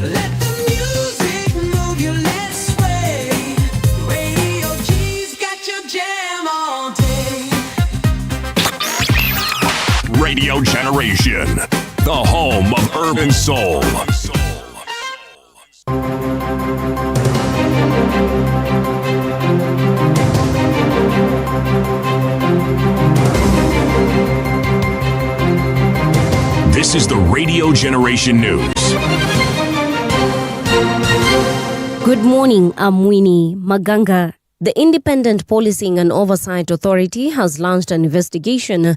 Let the music move you, let's sway. Radio G's got your jam all day. Radio Generation, the home of urban soul. This is the Radio Generation News. Good morning, I'm Winnie Maganga. The Independent Policing and Oversight Authority has launched an investigation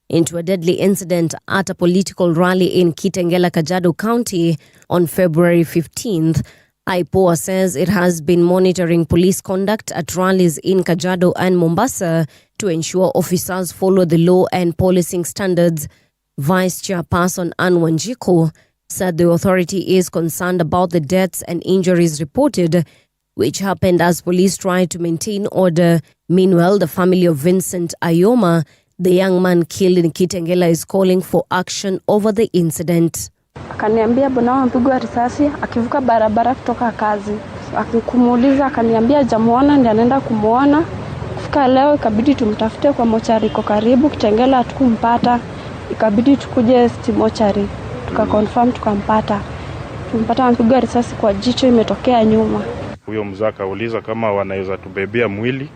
into a deadly incident at a political rally in Kitengela, Kajiado County on February 15th. IPOA says it has been monitoring police conduct at rallies in Kajiado and Mombasa to ensure officers follow the law and policing standards. Vice Chairperson Anne Wanjiku said the authority is concerned about the deaths and injuries reported, which happened as police tried to maintain order. Meanwhile, the family of Vincent Ayoma, the young man killed in Kitengela, is calling for action over the incident. Akaniambia bwana mpigwa risasi akivuka barabara kutoka kazi. Akikumuuliza akaniambia jamuona ndiye anaenda kumuona. Kufika leo ikabidi tumtafute kwa mochari iko karibu Kitengela, hatukumpata. Ikabidi tukuje mochari tukaconfirm tukampata. Tumpata mpigwa risasi kwa jicho imetokea nyuma. Huyo mzaka uliza kama wanaweza tubebea mwili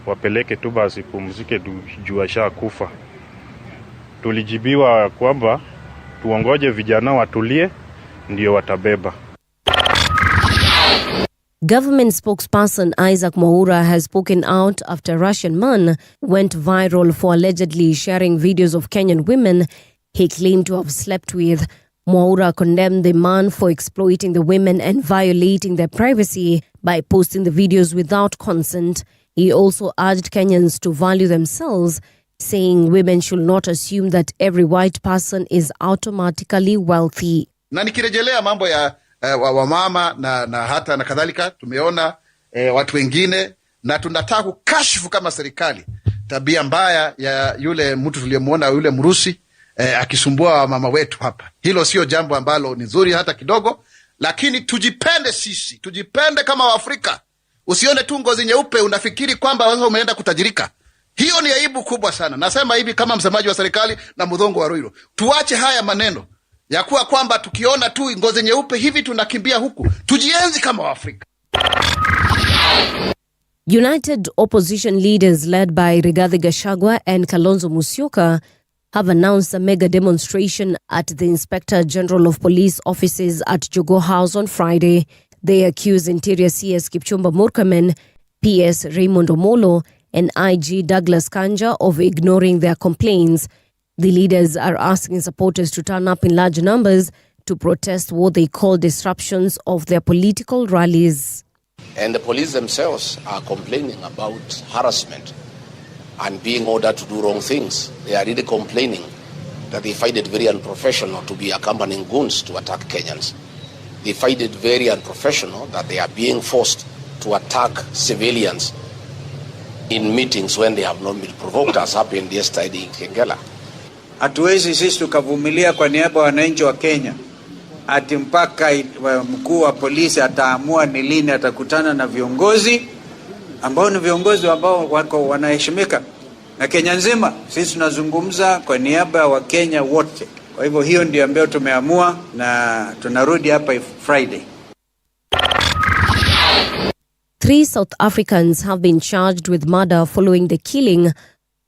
wapeleke tu basi pumzike juu ashakufa. Tulijibiwa kwamba tuongoje vijana watulie ndio watabeba. Government spokesperson Isaac McOure has spoken out after a Russian man went viral for allegedly sharing videos of Kenyan women he claimed to have slept with. McOure condemned the man for exploiting the women and violating their privacy by posting the videos without consent. He also urged Kenyans to value themselves, saying women should not assume that every white person is automatically wealthy. Na nikirejelea mambo ya wamama na hata na kadhalika, tumeona watu wengine, na tunataka kukashifu kama serikali tabia mbaya ya yule mtu tuliyemuona, yule Mrusi akisumbua mama wetu hapa. Hilo sio jambo ambalo ni nzuri hata kidogo, lakini tujipende sisi, tujipende kama Waafrika. Usione tu ngozi nyeupe unafikiri kwamba wewe umeenda kutajirika. Hiyo ni aibu kubwa sana. Nasema hivi kama msemaji wa serikali na Mudhongo wa Ruiru. Tuache haya maneno ya kuwa kwamba tukiona tu ngozi nyeupe hivi tunakimbia huku. Tujienzi kama Waafrika. United opposition leaders led by Rigathi Gachagua and Kalonzo Musyoka have announced a mega demonstration at the Inspector General of Police offices at Jogoo House on Friday. They accuse Interior CS Kipchumba Murkomen, PS Raymond Omolo, and IG Douglas Kanja of ignoring their complaints. The leaders are asking supporters to turn up in large numbers to protest what they call disruptions of their political rallies. And the police themselves are complaining about harassment and being ordered to do wrong things. They are really complaining that they find it very unprofessional to be accompanying goons to attack Kenyans. They find it very unprofessional that they are being forced to attack civilians in meetings when they have not been provoked, as happened yesterday in Kitengela. Hatuwezi sisi tukavumilia kwa niaba ya wananchi wa Kenya ati mpaka mkuu wa polisi ataamua ni lini atakutana na viongozi ambao ni viongozi ambao wako wanaheshimika na Kenya nzima. Sisi tunazungumza kwa niaba ya Wakenya wote. Kwa hivyo hiyo ndio ambayo tumeamua na tunarudi hapa Friday. 3 South Africans have been charged with murder following the killing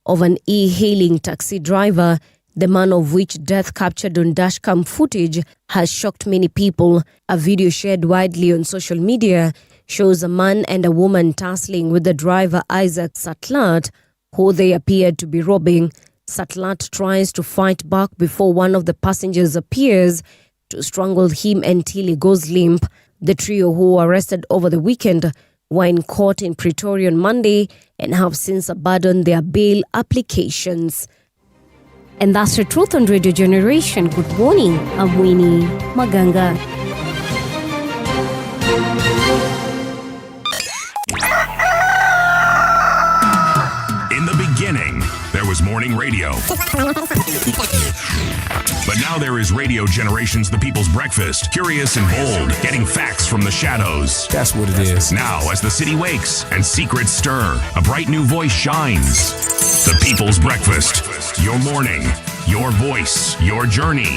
of an e-hailing taxi driver, the man of which death captured on dashcam footage has shocked many people. A video shared widely on social media shows a man and a woman tussling with the driver Isaac Satlat, who they appeared to be robbing. Satlat tries to fight back before one of the passengers appears to strangle him until he goes limp. The trio, who were arrested over the weekend, were in court in Pretoria on Monday and have since abandoned their bail applications. And that's the truth on Radio Generation. Good morning, I'm Winnie Maganga. In the beginning, there was morning radio. But now there is Radio Generation's The People's Breakfast. Curious and bold, getting facts from the shadows. That's what it is. Now, as the city wakes and secrets stir, a bright new voice shines. The People's Breakfast. Your morning, your voice, your journey.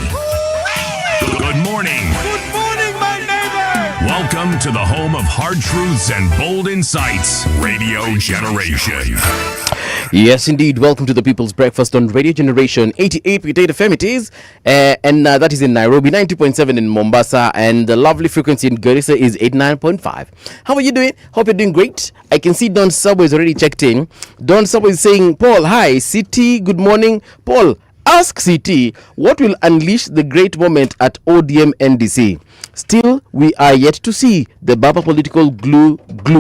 Good morning. Good morning, my neighbor. Welcome to the home of hard truths and bold insights, Radio Generation. Yes, indeed. Welcome to the People's Breakfast on Radio Generation 88.8 FM it is. And that is in Nairobi, 90.7 in Mombasa, and the lovely frequency in Garissa is 89.5. How are you doing? Hope you're doing great. I can see Don Sabo is already checked in. Don Sabo is saying, Paul, hi, CT, good morning. Paul, ask CT what will unleash the great moment at ODM NDC. Still, we are yet to see the Baba political glue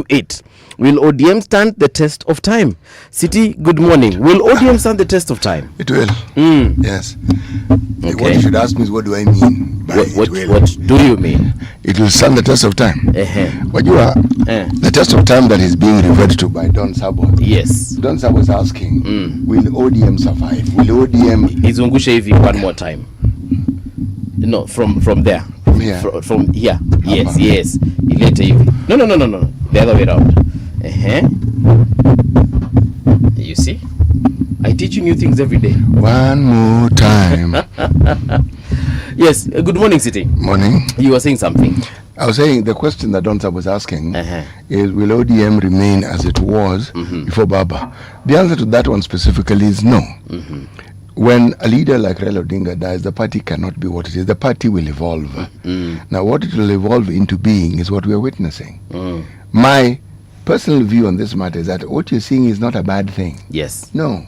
it. Will ODM stand the test of time? City, good morning. Will ODM stand the test of time? It will. Yes. Okay. What you should ask me is what do I mean by what it will. What do you mean? It will stand the test of time. What you are, the test of time that is being referred to by Don Sabo. Yes. Don Sabo is asking, will ODM survive? Will ODM... Izungushe hivi one more time. No, from there. From here? From here. Yes. Ilete hivi. No. The other way around. You see? I teach you new things every day. One more time. Yes. Good morning, City. Morning. You were saying something. I was saying the question that Don Sabo was asking is, will ODM remain as it was before Baba? The answer to that one specifically is no. When a leader like Raila Odinga dies, the party cannot be what it is. The party will evolve. Now, what it will evolve into being is what we are witnessing. My personal view on this matter is that what you're seeing is not a bad thing. Yes. No.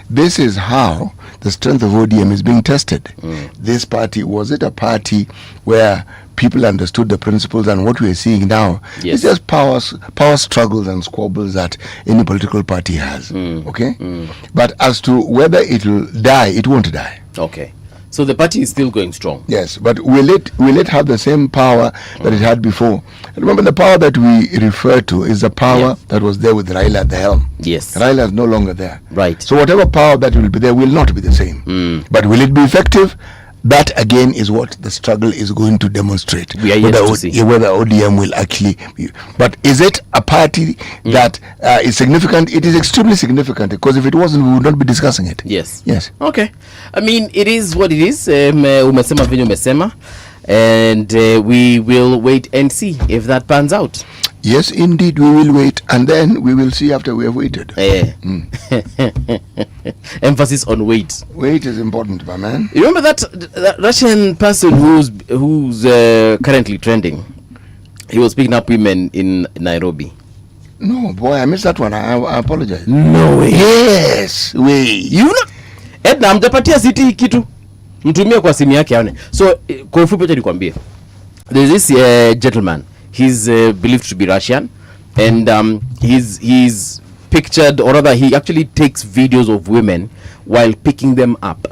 This is how the strength of ODM is being tested. This party, was it a party where people understood the principles, and what we are seeing now is just power struggles and squabbles that any political party has. Okay? But as to whether it will die, it won't die. Okay. So the party is still going strong. Yes, but will it have the same power that it had before? Remember, the power that we refer to is the power that was there with Raila at the helm. Yes. Raila is no longer there. Right. So whatever power that will be there will not be the same. But will it be effective? That again is what the struggle is going to demonstrate. We are yet to see whether ODM will actually be. But is it a party that is significant? It is extremely significant, because if it wasn't, we would not be discussing it. Yes. Okay. I mean, it is what it is. Umesema venye umesema, and we will wait and see if that pans out. Yes, indeed, we will wait, and then we will see after we have waited. Emphasis on wait. Wait is important, my man. You remember that Russian person who's currently trending? He was picking up women in Nairobi. No, boy, I missed that one. I apologize. No way. Yes, way. You know, Edna mtapatia City kitu. Mtumie kwa simu yake aone. So kwa ufupi acha nikwambie. There's this gentleman. He's believed to be Russian, and he's pictured, or rather he actually takes videos of women while picking them up.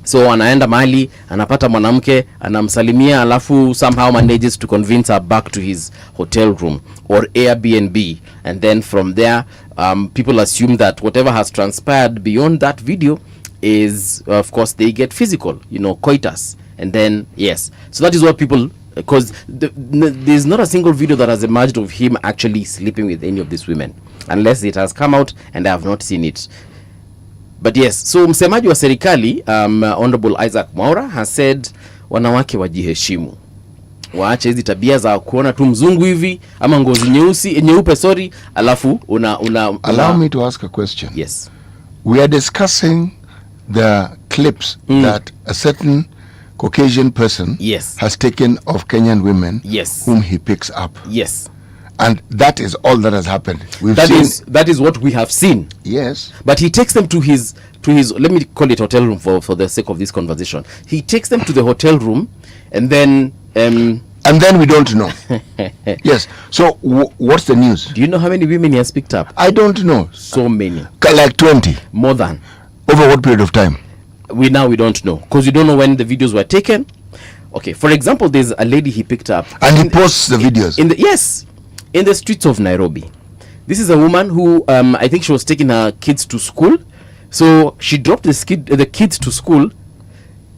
So anaenda mahali, anapata mwanamke, anamsalimia, alafu somehow manages to convince her back to his hotel room or Airbnb, and then from there people assume that whatever has transpired beyond that video is, of course, they get physical, coitus, and then yes. So that is what people, because there's not a single video that has emerged of him actually sleeping with any of these women, unless it has come out and I have not seen it. But yes, so msemaji wa serikali, Honorable Isaac Mwaura, has said wanawake wajiheshimu, waache hizi tabia za kuona tu mzungu hivi ama ngozi nyeupe alafu Allow me to ask a question. Yes. We are discussing the clips that a certain Caucasian person has taken of Kenyan women whom he picks up. Yes. And that is all that has happened. That is what we have seen. Yes. But he takes them to his let me call it hotel room for the sake of this conversation. He takes them to the hotel room, and then we don't know. Yes. So what's the news? Do you know how many women he has picked up? I don't know. So many. Like 20. More than. Over what period of time? We don't know, because you don't know when the videos were taken. Okay, for example, there's a lady he picked up, and he posts the videos in the streets of Nairobi. This is a woman who I think she was taking her kids to school, So she dropped the kids to school,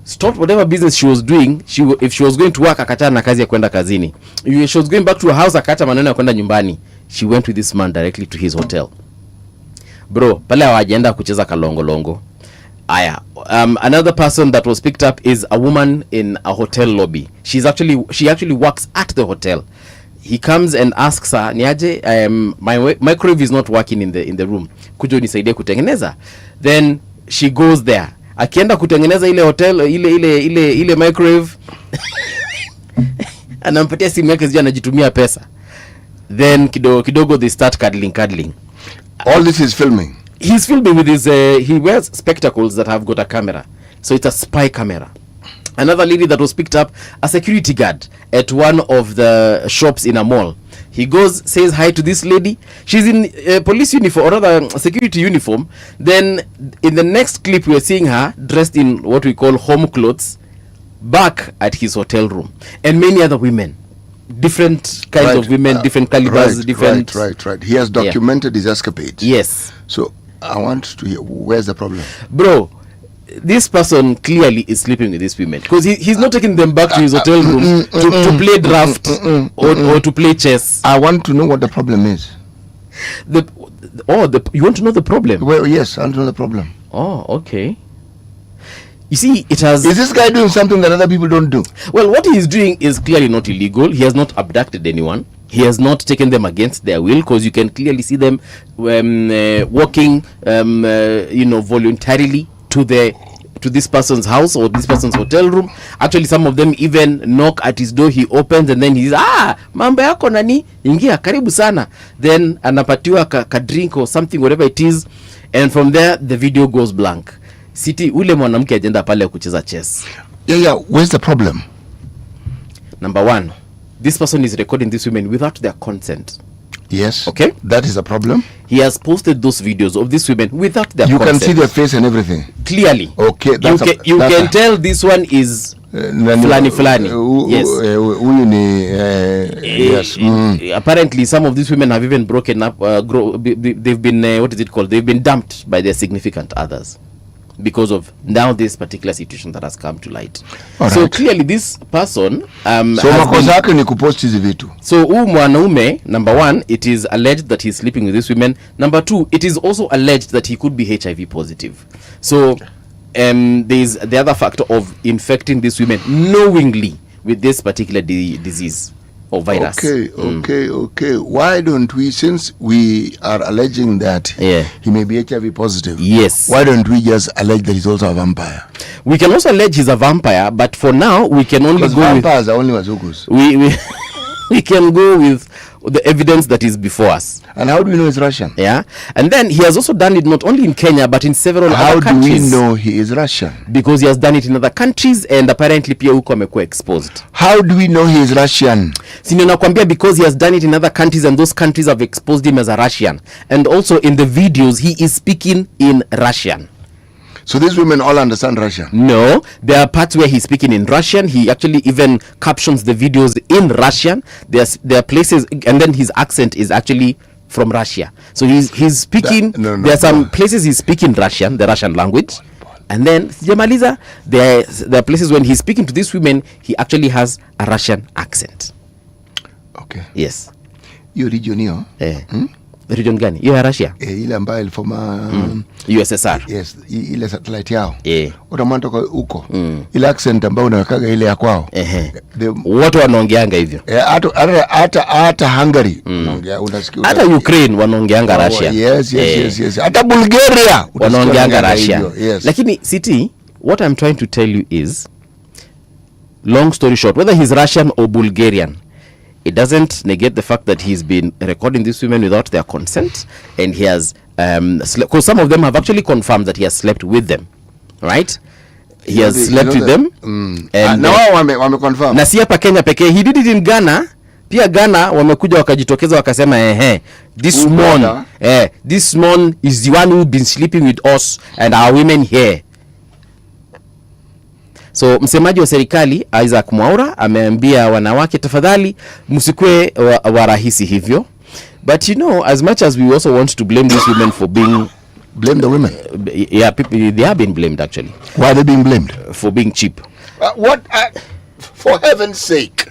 stopped whatever business she was doing. If she was going to work, akachana na kazi ya kwenda kazini. If she was going back to her house, akacha maneno ya kwenda nyumbani. She went with this man directly to his hotel. Bro, pale hawajaenda kucheza kalongolongo. Aya, another person that was picked up is a woman in a hotel lobby. She actually works at the hotel. He comes and asks her, niaje, my microwave is not working in the room. Kujo nisaidie kutengeneza. Then she goes there. Akienda kutengeneza ile hotel ile microwave anampatia simu yake zija anajitumia pesa. Then kidogo they start cuddling. All this is filming. He's filming with his he wears spectacles that have got a camera. So it's a spy camera. Another lady that was picked up, a security guard at one of the shops in a mall. He goes, says hi to this lady. She's in police uniform, or rather security uniform. Then in the next clip, we're seeing her dressed in what we call home clothes, back at his hotel room. And many other women. Different kinds of women, different calibers, different... Right. He has documented his escapades. Yes. So I want to hear, where's the problem? Bro, this person clearly is sleeping with these women because he's not taking them back to his hotel room to play draft or to play chess. I want to know what the problem is. You want to know the problem? Well, yes, I want to know the problem. Oh, okay. You see, it has... Is this guy doing something that other people don't do? Well, what he is doing is clearly not illegal. He has not abducted anyone. He has not taken them against their will, because you can clearly see them walking, voluntarily to this person's house or this person's hotel room. Actually, some of them even knock at his door. He opens and then he says, mambo yako nani, ingia, karibu sana. Then anapatiwa ka drink or something, whatever it is, and from there the video goes blank. City ule mwanamke agenda pale kucheza chess. Yeah. Where's the problem? Number one, this person is recording these women without their consent. Yes. Okay. That is a problem. He has posted those videos of these women without their consent. You can see their face and everything. Clearly. Okay. You can tell this one is Fulani. Yes. Yes. Apparently, some of these women have even broken up. They've been They've been dumped by their significant others because of now this particular situation that has come to light. All so right. Clearly this person so makosa yake ni kupost hizi vitu. So mwanaume, number one, it is alleged that he's sleeping with these women. Number two, it is also alleged that he could be HIV positive. So there's the other factor of infecting these women knowingly with this particular disease or virus. Okay. Why don't we, since we are alleging that he may be HIV positive, yes, why don't we just allege that he's also a vampire? We can also allege he's a vampire, but for now we can only go vampires are only Wazugus. We can go with the evidence that is before us. And how do we know he's Russian? Yeah. And then he has also done it not only in Kenya but in several other countries. How do we know he is Russian? Because he has done it in other countries and apparently pia huko amekuwa exposed. How do we know he is Russian? Sino nakwambia because he has done it in other countries and those countries have exposed him as a Russian. And also in the videos he is speaking in Russian. So these women all understand Russian? No, there are parts where he's speaking in Russian. He actually even captions the videos in Russian. There are places, and then his accent is actually from Russia. So he's speaking. There are some places he's speaking Russian, the Russian language, and then sijamaliza, there are places when he's speaking to these women, he actually has a Russian accent. Okay. Yes. Hiyo region hiyo. Region gani? Hiyo ya Russia? Ile ambayo ilifoma USSR. Yes, ile satellite yao. Utamwona huko. Ile accent ambayo unawekaga ile ya kwao. Watu wanaongeanga hivyo. Hata Hungary unasikia. Hata Ukraine wanaongeanga Russia. Yes. Hata Bulgaria wanaongeanga Russia. Yes. Lakini City, what I'm trying to tell you is, long story short, whether he's Russian or Bulgarian, it doesn't negate the fact that he's been recording these women without their consent, and he has because some of them have actually confirmed that he has slept with them, right? He has slept with them, and now wame confirm. Na si hapa Kenya pekee, he did it in Ghana. Pia Ghana wamekuja wakajitokeza wakasema this man is the one who been sleeping with us and our women here. So msemaji wa serikali Isaac McOure ameambia wanawake, tafadhali msikue warahisi hivyo. But as much as we also want to blame these women for being blame the women. Yeah, people, they have been blamed actually. Why are they being blamed? For being cheap. What? For heaven's sake,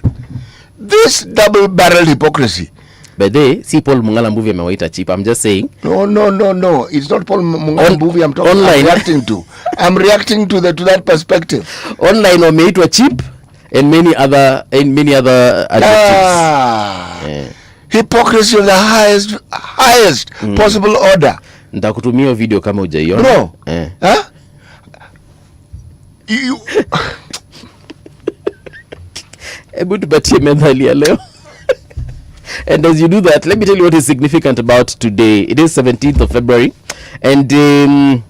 this double-barreled hypocrisy. But they see Paul Mungala movie amewaita cheap. I'm just saying. No. It's not Paul Mungala movie I'm talking. I'm reacting to. I'm reacting to that perspective. Online wameitwa cheap and many other adjectives. Hypocrisy of the highest possible order. Nitakutumia video kama hujaiona. Bro. Huh? You Hebu tupatie medali ya leo. And as you do that, let me tell you what is significant about today. It is 17th of February. And in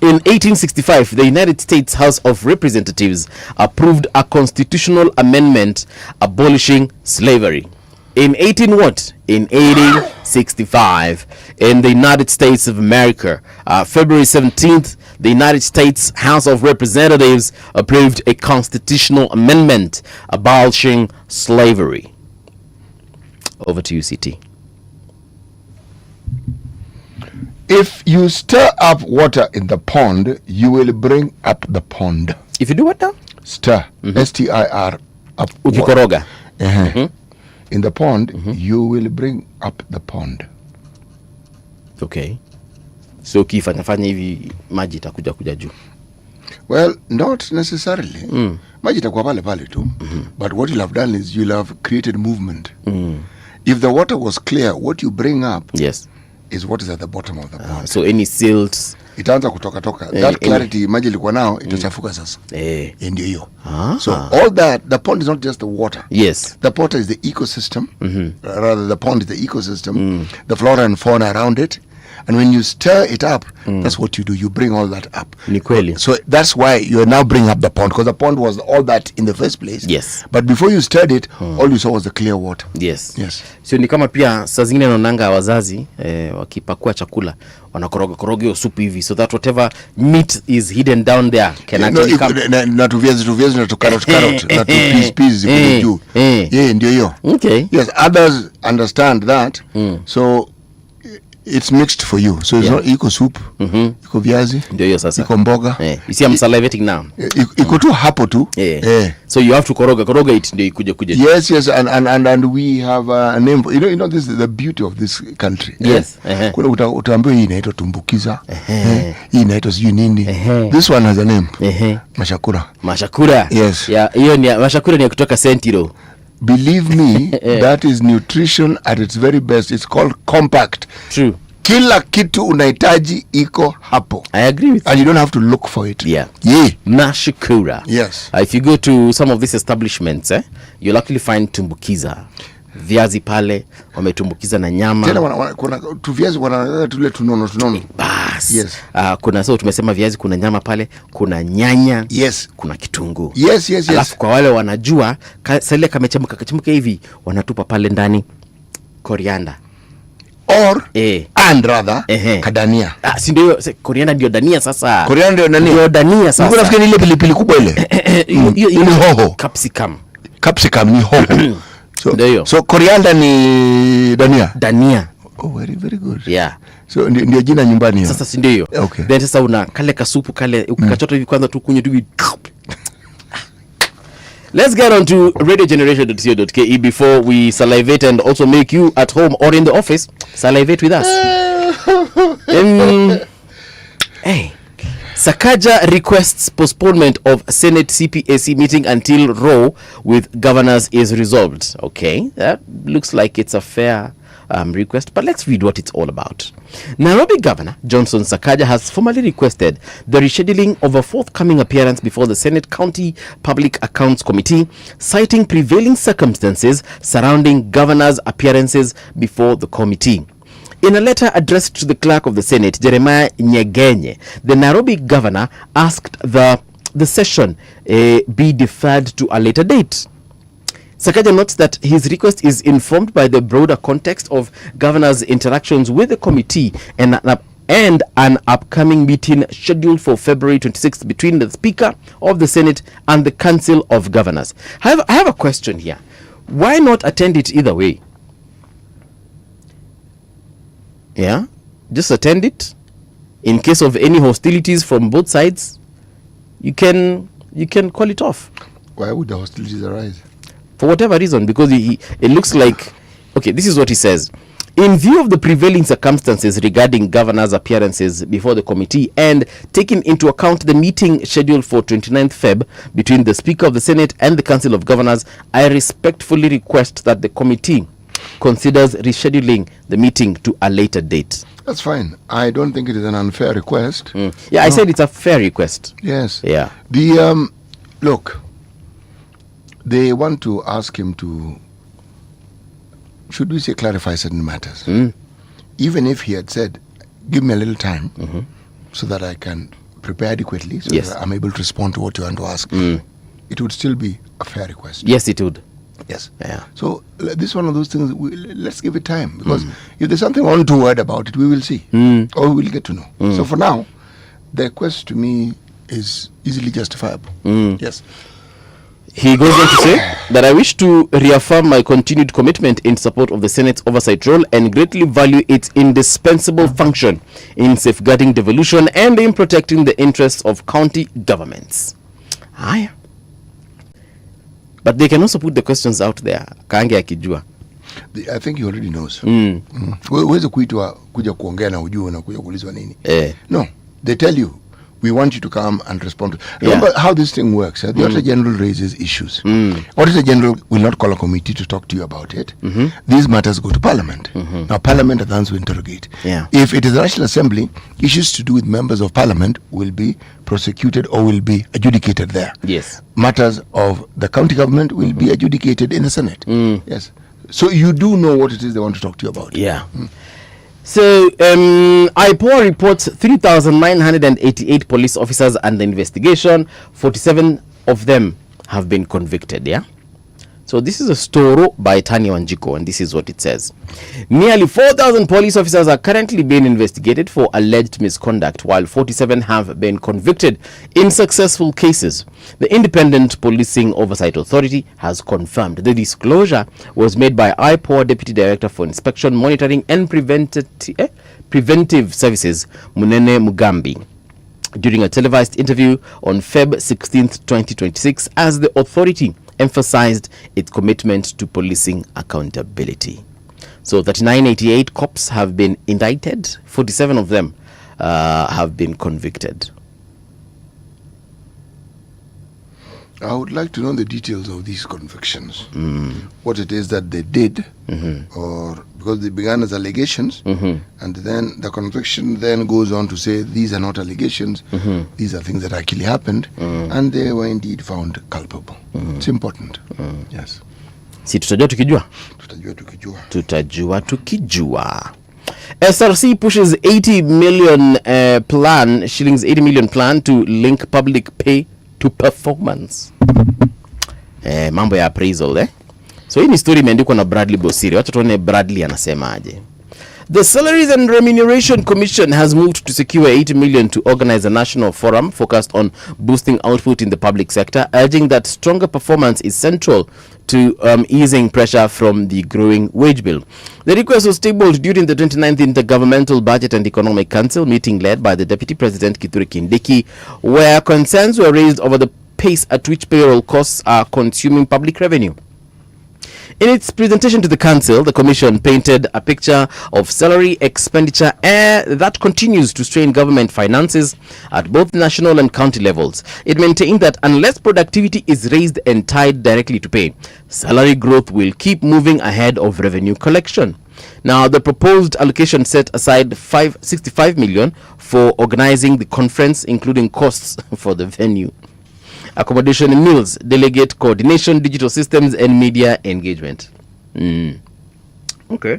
1865, the United States House of Representatives approved a constitutional amendment abolishing slavery. In 1865, in the United States of America, February 17th, the United States House of Representatives approved a constitutional amendment abolishing slavery. Over to you, CT. If you stir up water in the pond, you will bring up the pond. If you do what now? Stir. S-T-I-R. Up. Ukikoroga. In the pond, you will bring up the pond. Okay. So ukifanya hivi maji itakuja kuja juu. Well, not necessarily. Maji itakuwa pale tu. But what you'll have done is you'll have created movement. If the water was clear, what you bring up is what is at the bottom of the pond. So any silt itaanza kutoka. That clarity maji ilikuwa nao itachafuka sasa. Ndio hiyo. So all that, the pond is not just the water. Yes. The water is the ecosystem. Rather, the pond is the ecosystem. The flora and fauna around it. And when you stir it up, that's what you do. You bring all that up. Ni kweli. So that's why you're now bringing up the pond, because the pond was all that in the first place. Yes. But before you stirred it, all you saw was the clear water. Yes. So ni kama pia saa zingine naonanga wazazi wakipakua chakula wanakoroga hiyo supu hivi, so that whatever meat is hidden down there can actually come. Na tu viazi na tu carrot na tu peas kule juu. Ndio hiyo. Okay. Yes, others understand that. So it's mixed for you. So it's not iko soup, iko viazi, ndio hiyo sasa, iko mboga. You see I'm salivating now. Iko tu hapo tu. So you have to koroga it ndio ikuje. Yes, and we have a name. You know this is the beauty of this country. Yes. Kuna utaambiwa hii inaitwa tumbukiza. Hii inaitwa sijui nini. This one has a name. Mashakura. Yes. Yeah, hiyo ni mashakura ni kutoka Sentiro. Believe me, that is nutrition at its very best. It's called compact. True. Kila kitu unahitaji iko hapo. I agree with you. And you don't have to look for it. Yeah. Mashakura. Yes. If you go to some of these establishments, you'll actually find tumbukiza. Viazi pale wametumbukiza na nyama. Tena kuna tu viazi wana tule tunono. Bas. Yes. Kuna tumesema viazi, kuna nyama pale, kuna nyanya. Yes. Kuna kitunguu. Yes. Alafu kwa wale wanajua sale kamechemka hivi wanatupa pale ndani coriander. Or and rather kadania. Si ndio coriander ndio dania sasa. Coriander ndio dania sasa. Mbona nafikiri ile pilipili kubwa ile? Ile hoho. Capsicum ni hoho. So coriander ni dania. Oh, very good. Yeah. So ndio jina nyumbani hiyo. Sasa si ndio hiyo. Okay. Then sasa una kale kasupu kale ukachota hivi kwanza tu kunywe tu. Let's get on to radiogeneration.co.ke before we salivate and also make you at home or in the office salivate with us. Sakaja requests postponement of Senate CPAC meeting until row with governors is resolved. Okay, that looks like it's a fair request, but let's read what it's all about. Nairobi Governor Johnson Sakaja has formally requested the rescheduling of a forthcoming appearance before the Senate County Public Accounts Committee, citing prevailing circumstances surrounding governors' appearances before the committee. In a letter addressed to the clerk of the Senate, Jeremiah Nyegenye, the Nairobi governor asked the session be deferred to a later date. Sakaja notes that his request is informed by the broader context of governors' interactions with the committee and an upcoming meeting scheduled for February 26th between the Speaker of the Senate and the Council of Governors. I have a question here. Why not attend it either way? Yeah, just attend it in case of any hostilities from both sides, you can call it off. Why would the hostilities arise? For whatever reason, because it looks like, okay, this is what he says. In view of the prevailing circumstances regarding governors' appearances before the committee and taking into account the meeting scheduled for 29th Feb between the Speaker of the Senate and the Council of Governors, I respectfully request that the committee considers rescheduling the meeting to a later date. That's fine. I don't think it is an unfair request. Yeah, I said it's a fair request. Yes. Yeah. The look, they want to ask him to, should we say, clarify certain matters. Even if he had said, give me a little time so that I can prepare adequately, so that I'm able to respond to what you want to ask, it would still be a fair request. Yes, it would. Yes. Yeah. So this is one of those things, let's give it time, because if there's something untoward about it, we will see, or we will get to know. So for now, the request to me is easily justifiable. Yes. He goes on to say that I wish to reaffirm my continued commitment in support of the Senate's oversight role and greatly value its indispensable function in safeguarding devolution and in protecting the interests of county governments. Aye. But they can also put the questions out there. Kaange akijua. I think he already knows. Huwezi kuja kuongea na ujue na kuja kuulizwa nini. No, they tell you, we want you to come and respond to. Remember how this thing works. The Auditor General raises issues. Auditor General will not call a committee to talk to you about it. These matters go to Parliament. Now Parliament at times will interrogate. If it is the National Assembly, issues to do with members of Parliament will be prosecuted or will be adjudicated there. Yes. Matters of the county government will be adjudicated in the Senate. Yes. So you do know what it is they want to talk to you about. Yeah. So, IPOA reports 3,988 police officers under investigation. 47 of them have been convicted, yeah? So this is a story by Tanya Wanjiko, and this is what it says. Nearly 4,000 police officers are currently being investigated for alleged misconduct, while 47 have been convicted in successful cases. The Independent Policing Oversight Authority has confirmed the disclosure was made by IPOA Deputy Director for Inspection, Monitoring and Preventive Services, Munene Mugambi, during a televised interview on Feb 16, 2026, as the authority emphasized its commitment to policing accountability. So 3988 cops have been indicted, 47 of them have been convicted. I would like to know the details of these convictions. What it is that they did, or because they began as allegations, and then the conviction then goes on to say these are not allegations, these are things that actually happened, and they were indeed found culpable. It's important. Yes. Si tutajua tukijua? Tutajua tukijua. Tutajua tukijua. SRC pushes 80 million plan, shillings 80 million plan to link public pay to performance. Mambo ya appraisal, So hii ni story imeandikwa na Bradley Bosiri. Wacha tuone Bradley anasemaje. The Salaries and Remuneration Commission has moved to secure 80 million to organize a national forum focused on boosting output in the public sector, urging that stronger performance is central to easing pressure from the growing wage bill. The request was tabled during the 29th Intergovernmental Budget and Economic Council meeting led by the Deputy President Kithure Kindiki, where concerns were raised over the pace at which payroll costs are consuming public revenue. In its presentation to the council, the commission painted a picture of salary expenditure that continues to strain government finances at both national and county levels. It maintained that unless productivity is raised and tied directly to pay, salary growth will keep moving ahead of revenue collection. Now, the proposed allocation set aside 65 million for organizing the conference, including costs for the venue, accommodation and meals, delegate coordination, digital systems, and media engagement. Okay.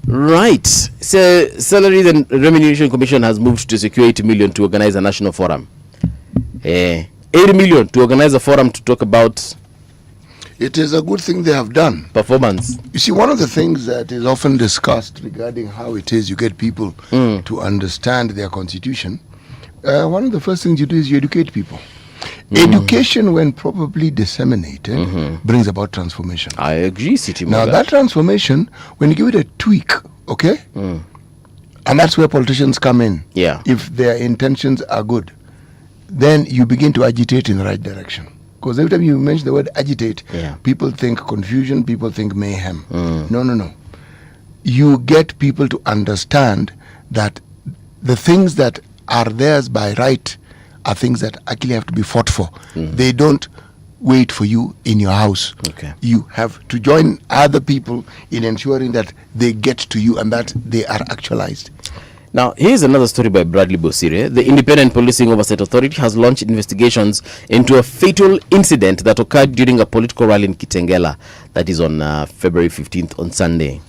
Right. So, Salaries and Remuneration Commission has moved to secure 80 million to organize a national forum. 80 million to organize a forum to talk about... It is a good thing they have done. Performance. You see, one of the things that is often discussed regarding how it is you get people to understand their constitution, one of the first things you do is you educate people. Education, when properly disseminated, brings about transformation. I agree, City. Now, that transformation, when you give it a tweak, okay, And that's where politicians come in. Yeah. If their intentions are good, then you begin to agitate in the right direction. Because every time you mention the word agitate, people think confusion, people think mayhem. No. You get people to understand that the things that are theirs by right are things that actually have to be fought for. They don't wait for you in your house. Okay. You have to join other people in ensuring that they get to you and that they are actualized. Now, here's another story by Bradley Bosire. The Independent Policing Oversight Authority has launched investigations into a fatal incident that occurred during a political rally in Kitengela. That is on February 15th, on Sunday.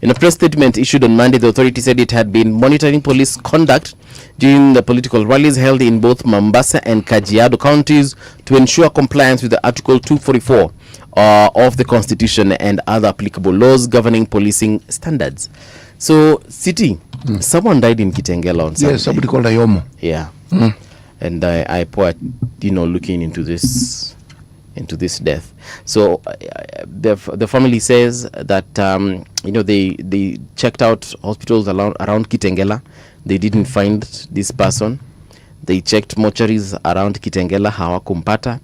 In a press statement issued on Monday, the authority said it had been monitoring police conduct during the political rallies held in both Mombasa and Kajiado counties to ensure compliance with the Article 244 of the Constitution and other applicable laws governing policing standards. So, City, someone died in Kitengela on Sunday. Yes, somebody called Ayomo. Yeah. And I poured, looking into this death. So the family says that they checked out hospitals around Kitengela. They didn't find this person. They checked mortuaries around Kitengela, hawakumpata.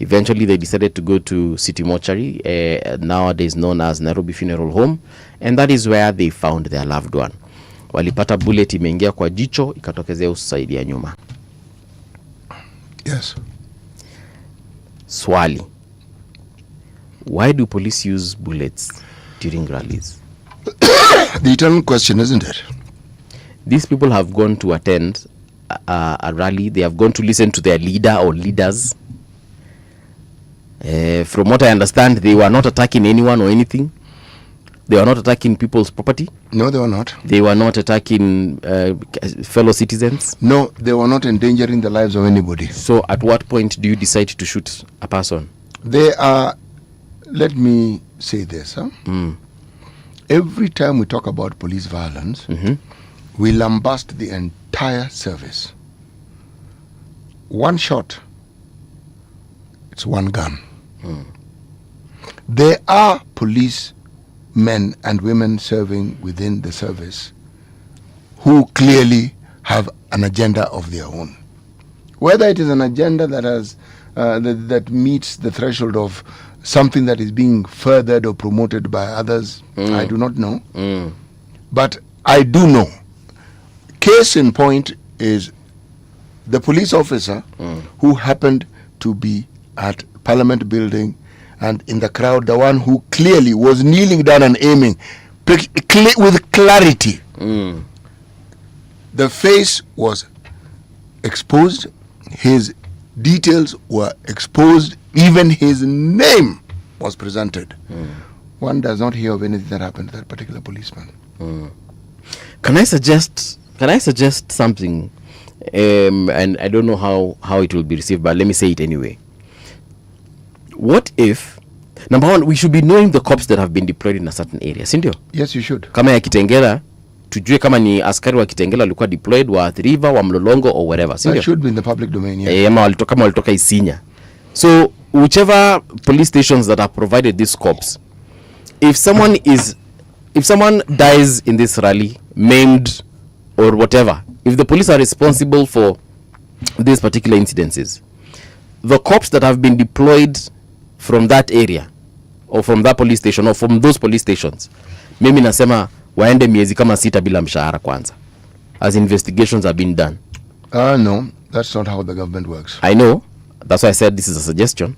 Eventually they decided to go to City Mortuary, nowadays known as Nairobi Funeral Home, and that is where they found their loved one. Walipata bullet imeingia kwa jicho, ikatokezea usaidi ya nyuma. Yes. Swali. Why do police use bullets during rallies? The eternal question, isn't it? These people have gone to attend a rally. They have gone to listen to their leader or leaders. From what I understand, they were not attacking anyone or anything. They were not attacking people's property. No, they were not. They were not attacking fellow citizens. No, they were not endangering the lives of anybody. So at what point do you decide to shoot a person? They are, let me say this. Every time we talk about police violence, we lambast the entire service. One shot, it's one gun. There are police men and women serving within the service who clearly have an agenda of their own. Whether it is an agenda that has that meets the threshold of something that is being furthered or promoted by others, I do not know. But I do know. Case in point is the police officer who happened to be at Parliament building and in the crowd, the one who clearly was kneeling down and aiming with clarity. The face was exposed, his details were exposed, even his name was presented. One does not hear of anything that happened to that particular policeman. Can I suggest something? And I don't know how it will be received, but let me say it anyway. What if, number one, we should be knowing the cops that have been deployed in a certain area, sindio? Yes, you should. Kama ya Kitengela, tujue kama ni askari wa Kitengela walikuwa deployed wa Athi River, wa Mlolongo or whatever, sindio? That should be in the public domain, yes. Kama walitoka Isinya. So, whichever police stations that have provided these cops, if someone dies in this rally, maimed or whatever, if the police are responsible for these particular incidences, the cops that have been deployed from that area or from that police station or from those police stations, mimi nasema waende miezi kama 6 bila mshahara kwanza, as investigations have been done. No, that's not how the government works. I know, that's why I said this is a suggestion,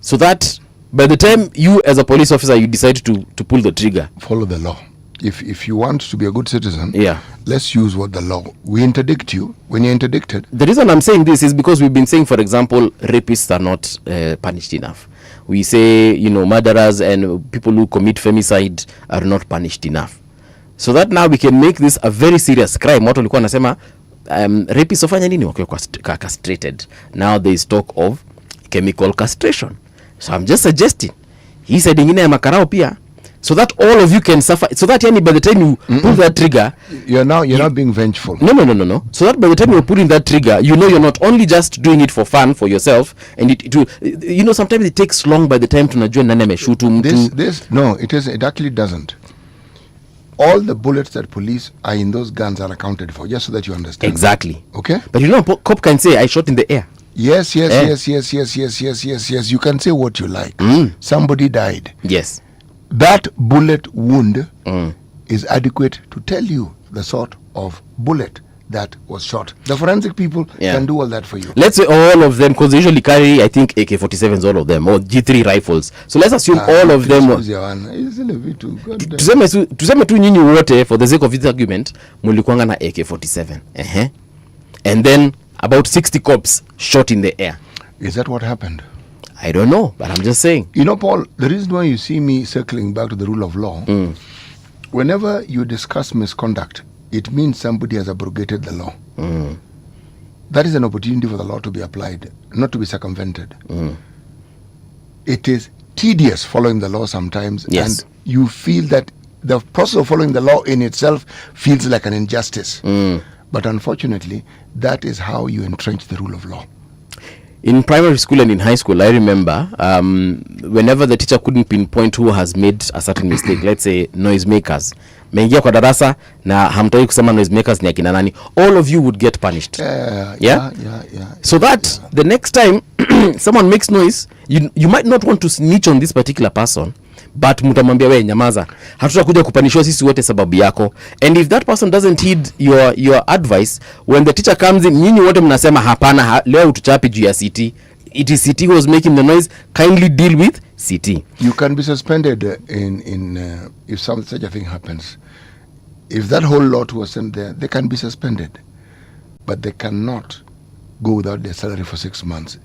so that by the time you as a police officer you decide to pull the trigger, follow the law. If you want to be a good citizen, yeah, let's use what the law. We interdict you when you're interdicted. The reason I'm saying this is because we've been saying, for example, rapists are not punished enough. We say, murderers and people who commit femicide are not punished enough. So that now we can make this a very serious crime. Watu walikuwa nasema rapists wafanya nini wakiwa castrated. Now there is talk of chemical castration. So I'm just suggesting, hii side ingine ya makarao pia, so that all of you can suffer, so that by the time you pull that trigger, you're not being vengeful. No. So that by the time you're pulling that trigger, you're not only just doing it for fun for yourself, and it sometimes it takes long by the time tunajua nani ameshutu mtu. It actually doesn't. all the bullets that police are in those guns are accounted for, just so that you understand. Exactly. Okay? But you know, cop can say, I shot in the air. Yes. You can say what you like. Somebody died. Yes. That bullet wound is adequate to tell you the sort of bullet that was shot. The forensic people can do all that for you. Let's say all of them, because they usually carry, I think, AK-47s, all of them, or G3 rifles. So let's assume all of them. Tuseme tu nyinyi wote, for the sake of this argument, mulikuanga na AK-47. And then about 60 cops shot in the air. Is that what happened? I don't know, but I'm just saying. You know, Paul, the reason why you see me circling back to the rule of law, whenever you discuss misconduct, it means somebody has abrogated the law. That is an opportunity for the law to be applied, not to be circumvented. It is tedious following the law sometimes, and you feel that the process of following the law in itself feels like an injustice. But unfortunately, that is how you entrench the rule of law. In primary school and in high school, I remember whenever the teacher couldn't pinpoint who has made a certain mistake, let's say noisemakers, mengia kwa darasa na hamtoi kusema noisemakers ni akina nani, all of you would get punished. So that the next time someone makes noise, you might not want to snitch on this particular person, but mutamwambia we nyamaza, hatutakuja kupanishwa sisi wote sababu yako. And if that person doesn't heed your advice, when the teacher comes in, nyinyi wote mnasema hapana, leo utuchapi juu ya CT. It is CT who was making the noise, kindly deal with CT. You can be suspended if such a thing happens. If that whole lot was sent there, they can be suspended, but they cannot go without their salary for 6 months.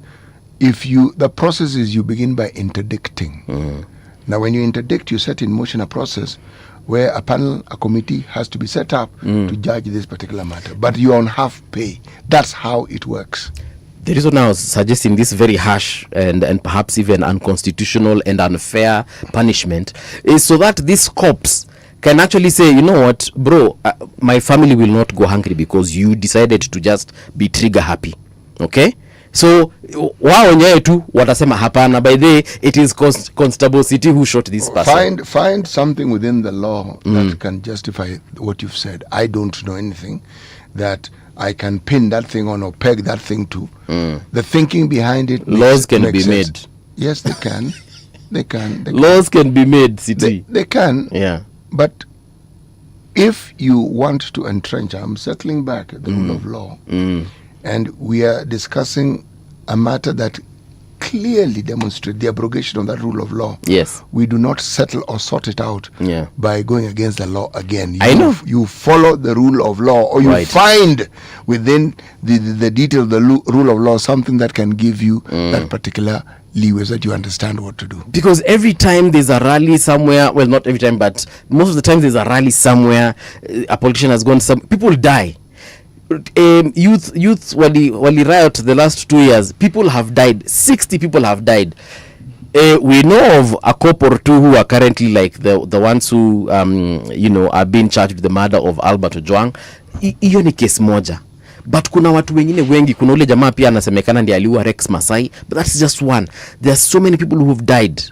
The process is you begin by interdicting. Now, when you interdict, you set in motion a process where a panel, a committee has to be set up to judge this particular matter. But you're on half pay. That's how it works. The reason I was suggesting this very harsh and perhaps even unconstitutional and unfair punishment is so that these cops can actually say, you know what, bro, my family will not go hungry because you decided to just be trigger happy. Okay? So wao wenyewe tu watasema hapana, by the way, it is Constable City who shot this person. Find something within the law that can justify what you've said. I don't know anything that I can pin that thing on or peg that thing to. The thinking behind it. Laws can be made. Yes, they can. They can. Laws can be made, City. They can. Yeah. But if you want to entrench, I'm circling back at the rule of law. And we are discussing a matter that clearly demonstrates the abrogation of that rule of law. Yes. We do not settle or sort it out by going against the law again. I know. You follow the rule of law, or you find within the detail of the rule of law something that can give you that particular leeway so that you understand what to do. Because every time there's a rally somewhere, well, not every time, but most of the time there's a rally somewhere, a politician has gone, people die. Youth wali riot the last 2 years, people have died. 60 people have died. We know of a couple or two who are currently like the ones who are being charged with the murder of Albert Ojwang. Hiyo ni case moja, but kuna watu wengine wengi. Kuna ule jamaa pia anasemekana ndiye aliua Rex Masai, but that's just one. There are so many people who have died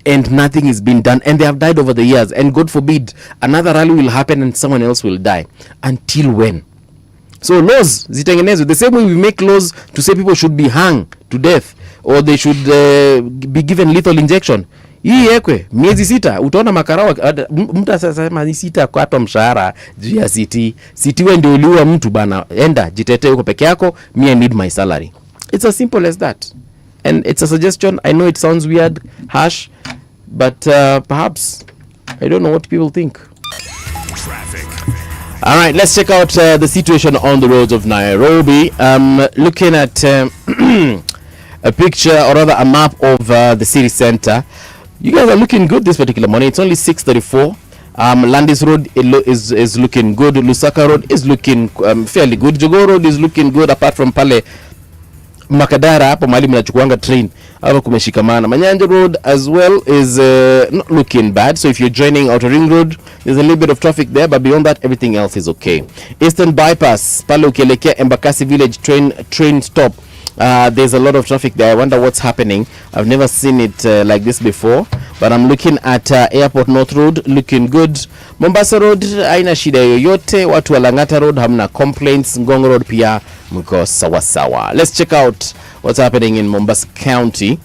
and nothing is being done, and they have died over the years, and God forbid another rally will happen and someone else will die. Until when? So laws zitengenezwe the same way we make laws to say people should be hung to death or they should be given lethal injection. Hii yekwe miezi 6 utaona makarao mtu asema ni 6 kwa hata mshahara juu ya city wewe ndio uliua mtu bana, enda jitetee huko peke yako, me I need my salary. It's as simple as that. And it's a suggestion. I know it sounds weird, harsh, but perhaps I don't know what people think. Traffic. All right, let's check out the situation on the roads of Nairobi. Looking at a picture, or rather a map of the city center. You guys are looking good this particular morning. It's only 6:34. Landis Road is looking good. Lusaka Road is looking fairly good. Jogoo Road is looking good, apart from pale Makadara hapo mahali mnachukuanga train hapo kumeshikamana. Manyanja Road as well is not looking bad. So if you're joining Outer Ring Road, there's a little bit of traffic there, but beyond that everything else is okay. Eastern Bypass pale ukielekea Embakasi Village train stop, There's a lot of traffic there. I wonder what's happening. I've never seen it like this before, but I'm looking at Airport North Road, looking good. Mombasa Road haina shida yoyote. Watu wa Langata Road hamna complaints. Ngong Road pia mko sawa sawa. Let's check out what's happening in Mombasa County.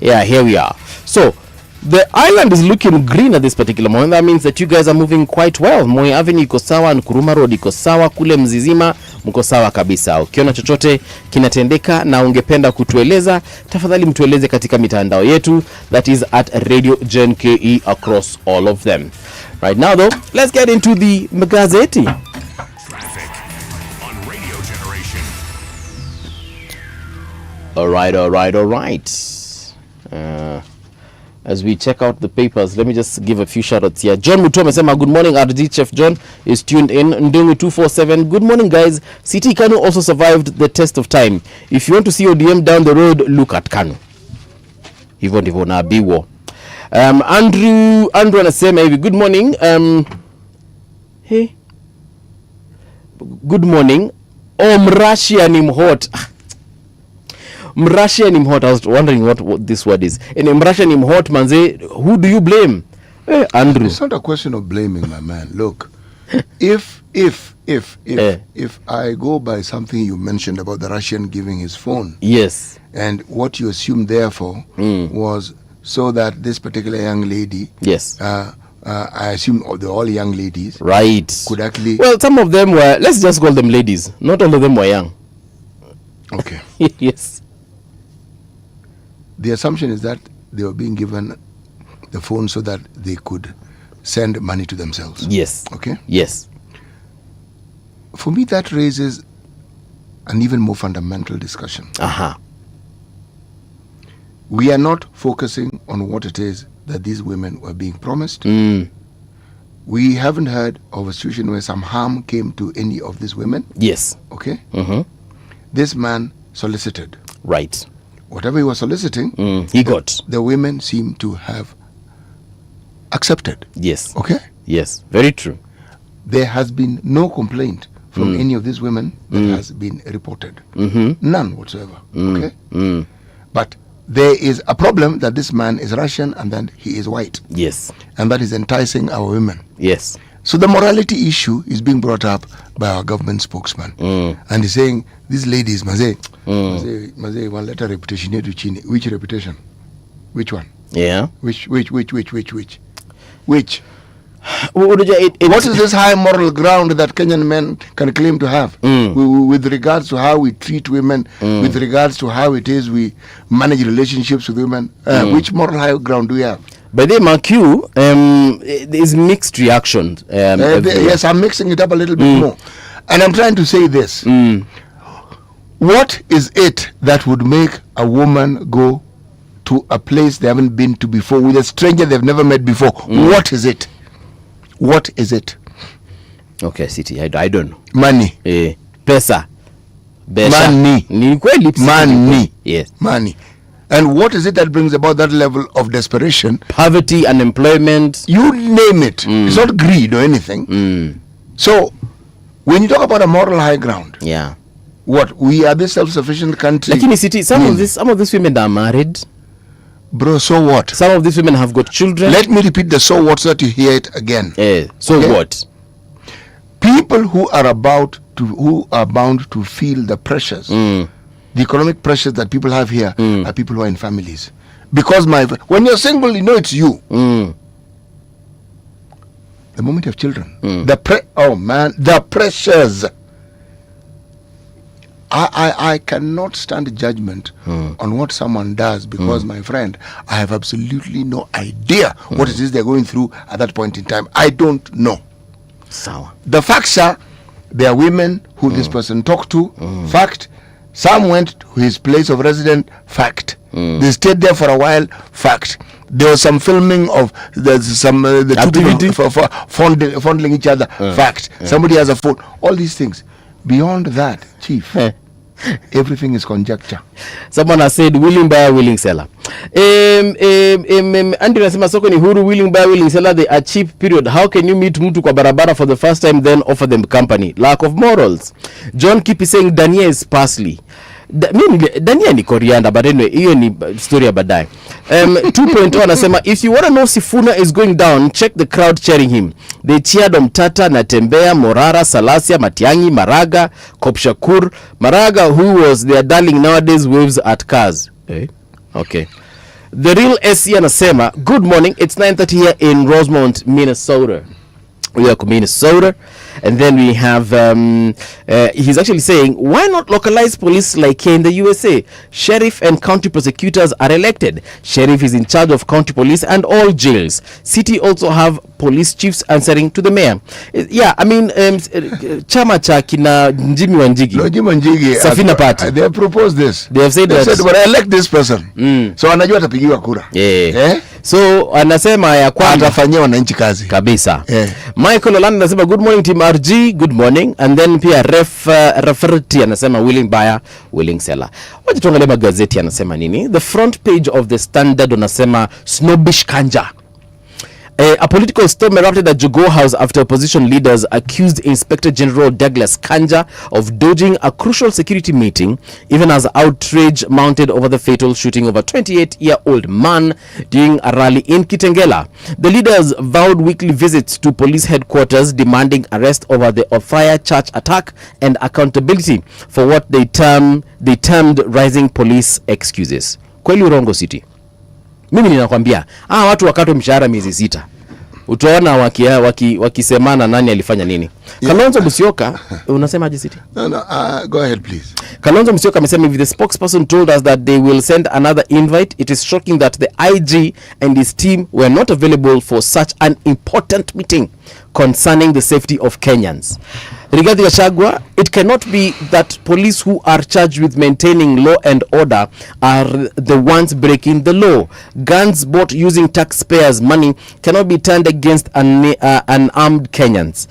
Yeah, here we are. So the island is looking green at this particular moment. That means that you guys are moving quite well. Moi Avenue iko sawa, Nkuruma Road iko sawa, kule Mzizima mko sawa kabisa. Ukiona chochote kinatendeka na ungependa kutueleza, tafadhali mtueleze katika mitandao yetu. That is at Radio Gen KE across all of them. Right now though, let's get into the magazeti. Traffic on Radio Generation. All right. As we check out the papers, let me just give a few shout-outs here. John Mutu amesema good morning. RD Chef John is tuned in. Ndungu 247, good morning guys. City Kanu also survived the test of time. If you want to see ODM down the road, look at Kanu. Hivyo ndivyo naambiwa. Andrew anasema hivi, good morning. Hey. Good morning. Mrashia ni mhot. Mrashia ni mhot. I was wondering what this word is. And Mrashia ni mhot, manze, who do you blame? Hey, Andrew. It's not a question of blaming, my man. Look, if I go by something you mentioned about the Russian giving his phone. Yes. And what you assumed therefore was so that this particular young lady. Yes. I assume all young ladies. Right. Could actually. Well, some of them were, let's just call them ladies. Not all of them were young. Okay. Yes. The assumption is that they were being given the phone so that they could send money to themselves. Yes. Okay? Yes. For me, that raises an even more fundamental discussion. We are not focusing on what it is that these women were being promised. We haven't heard of a situation where some harm came to any of these women. Yes. Okay? This man solicited. Right. Whatever he was soliciting, he got. The women seem to have accepted. Yes. Okay? Yes. Very true. There has been no complaint from any of these women that has been reported. None whatsoever. Okay? But there is a problem that this man is Russian and then he is white. Yes. And that is enticing our women. Yes. So the morality issue is being brought up by our government spokesman. And he's saying, these ladies, maze, one letter reputation here to Chini. Which reputation? Which one? Yeah. Which? What is this high moral ground that Kenyan men can claim to have with regards to how we treat women, with regards to how it is we manage relationships with women? Which moral high ground do we have? By the McOure, there's mixed reactions. Yes, I'm mixing it up a little bit more. And I'm trying to say this. What is it that would make a woman go to a place they haven't been to before with a stranger they've never met before? What is it? What is it? Okay, City, I don't know. Money. Pesa. Money. Money. Yes. Money. And what is it that brings about that level of desperation? Poverty, unemployment. You name it. It's not greed or anything. So, when you talk about a moral high ground, yeah, what, we are this self-sufficient country? Like in the city, some of these women are married. Bro, so what? Some of these women have got children. Let me repeat the so what so that you hear it again. So what? People who are bound to feel the pressures, the economic pressures that people have here, are people who are in families. Because when you're single, you know it's you. The moment you have children, the pressures. I cannot stand judgment on what someone does because, my friend, I have absolutely no idea what it is they're going through at that point in time. I don't know. Sour. The facts are, there are women who this person talked to, fact. Some went to his place of residence, fact. They stayed there for a while, fact. There was some filming of the two people for fondling each other, fact. Somebody has a phone, all these things. Beyond that, Chief, everything is conjecture. Someone has said, willing buyer, willing seller. Andrew anasema soko ni huru, willing buyer, willing seller, they are cheap, period. How can you meet mtu kwa barabara for the first time then offer them company? Lack of morals. John keep saying Dania is parsley. Dania ni coriander, but anyway, hiyo ni story ya baadaye. 2.0 anasema if you want to know Sifuna is going down, check the crowd cheering him. They cheered Omtata, Natembea, Morara, Salasya, Matiangi, Maraga, Kopshakur. Maraga, who was their darling, nowadays waves at cars. Okay. The real SC anasema good morning, it's 9:30 here in Rosemont, Minnesota. We are Minnesota. And then we have he's actually saying, why not localize police like here in the USA? Sheriff and county prosecutors are elected. Sheriff is in charge of county police and all jails. City also have police chiefs answering to the mayor. Yeah, I mean, chama cha kina Njimi Wanjigi, Safina Party, they have proposed this. They have said they that, said, but I elect this person. So anajua atapigiwa kura. So anasema ya kwamba atafanyia wananchi kazi kabisa. Michael Olanda anasema good morning team RG, good morning. And then pia referee anasema willing buyer, willing seller. Wacha tuangalie magazeti anasema nini. The front page of the Standard anasema snobbish Kanja. A political storm erupted at Jogoo House after opposition leaders accused Inspector General Douglas Kanja of dodging a crucial security meeting, even as outrage mounted over the fatal shooting of a 28-year-old man during a rally in Kitengela. The leaders vowed weekly visits to police headquarters, demanding arrest over the Othaya church attack and accountability for what they termed rising police excuses. Kweli urongo City. Mimi ninakwambia, watu wakatwe mshahara miezi 6. Utaona wakisemana nani alifanya nini. Kalonzo Musyoka, unasemaje City? No, go ahead please. Kalonzo Musyoka amesema if the spokesperson told us that they will send another invite, it is shocking that the IG and his team were not available for such an important meeting concerning the safety of Kenyans. Rigathi Gachagua, it cannot be that police who are charged with maintaining law and order are the ones breaking the law. Guns bought using taxpayers' money cannot be turned against unarmed Kenyans.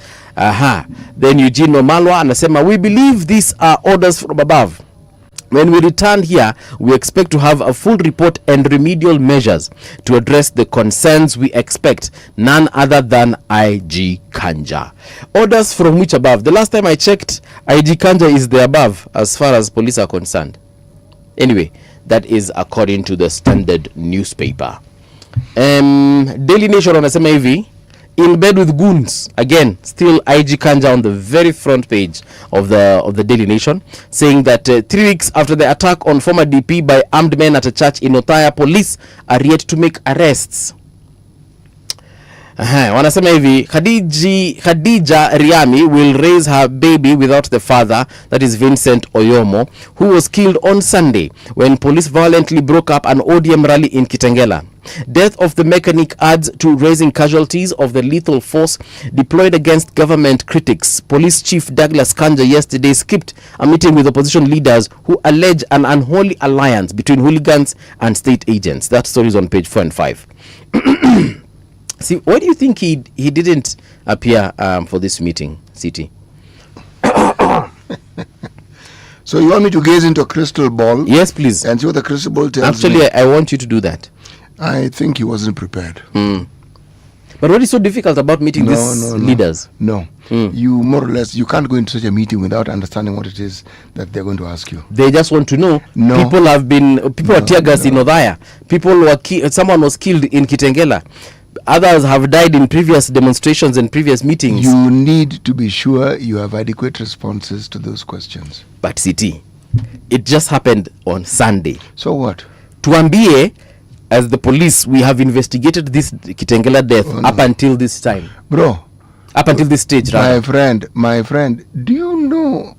Then Eugene Omalwa anasema we believe these are orders from above. When we return here, we expect to have a full report and remedial measures to address the concerns we expect, none other than IG Kanja. Orders from which above? The last time I checked, IG Kanja is the above as far as police are concerned. Anyway, that is according to the Standard newspaper. Daily Nation wanasema hivi, in bed with goons. Again, still IG Kanja on the very front page of the Daily Nation, saying that 3 weeks after the attack on former DP by armed men at a church in Othaya, police are yet to make arrests. Wanasema hivi, Khadija Riami will raise her baby without the father, that is Vincent Oyomo, who was killed on Sunday when police violently broke up an ODM rally in Kitengela. Death of the mechanic adds to raising casualties of the lethal force deployed against government critics. Police Chief Douglas Kanja yesterday skipped a meeting with opposition leaders who allege an unholy alliance between hooligans and state agents. That story is on page 4 and 5. See, why do you think he didn't appear for this meeting, City? So you want me to gaze into a crystal ball? Yes, please. And see what the crystal ball tells Actually, me? I want you to do that. I think he wasn't prepared. But what is so difficult about meeting these leaders? No. You more or less, you can't go into such a meeting without understanding what it is that they're going to ask you. They just want to know. People are tear gas in Othaya. Someone was killed in Kitengela. Others have died in previous demonstrations and previous meetings. You need to be sure you have adequate responses to those questions. But City, it just happened on Sunday. So what? Tuambie, as the police, we have investigated this Kitengela death up until this time. Bro. Up until this stage, my friend, do you know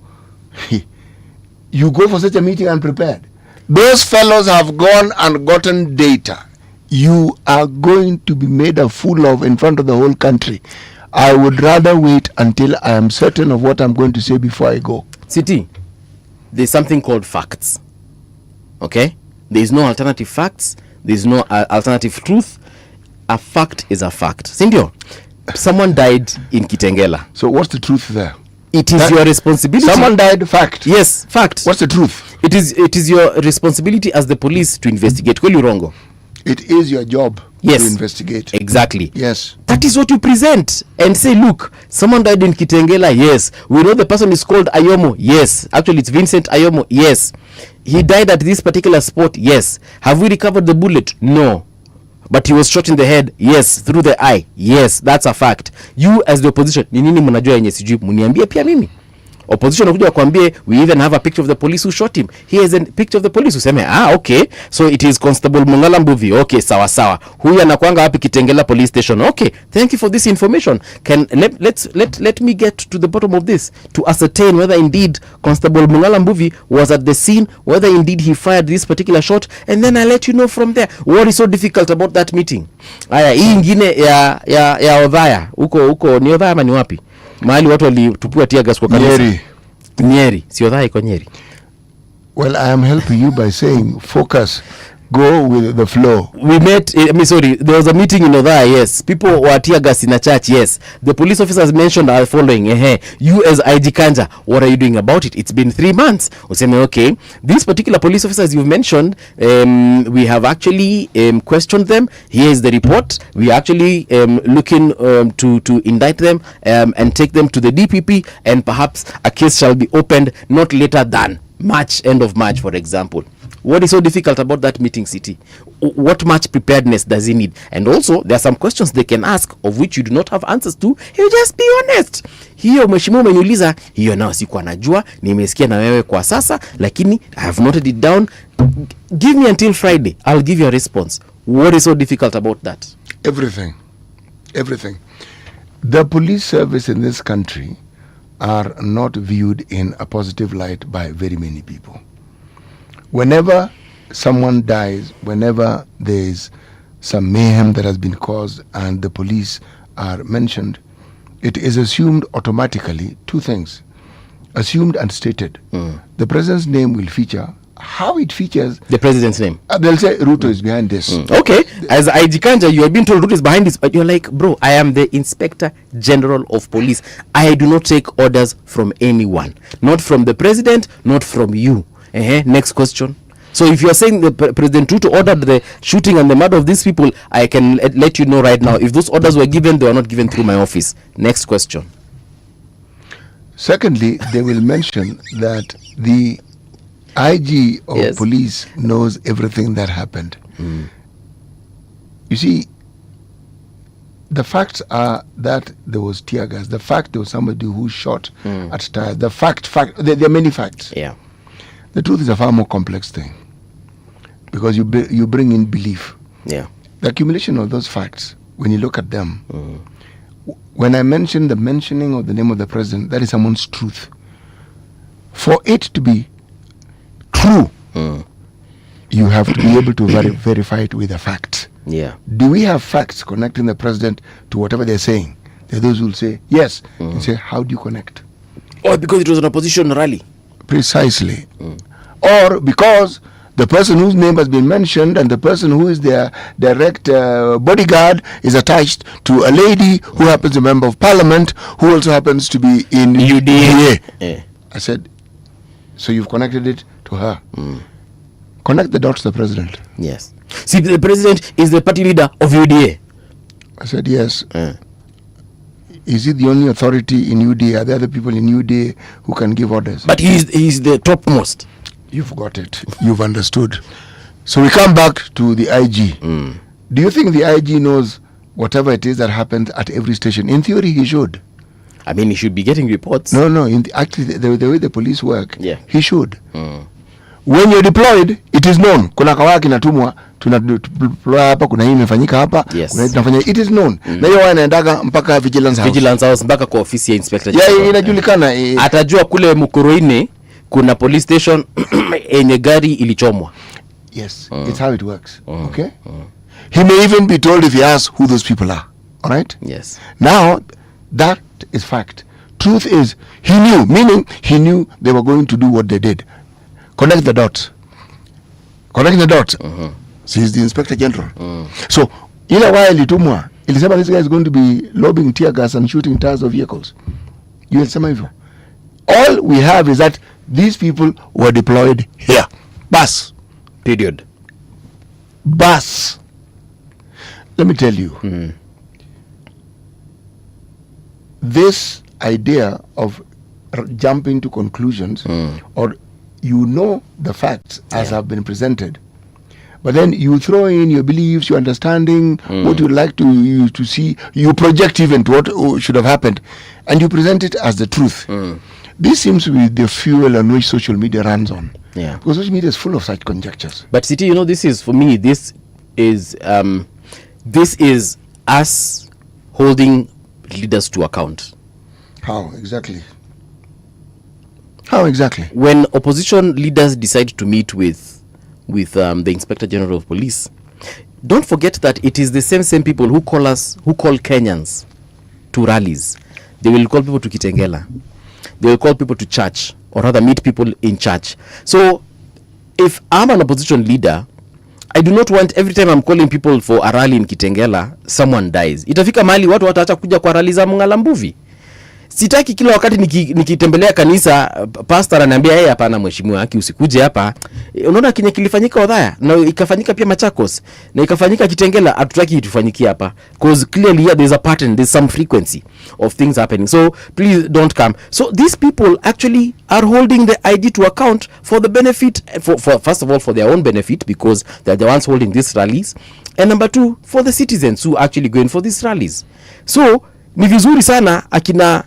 you go for such a meeting unprepared? Those fellows have gone and gotten data. You are going to be made a fool of in front of the whole country. I would rather wait until I am certain of what I'm going to say before I go. City, there's something called facts. Okay? There is no alternative facts. There's no alternative truth. A fact is a fact. Sindio, someone died in Kitengela. So what's the truth there? It is your responsibility. Someone died, fact. Yes, fact. What's the truth? it is your responsibility as the police to investigate. Kweli urongo? It is your job to investigate. Exactly. Yes. That is what you present and say, look, someone died in Kitengela. Yes. We know the person is called Ayomo. Yes. Actually, it's Vincent Ayomo. Yes. He died at this particular spot. Yes. Have we recovered the bullet? No. But he was shot in the head. Yes. Through the eye. Yes. That's a fact. You as the opposition, ni nini mnajua yenye sijui? Muniambie pia mimi. Opposition wakuja wakwambie, we even have a picture of the police who shot him. Here is a picture of the police. Useme, okay, so it is Constable Mungala Mbuvi. Okay, sawa sawa. Huyu anakuanga wapi Kitengela police station. Okay, thank you for this information. Let me get to the bottom of this to ascertain whether indeed Constable Mungala Mbuvi was at the scene, whether indeed he fired this particular shot, and then I'll let you know from there. What is so difficult about that meeting? Aya, hii ingine ya Odhaya. Huko ni Odhaya ama ni wapi? Mahali watu walitupua tear gas kwa kanisa. Nyeri. Sio Odhaya iko Nyeri. Well, I am helping you by saying focus. Go with the flow. We met, there was a meeting in Odhaya, yes. People were tear gas in a church, yes. The police officers mentioned are following. You as IG Kanja, what are you doing about it? It's been 3 months. Useme, okay, these particular police officers you've mentioned, we have actually questioned them. Here is the report. We are actually looking to indict them and take them to the DPP, and perhaps a case shall be opened not later than March, end of March, for example. What is so difficult about that meeting, City? What much preparedness does he need? And also, there are some questions they can ask of which you do not have answers to. You just be honest. Hiyo mheshimiwa umeniuliza, hiyo nao sikuwa najua, nimesikia na wewe kwa sasa, lakini I have noted it down. Give me until Friday. I'll give you a response. What is so difficult about that? Everything. The police service in this country are not viewed in a positive light by very many people. Whenever someone dies, whenever there's some mayhem that has been caused and the police are mentioned, it is assumed automatically two things. Assumed and stated. The president's name will feature. How it features... The president's name? They'll say Ruto is behind this. Okay. As IG Kanja, you have been told Ruto is behind this, but you're like, bro, I am the Inspector General of Police. I do not take orders from anyone. Not from the president, not from you. Next question. So if you are saying the President Ruto ordered the shooting and the murder of these people, I can let you know right now, if those orders were given, they were not given through my office. Next question. Secondly, they will mention that the IG of police knows everything that happened. You see, the facts are that there was tear gas. The fact there was somebody who shot at tires. The fact, there are many facts. Yeah. The truth is a far more complex thing because you bring in belief. Yeah. The accumulation of those facts, when you look at them, when I mention the mentioning of the name of the president, that is someone's truth. For it to be true, you have to be able to verify it with a fact. Yeah. Do we have facts connecting the president to whatever they're saying? There are those who will say yes. You say, how do you connect? Oh, because it was an opposition rally. Precisely. Or because the person whose name has been mentioned and the person who is their direct bodyguard is attached to a lady who happens to be a member of parliament who also happens to be in UDA. I said, so you've connected it to her. Connect the dots to the president. Yes. See, the president is the party leader of UDA. I said, yes. Is he the only authority in UDA? Are there other people in UDA who can give orders? But he's the topmost. You've got it. You've understood. So we come back to the IG. Do you think the IG knows whatever it is that happens at every station? In theory, he should. I mean, he should be getting reports. No. Actually, the way the police work, yeah, he should. When you're deployed, it is known. Kuna kawaki natumwa, tunadeploy hapa, kuna hii imefanyika hapa, kuna hii tunafanya. It is known. Na hiyo wanaendaga mpaka vigilance house mpaka kwa ofisi ya inspector. Yeah, inajulikana. Atajua kule Mkuruine kuna police station enye gari ilichomwa. Yes, it's how it works. Okay? He may even be told if he asks who those people are. All right? Yes. Now, that is fact. Truth is, he knew, meaning he knew they were going to do what they did. Connect the dots. Connect the dots. So he's the Inspector General. So, in a while, ilisema this guy is going to be lobbing tear gas and shooting tires of vehicles. You will say, all we have is that These people were deployed here. Bus. Period. Bus. Let me tell you. This idea of jumping to conclusions, or you know the facts as have been presented, but then you throw in your beliefs, your understanding, what you'd like to see, you project even to what should have happened, and you present it as the truth. This seems to be the fuel on which social media runs on. Yeah. Because social media is full of such conjectures. But City, you know, this is, for me, this is us holding leaders to account. How exactly? How exactly? When opposition leaders decide to meet with the Inspector General of Police, don't forget that it is the same people who call Kenyans to rallies. They will call people to Kitengela. They will call people to church, or rather meet people in church. So if I'm an opposition leader, I do not want every time I'm calling people for a rally in Kitengela, someone dies. Itafika mahali watu wataacha kuja kwa rally za Mungalambuvi. Sitaki kila wakati nikitembelea kanisa pastor ananiambia yeye hapana mheshimiwa haki usikuje hapa. Unaona kinye kilifanyika Odhaya na ikafanyika pia Machakos na ikafanyika Kitengela, hatutaki itufanyikie hapa, because clearly here there's a pattern, there's some frequency of things happening. So please don't come. So these people actually are holding the IG to account for the benefit, for first of all for their own benefit, because they're the ones holding these rallies, and number two, for the citizens who are actually going for these rallies. So ni vizuri sana akina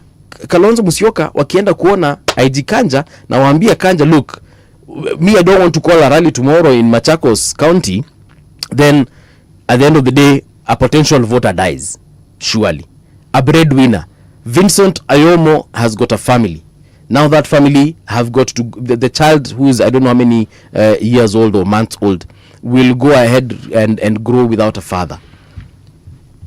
Kalonzo Musyoka wakienda kuona IG Kanja na waambia Kanja, look, me I don't want to call a rally tomorrow in Machakos County. Then at the end of the day a potential voter dies, surely. A breadwinner, Vincent Ayomo, has got a family. Now that family have got to, the child who is I don't know how many years old or months old will go ahead and grow without a father.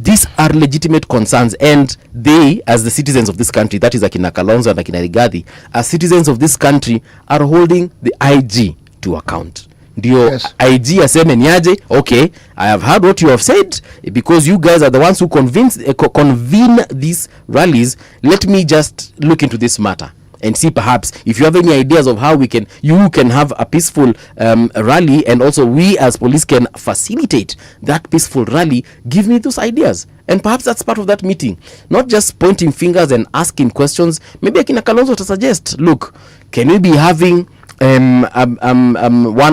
These are legitimate concerns, and they, as the citizens of this country, that is Akina Kalonzo and Akina Rigathi, as citizens of this country, are holding the IG to account. Ndio IG aseme niaje, okay, I have heard what you have said, because you guys are the ones who convene these rallies. Let me just look into this matter and see perhaps if you have any ideas of how you can have a peaceful rally, and also we as police can facilitate that peaceful rally. Give me those ideas, and perhaps that's part of that meeting, not just pointing fingers and asking questions. Maybe Akina Kalonzo to suggest, look, can we be having one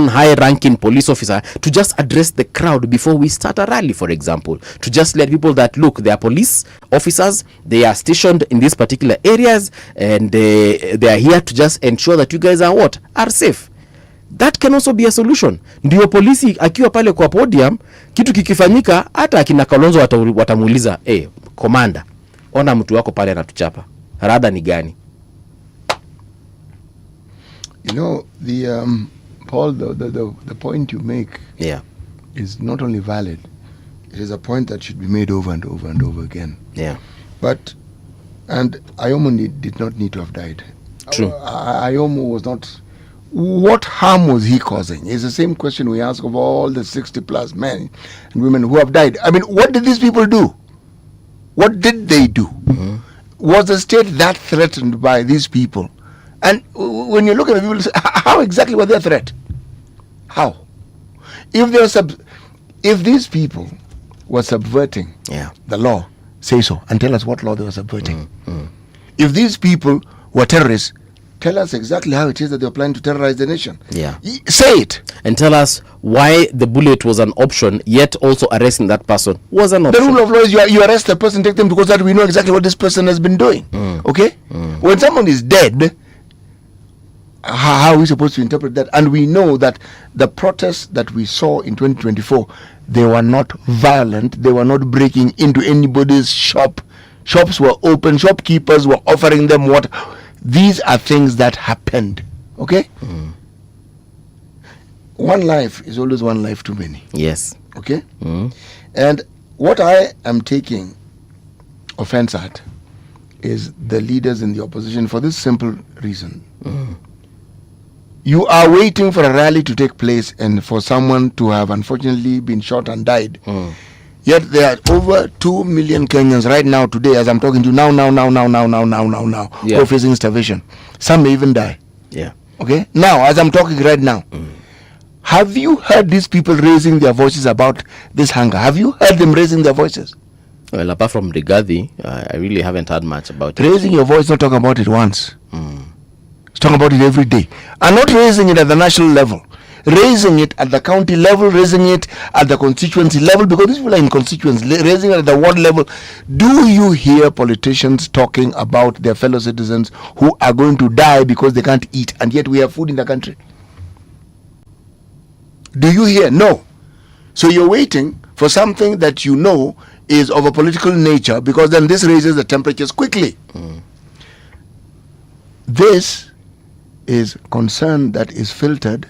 high-ranking police officer to just address the crowd before we start a rally, for example, to just let people that, look, they are police officers, they are stationed in these particular areas, and they are here to just ensure that you guys are safe. That can also be a solution. Ndio polisi akiwa pale kwa podium, kitu kikifanyika, hata akina Kalonzo watamuuliza, commander, ona mtu wako pale anatuchapa, rada ni gani? You know, Paul, the point you make is not only valid, it is a point that should be made over and over and over again. Yeah. And Ayomo did not need to have died. True. Ayomo was not. What harm was he causing? It's the same question we ask of all the 60+ men and women who have died. I mean, what did these people do? What did they do? Mm-hmm. Was the state that threatened by these people? And when you look at the people, how exactly was their threat? How? If these people were subverting the law, say so, and tell us what law they were subverting. If these people were terrorists, tell us exactly how it is that they were planning to terrorize the nation. Yeah. Say it. And tell us why the bullet was an option, yet also arresting that person was an option. The rule of law is you arrest a person, take them, because that we know exactly what this person has been doing. Okay? When someone is dead, how are we supposed to interpret that? And we know that the protests that we saw in 2024, they were not violent. They were not breaking into anybody's shop. Shops were open. Shopkeepers were offering them water. These are things that happened. Okay? One life is always one life too many. Yes. Okay? And what I am taking offense at is the leaders in the opposition, for this simple reason. You are waiting for a rally to take place and for someone to have unfortunately been shot and died. Yet there are over 2 million Kenyans right now, today, as I'm talking to you, now, who are facing starvation. Some may even die. Yeah. Okay? Now, as I'm talking right now, have you heard these people raising their voices about this hunger? Have you heard them raising their voices? Well, apart from Rigathi, I really haven't heard much about it. Raising your voice, not talking about it once. It's talking about it every day. And not raising it at the national level. Raising it at the county level, raising it at the constituency level, because these people are in constituency, raising it at the ward level. Do you hear politicians talking about their fellow citizens who are going to die because they can't eat, and yet we have food in the country? Do you hear? No. So you're waiting for something that you know is of a political nature, because then this raises the temperatures quickly. This is concern that is filtered.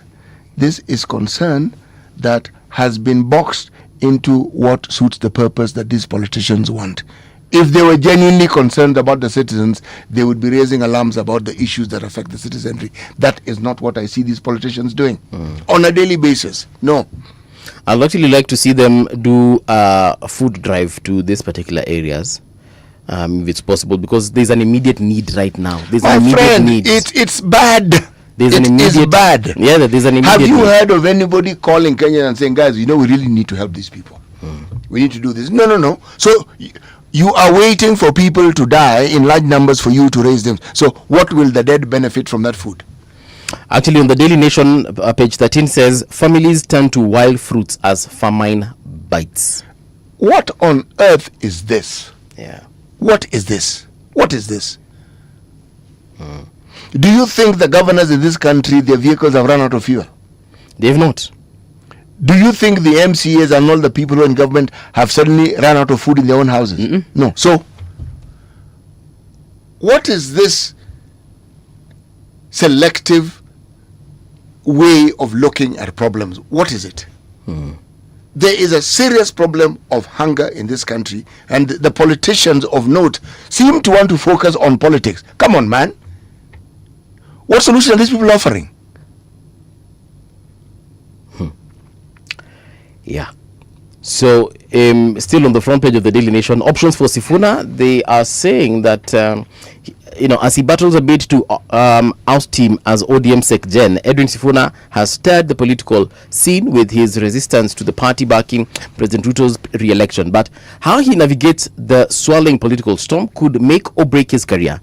This is concern that has been boxed into what suits the purpose that these politicians want. If they were genuinely concerned about the citizens, they would be raising alarms about the issues that affect the citizenry. That is not what I see these politicians doing on a daily basis. No. I'd actually like to see them do a food drive to these particular areas, if it's possible, because there's an immediate need right now. There's My an immediate friend, need. it's bad. There's It an immediate, is bad. Yeah, there's an immediate Have you need. heard of anybody calling Kenya and saying, guys, you know, we really need to help these people. We need to do this. No. So you are waiting for people to die in large numbers for you to raise them. So what will the dead benefit from that food? Actually, on the Daily Nation, page 13 says, families turn to wild fruits as famine bites. What on earth is this? Yeah. What is this? What is this? Do you think the governors in this country, their vehicles have run out of fuel? They've not. Do you think the MCAs and all the people who are in government have suddenly run out of food in their own houses? No. So, what is this selective way of looking at problems? What is it? There is a serious problem of hunger in this country, and the politicians of note seem to want to focus on politics. Come on, man. What solution are these people offering? Yeah. So, still on the front page of the Daily Nation, options for Sifuna, they are saying that, as he battles a bid to oust him as ODM Sec-Gen, Edwin Sifuna has stirred the political scene with his resistance to the party backing President Ruto's re-election. But how he navigates the swirling political storm could make or break his career.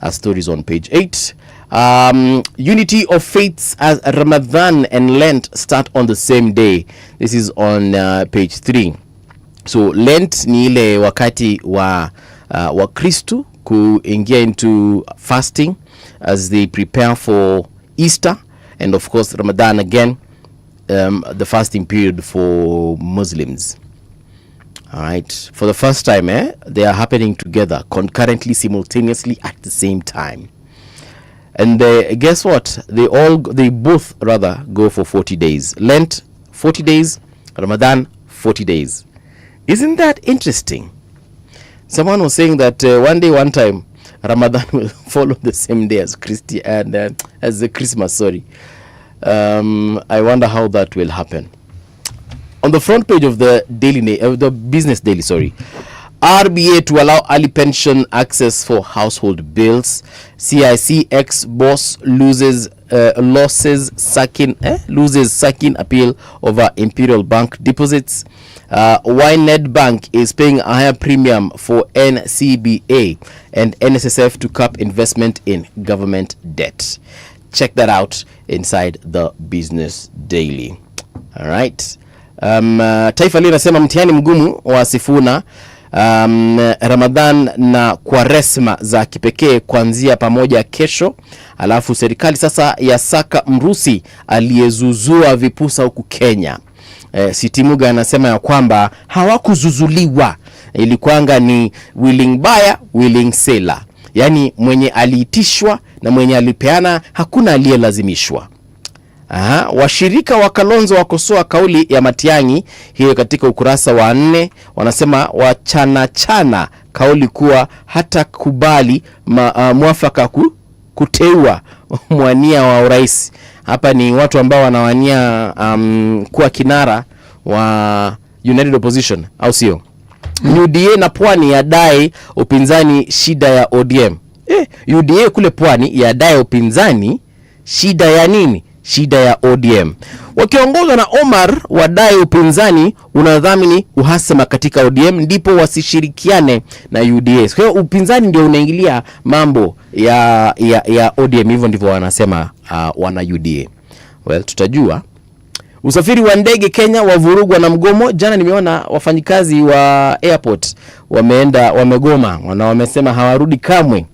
As stories on page 8. Unity of faiths as Ramadan and Lent start on the same day. This is on page 3. So Lent ni ile wakati wa Kristo kuingia into fasting as they prepare for Easter, and of course Ramadan again, the fasting period for Muslims. All right, for the first time, they are happening together concurrently, simultaneously at the same time. And guess what? They both go for 40 days. Lent 40 days, Ramadan 40 days. Isn't that interesting? Someone was saying that one time Ramadan will follow the same day as as the Christmas. Sorry. I wonder how that will happen. On the front page of the the Business Daily, RBA to allow early pension access for household bills. CIC ex-boss loses sacking appeal over Imperial Bank deposits. Why Nedbank is paying a higher premium for NCBA, and NSSF to cap investment in government debt. Check that out inside the Business Daily. All right. Taifa leo nasema mtihani mgumu wa Sifuna, Ramadan na Kwaresma za kipekee kuanzia pamoja kesho. Alafu serikali sasa ya saka mrusi aliyezuzua vipusa huku Kenya. Sitimuga anasema ya kwamba hawakuzuzuliwa, ilikuanga ni willing buyer willing seller, yani mwenye aliitishwa na mwenye alipeana, hakuna aliyelazimishwa. Washirika wa Kalonzo wakosoa kauli ya Matiang'i hiyo katika ukurasa wa 4. Wanasema wachana kauli kuwa hata kubali mwafaka kuteua mwania wa urais. Hapa ni watu ambao wanawania kuwa kinara wa United Opposition, au sio? UDA na Pwani yadai upinzani shida ya ODM. UDA kule Pwani yadai upinzani Shida ya nini? Shida ya ODM. Wakiongozwa na Omar wadai upinzani unadhamini uhasama katika ODM ndipo wasishirikiane na UDA. Kwa hiyo upinzani ndio unaingilia mambo ya ODM, hivyo ndivyo wanasema wana UDA. Well, tutajua. Usafiri wa ndege Kenya wavurugwa na mgomo. Jana nimeona wafanyikazi wa airport wamegoma, wamesema hawarudi kamwe.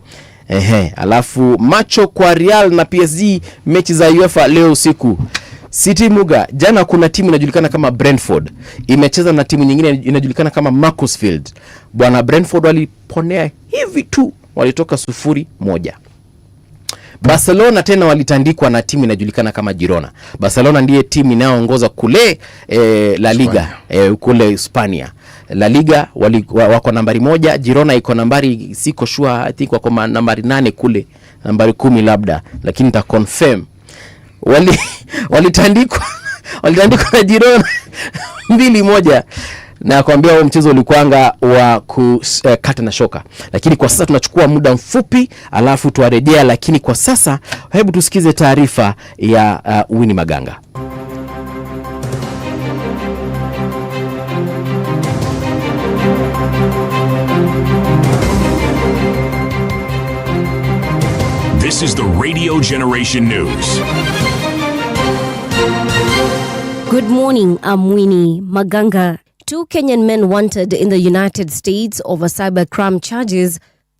Alafu macho kwa Real na PSG mechi za UEFA leo usiku. City Muga, jana kuna timu inajulikana kama Brentford imecheza na timu nyingine inajulikana kama Macclesfield. Bwana Brentford waliponea hivi tu, walitoka 0-1. Barcelona tena walitandikwa na timu inajulikana kama Girona. Barcelona ndiye timu inayoongoza kule La Liga kule Hispania. La Liga wako nambari 1, Girona iko nambari siko sure, I think wako nambari 8 kule, nambari 10 labda, lakini nita confirm. Walitandikwa na Girona 2-1. Na kuambia huo mchezo ulikuanga wa kukata na shoka. Lakini kwa sasa tunachukua muda mfupi alafu tuarejea, lakini kwa sasa hebu tusikize taarifa ya Winnie Maganga. This is the Radio Generation News. Good morning, I'm Winnie Maganga. 2 Kenyan men wanted in the United States over cybercrime charges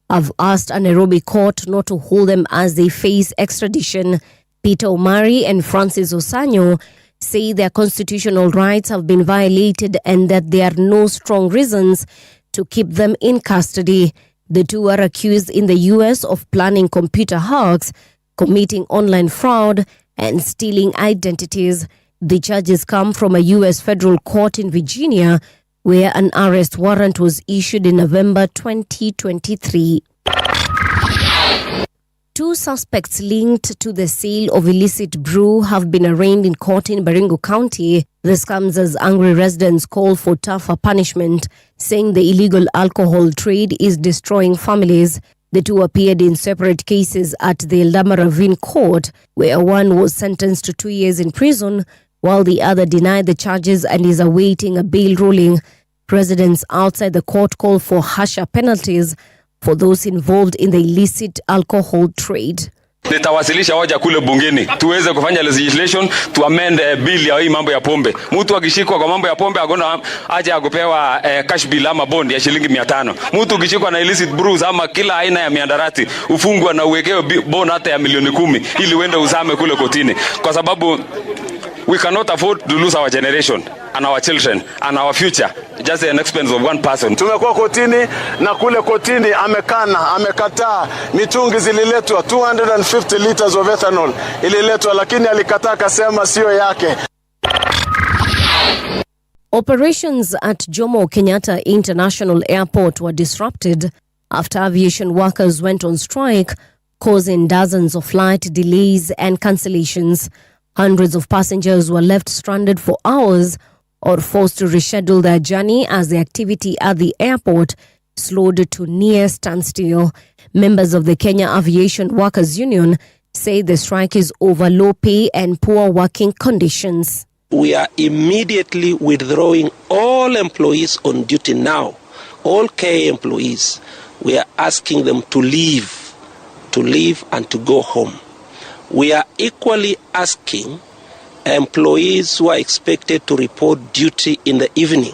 have asked a Nairobi court not to hold them as they face extradition. Peter Omari and Francis Osanyo say their constitutional rights have been violated and that there are no strong reasons to keep them in custody. The two are accused in the U.S. of planning computer hacks, committing online fraud, and stealing identities. The charges come from a U.S. federal court in Virginia, where an arrest warrant was issued in November 2023. 2 suspects linked to the sale of illicit brew have been arraigned in court in Baringo County. This comes as angry residents call for tougher punishment, saying the illegal alcohol trade is destroying families. The two appeared in separate cases at the Eldama Ravine court, where one was sentenced to 2 years in prison, while the other denied the charges and is awaiting a bail ruling. Residents outside the court call for harsher penalties for those involved in the illicit alcohol trade. Nitawasilisha hoja kule bungeni tuweze kufanya legislation to amend bill ya hii mambo ya pombe. Mtu akishikwa kwa mambo ya pombe agona aje akupewa cash bill ama bond ya shilingi 500. Mtu ukishikwa na illicit brews ama kila aina ya miandarati ufungwa na uwekewe bond hata ya milioni 10 ili uende uzame kule kotini, kwa sababu we cannot afford to lose our generation and our children and our future just at the expense of one person. Tumekuwa kotini na kule kotini amekataa mitungi zililetwa 250 liters of ethanol ililetwa, lakini alikataa akasema sio yake. Operations at Jomo Kenyatta International Airport were disrupted after aviation workers went on strike, causing dozens of flight delays and cancellations. Hundreds of passengers were left stranded for hours or forced to reschedule their journey as the activity at the airport slowed to near standstill. Members of the Kenya Aviation Workers Union say the strike is over low pay and poor working conditions. We are immediately withdrawing all employees on duty now. All KA employees, we are asking them to leave and to go home. We are equally asking employees who are expected to report duty in the evening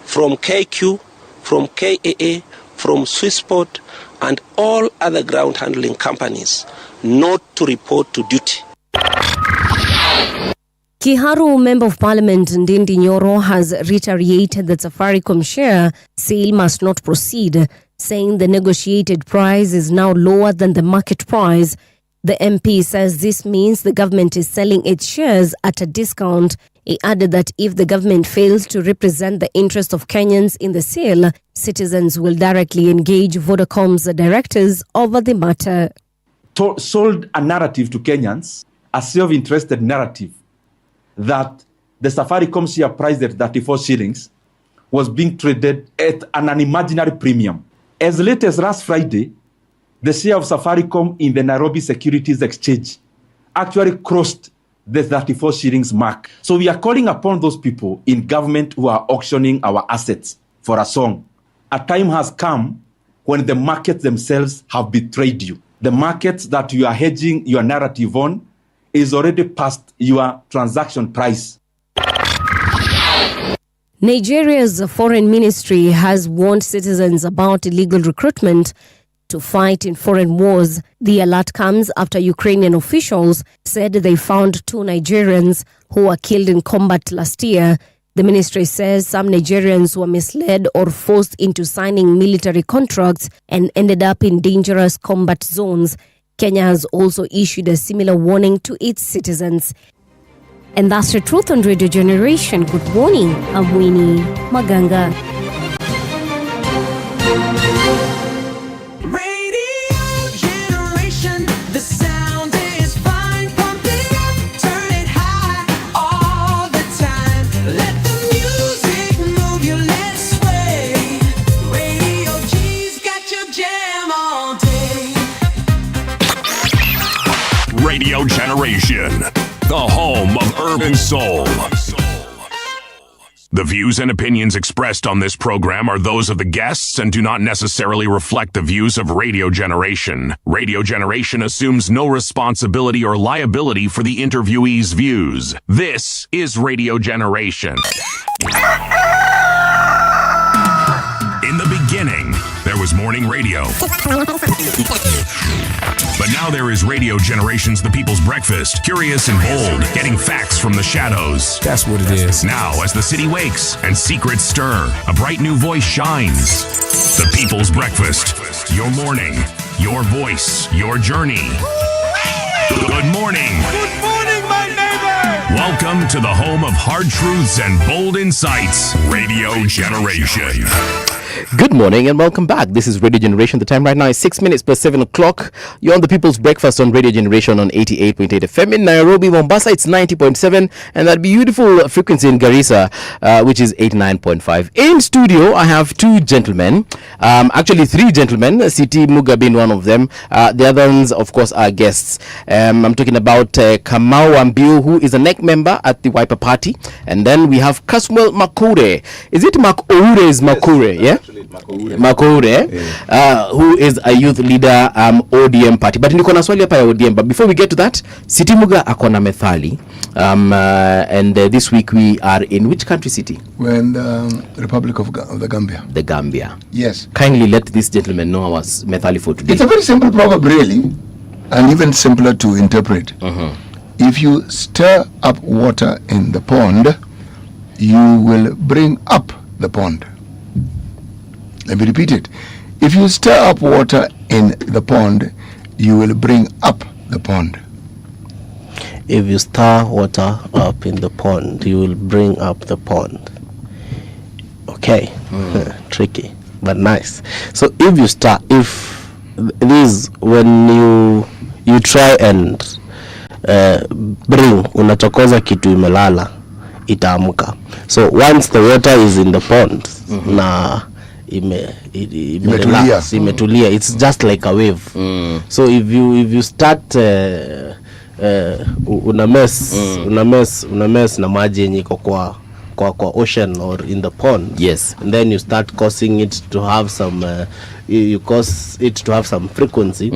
from KQ, from KAA, from Swissport, and all other ground handling companies not to report to duty. Kiharu Member of Parliament Ndindi Nyoro has reiterated that Safaricom share sale must not proceed, saying the negotiated price is now lower than the market price. The MP says this means the government is selling its shares at a discount. He added that if the government fails to represent the interest of Kenyans in the sale, citizens will directly engage Vodacom's directors over the matter. Sold a narrative to Kenyans, a self-interested narrative, that the Safaricom share price at 34 shillings was being traded at an unimaginary premium. As late as last Friday, the share of Safaricom in the Nairobi Securities Exchange actually crossed the 34 shillings mark. So we are calling upon those people in government who are auctioning our assets for a song. A time has come when the markets themselves have betrayed you. The markets that you are hedging your narrative on is already past your transaction price. Nigeria's foreign ministry has warned citizens about illegal recruitment to fight in foreign wars. The alert comes after Ukrainian officials said they found 2 Nigerians who were killed in combat last year. The ministry says some Nigerians were misled or forced into signing military contracts and ended up in dangerous combat zones. Kenya has also issued a similar warning to its citizens. And that's the truth on Radio Generation. Good morning, I'm Winnie Maganga. Radio Generation, the sound is fine. Pump it up, turn it high all the time. Let the music move you, let's sway. Radio G's got your jam all day. Radio Generation, the home of urban soul. The views and opinions expressed on this program are those of the guests and do not necessarily reflect the views of Radio Generation. Radio Generation assumes no responsibility or liability for the interviewee's views. This is Radio Generation. In the beginning, there was morning radio. But now there is Radio Generation's The People's Breakfast, curious and bold, getting facts from the shadows. That's what it is. Now, as the city wakes and secrets stir, a bright new voice shines. The People's Breakfast, your morning, your voice, your journey. Good morning. Good morning, my neighbor. Welcome to the home of hard truths and bold insights, Radio Generation. Good morning and welcome back. This is Radio Generation. The time right now is 6 minutes past 7 o'clock. You're on the People's Breakfast on Radio Generation on 88.8 FM. In Nairobi, Mombasa, it's 90.7. And that beautiful frequency in Garissa, which is 89.5. In studio, I have 2 gentlemen. Actually, 3 gentlemen. Siti Muga being one of them. The other ones, of course, are guests. I'm talking about Kamau Mbiu, who is a NEC member at the Wiper Party. And then we have Kasmuel McOure. Is it McOure? Is McOure, yeah? McOure, who is a youth leader ODM party. But niko na swali hapa ya ODM. But before we get to that, Siti Muga akona methali. And this week we are in which country, Siti? We're in the Republic of the Gambia. The Gambia. Yes. Kindly let this gentleman know our methali for today. It's a very simple proverb, really, and even simpler to interpret. If you stir up water in the pond, you will bring up the pond. Let me repeat it. If you stir up water in the pond, you will bring up the pond. If you stir water up in the pond, you will bring up the pond. Okay. Tricky, but nice. So if you stir, if this, when you try and bring, unachokoza kitu imelala, itaamka. So once the water is in the pond, na imetulia, it's just like a wave. So if you start una mess na maji yenye iko kwa ocean or in the pond, yes, and then you start causing it to have some you cause it to have some frequency,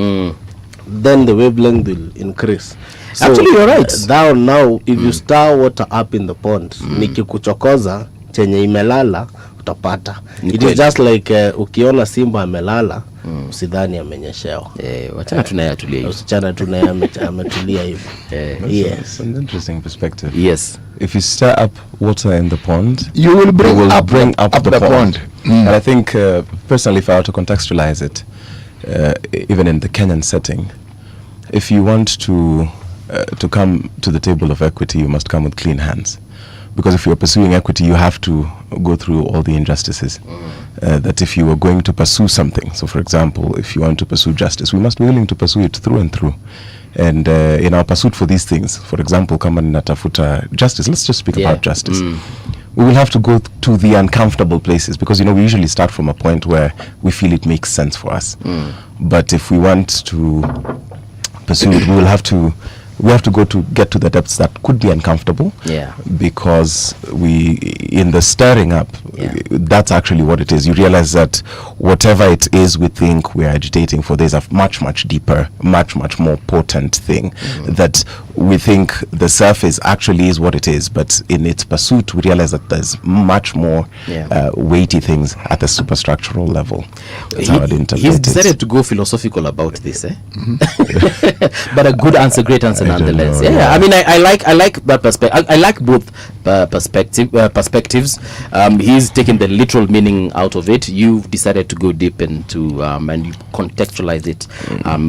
then the wavelength will increase. So actually you're right. Now if you stir water up in the pond, nikikuchokoza chenye imelala utapata. It is just like ukiona simba amelala, usidhani amenyeshewa. Wachana tunayatulia hivi. Usichana ametulia hivi. Yes. It's an interesting perspective. Yes. If you stir up water in the pond, you will bring up the pond. And I think personally, if I were to contextualize it, even in the Kenyan setting, if you want to come to the table of equity, you must come with clean hands. Because if you're pursuing equity, you have to go through all the injustices. That if you are going to pursue something, so for example, if you want to pursue justice, we must be willing to pursue it through and through. And in our pursuit for these things, for example, kama natafuta justice, let's just speak about justice. We will have to go to the uncomfortable places because, we usually start from a point where we feel it makes sense for us. But if we want to pursue it, we will have to we have to get to the depths that could be uncomfortable. Yeah. Because in the stirring up, that's actually what it is. You realize that whatever it is we think we're agitating for, there's a much deeper, much more potent thing that we think the surface actually is what it is, but in its pursuit we realize that there's much more weighty things at the superstructural level. That's how I'd interpret He's it. decided to go philosophical about this, but a good answer, great answer nonetheless. I mean, I like that perspective. I like both perspectives. He's taken the literal meaning out of it. You've decided to go deep into and you contextualize it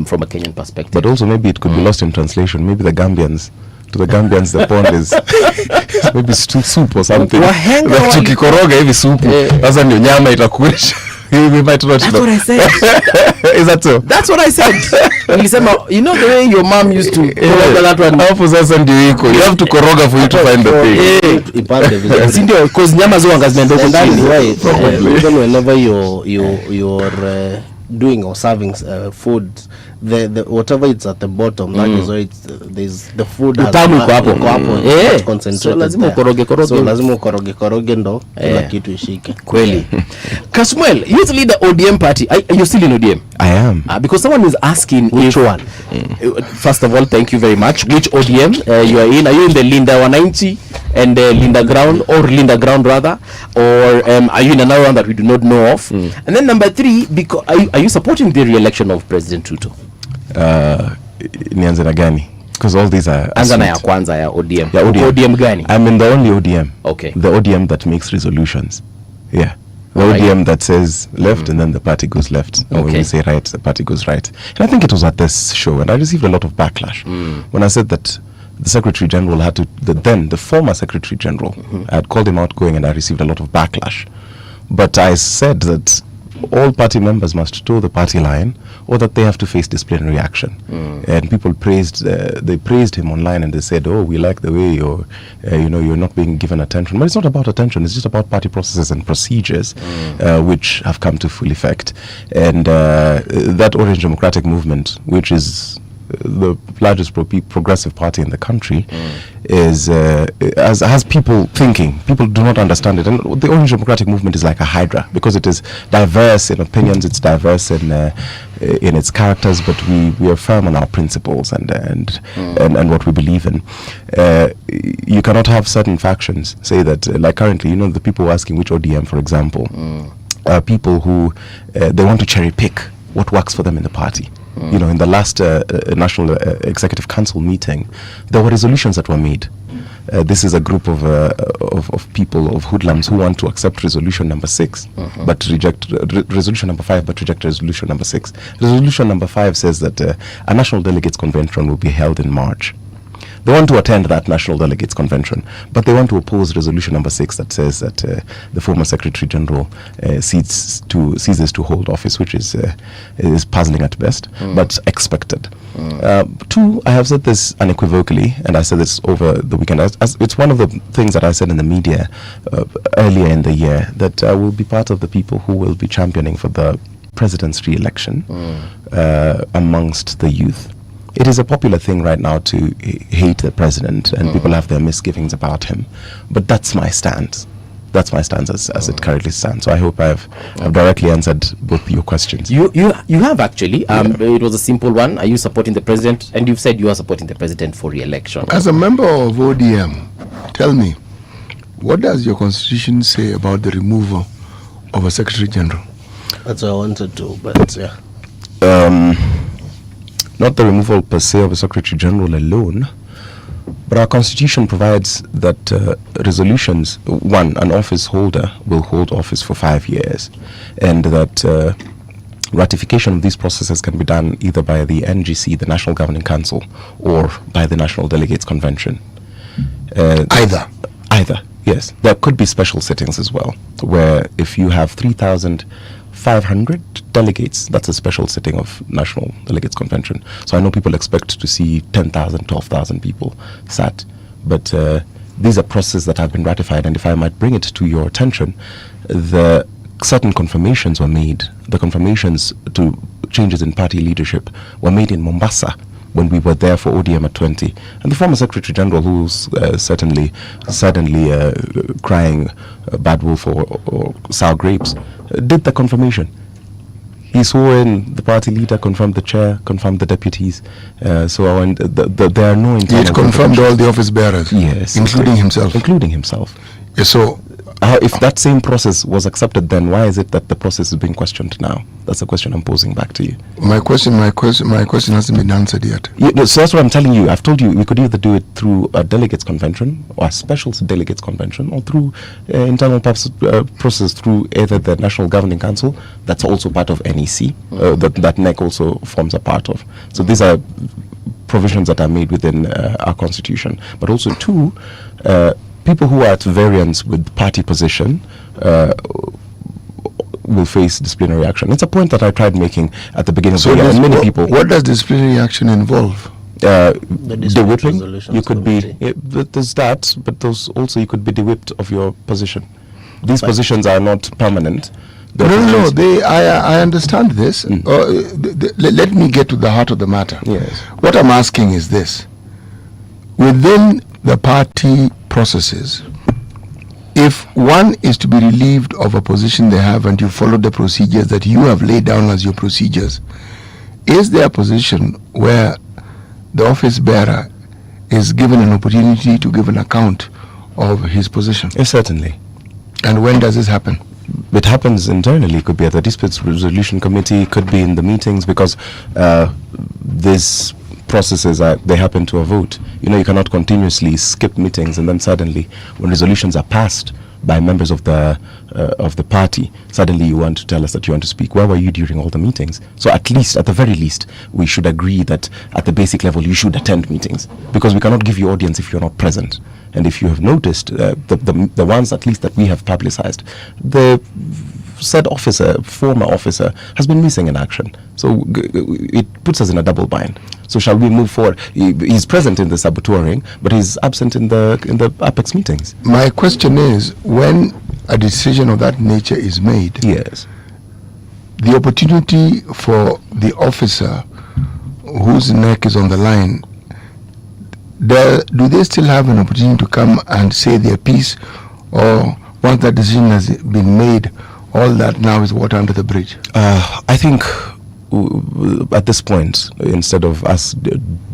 from a Kenyan perspective. But also maybe it could be lost in translation. Maybe the Gambians, the pond is maybe soup or something. Tukikoroga hivi supu sasa ndio nyama itakuisha. That's what I said. Is that so? That's what I said. You know the way your mom used to koroga that one. Hapo sasa ndio iko. You have to koroga for you to find the thing. Ndio cause nyama zoanga zimeenda huko ndani. Even whenever you're doing or serving food, the whatever it's at the bottom, that is where there's the food utamu iko hapo concentrated. So lazima ukoroge ndo kila kitu ishike kweli. Kasmuel, youth leader ODM party, are you still in ODM? I am. Because someone is asking which one. First of all, thank you very much. Which ODM you are in? Are you in the Linda Wananchi and Linda Ground, or Linda Ground rather, or are you in another one that we do not know of? And then number 3, because are you supporting the re-election of President Ruto? Nianze na gani? Because all these are anza na ya kwanza ya ODM. Yeah, ODM gani? I'm in the only ODM. Okay. The ODM that makes resolutions. Yeah. The Right. ODM that says left and then the party goes left. And when we say right, the party goes right. And I think it was at this show and I received a lot of backlash when I said that the Secretary General had to, the former Secretary General, I had called him outgoing and I received a lot of backlash. But I said that all party members must toe the party line or that they have to face disciplinary action. And people praised him online and they said, oh, we like the way you're not being given attention. But it's not about attention, it's just about party processes and procedures which have come to full effect. And that Orange Democratic Movement, which is the largest progressive party in the country, has people thinking. People do not understand it, and the Orange Democratic Movement is like a hydra because it is diverse in opinions, it's diverse in its characters, but we are firm on our principles and what we believe in. You cannot have certain factions say that, like currently, the people asking which ODM, for example, are people who they want to cherry pick what works for them in the party. In the last National Executive Council meeting, there were resolutions that were made. This is a group of people, of hoodlums, who want to accept resolution number 6, but reject resolution number 5, but reject resolution number 6. Resolution number 5 says that a National Delegates Convention will be held in March. They want to attend that National Delegates Convention, but they want to oppose resolution number 6 that says that the former Secretary General ceases to hold office, which is puzzling at best, but expected. 2, I have said this unequivocally, and I said this over the weekend. It's one of the things that I said in the media earlier in the year, that I will be part of the people who will be championing for the president's re-election amongst the youth. It is a popular thing right now to hate the president, and people have their misgivings about him. But that's my stance. That's my stance as it currently stands. So I hope I've directly answered both your questions. You have actually. It was a simple one. Are you supporting the president? And you've said you are supporting the president for re-election. As a member of ODM, tell me, what does your constitution say about the removal of a Secretary General? That's what I wanted to, but yeah. Not the removal per se of a Secretary General alone, but our constitution provides that resolutions, one, an office holder will hold office for 5 years, and that ratification of these processes can be done either by the NGC, the National Governing Council, or by the National Delegates Convention. Either, yes. There could be special sittings as well, where if you have 3,500 delegates, that's a special sitting of National Delegates Convention. So I know people expect to see 10,000, 12,000 people sat, but these are processes that have been ratified, and if I might bring it to your attention, the certain confirmations were made. The confirmations to changes in party leadership were made in Mombasa when we were there for ODM at 20. And the former Secretary General, who's suddenly crying bad wolf or sour grapes, did the confirmation. He swore in, the party leader confirmed the chair, confirmed the deputies. There are no internal... It confirmed all the office bearers? Yes. Including himself? Including himself. Yes, so... if that same process was accepted, then why is it that the process is being questioned now? That's the question I'm posing back to you. My question hasn't been answered yet. So that's what I'm telling you. I've told you we could either do it through a delegates convention or a special delegates convention, or through internal process through either the National Governing Council, that's also part of NEC, that NEC also forms a part of. So these are provisions that are made within our constitution. But also two, people who are at variance with party position will face disciplinary action. It's a point that I tried making at the beginning of the year. And many people. What does disciplinary action involve? The whipping. You could be. There's that, but those also you could be de-whipped of your position. These positions are not permanent. No. I understand this. Let me get to the heart of the matter. Yes. What I'm asking is this: within the party processes, if one is to be relieved of a position they have and you follow the procedures that you have laid down as your procedures, is there a position where the office bearer is given an opportunity to give an account of his position? Yes, certainly. And when does this happen? It happens internally. It could be at the disputes resolution committee, could be in the meetings, because these processes they happen to a vote. You cannot continuously skip meetings and then suddenly, when resolutions are passed by members of the party, suddenly you want to tell us that you want to speak. Where were you during all the meetings? So at the very least, we should agree that at the basic level you should attend meetings, because we cannot give you audience if you're not present. And if you have noticed, the ones at least that we have publicized, the said former officer, has been missing in action. So it puts us in a double bind. So shall we move forward? He's present in the saboteuring, but he's absent in the Apex meetings. My question is, when a decision of that nature is made, yes, the opportunity for the officer whose neck is on the line, do they still have an opportunity to come and say their piece, or once that decision has been made, all that now is water under the bridge? I think at this point, instead of us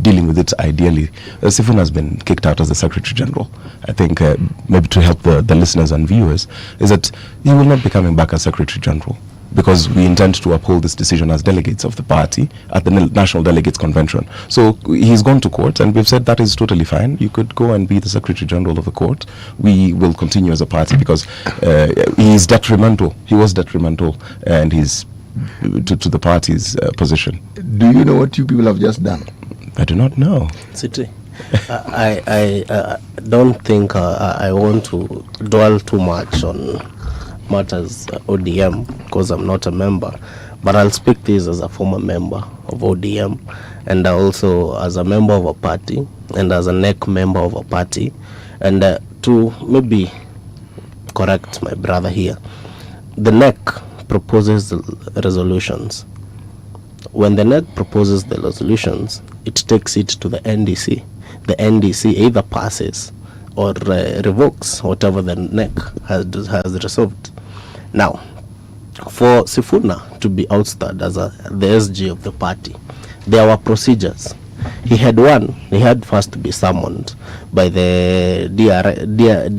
dealing with it ideally, Sifuna has been kicked out as the Secretary General. I think maybe to help the listeners and viewers, is that he will not be coming back as Secretary General, because we intend to uphold this decision as delegates of the party at the National Delegates Convention. So he's gone to court, and we've said that is totally fine. You could go and be the Secretary General of the court. We will continue as a party, because he is detrimental. He was detrimental, and he's to the party's position. Do you know what you people have just done? I do not know. City. I don't think I want to dwell too much on matters ODM, because I'm not a member, but I'll speak this as a former member of ODM, and also as a member of a party, and as a NEC member of a party, and to maybe correct my brother here. The NEC proposes the resolutions. When the NEC proposes the resolutions, it takes it to the NDC. The NDC either passes or revokes whatever the NEC has resolved. Now, for Sifuna to be ousted as the SG of the party, there were procedures. He had first to be summoned by the DRC,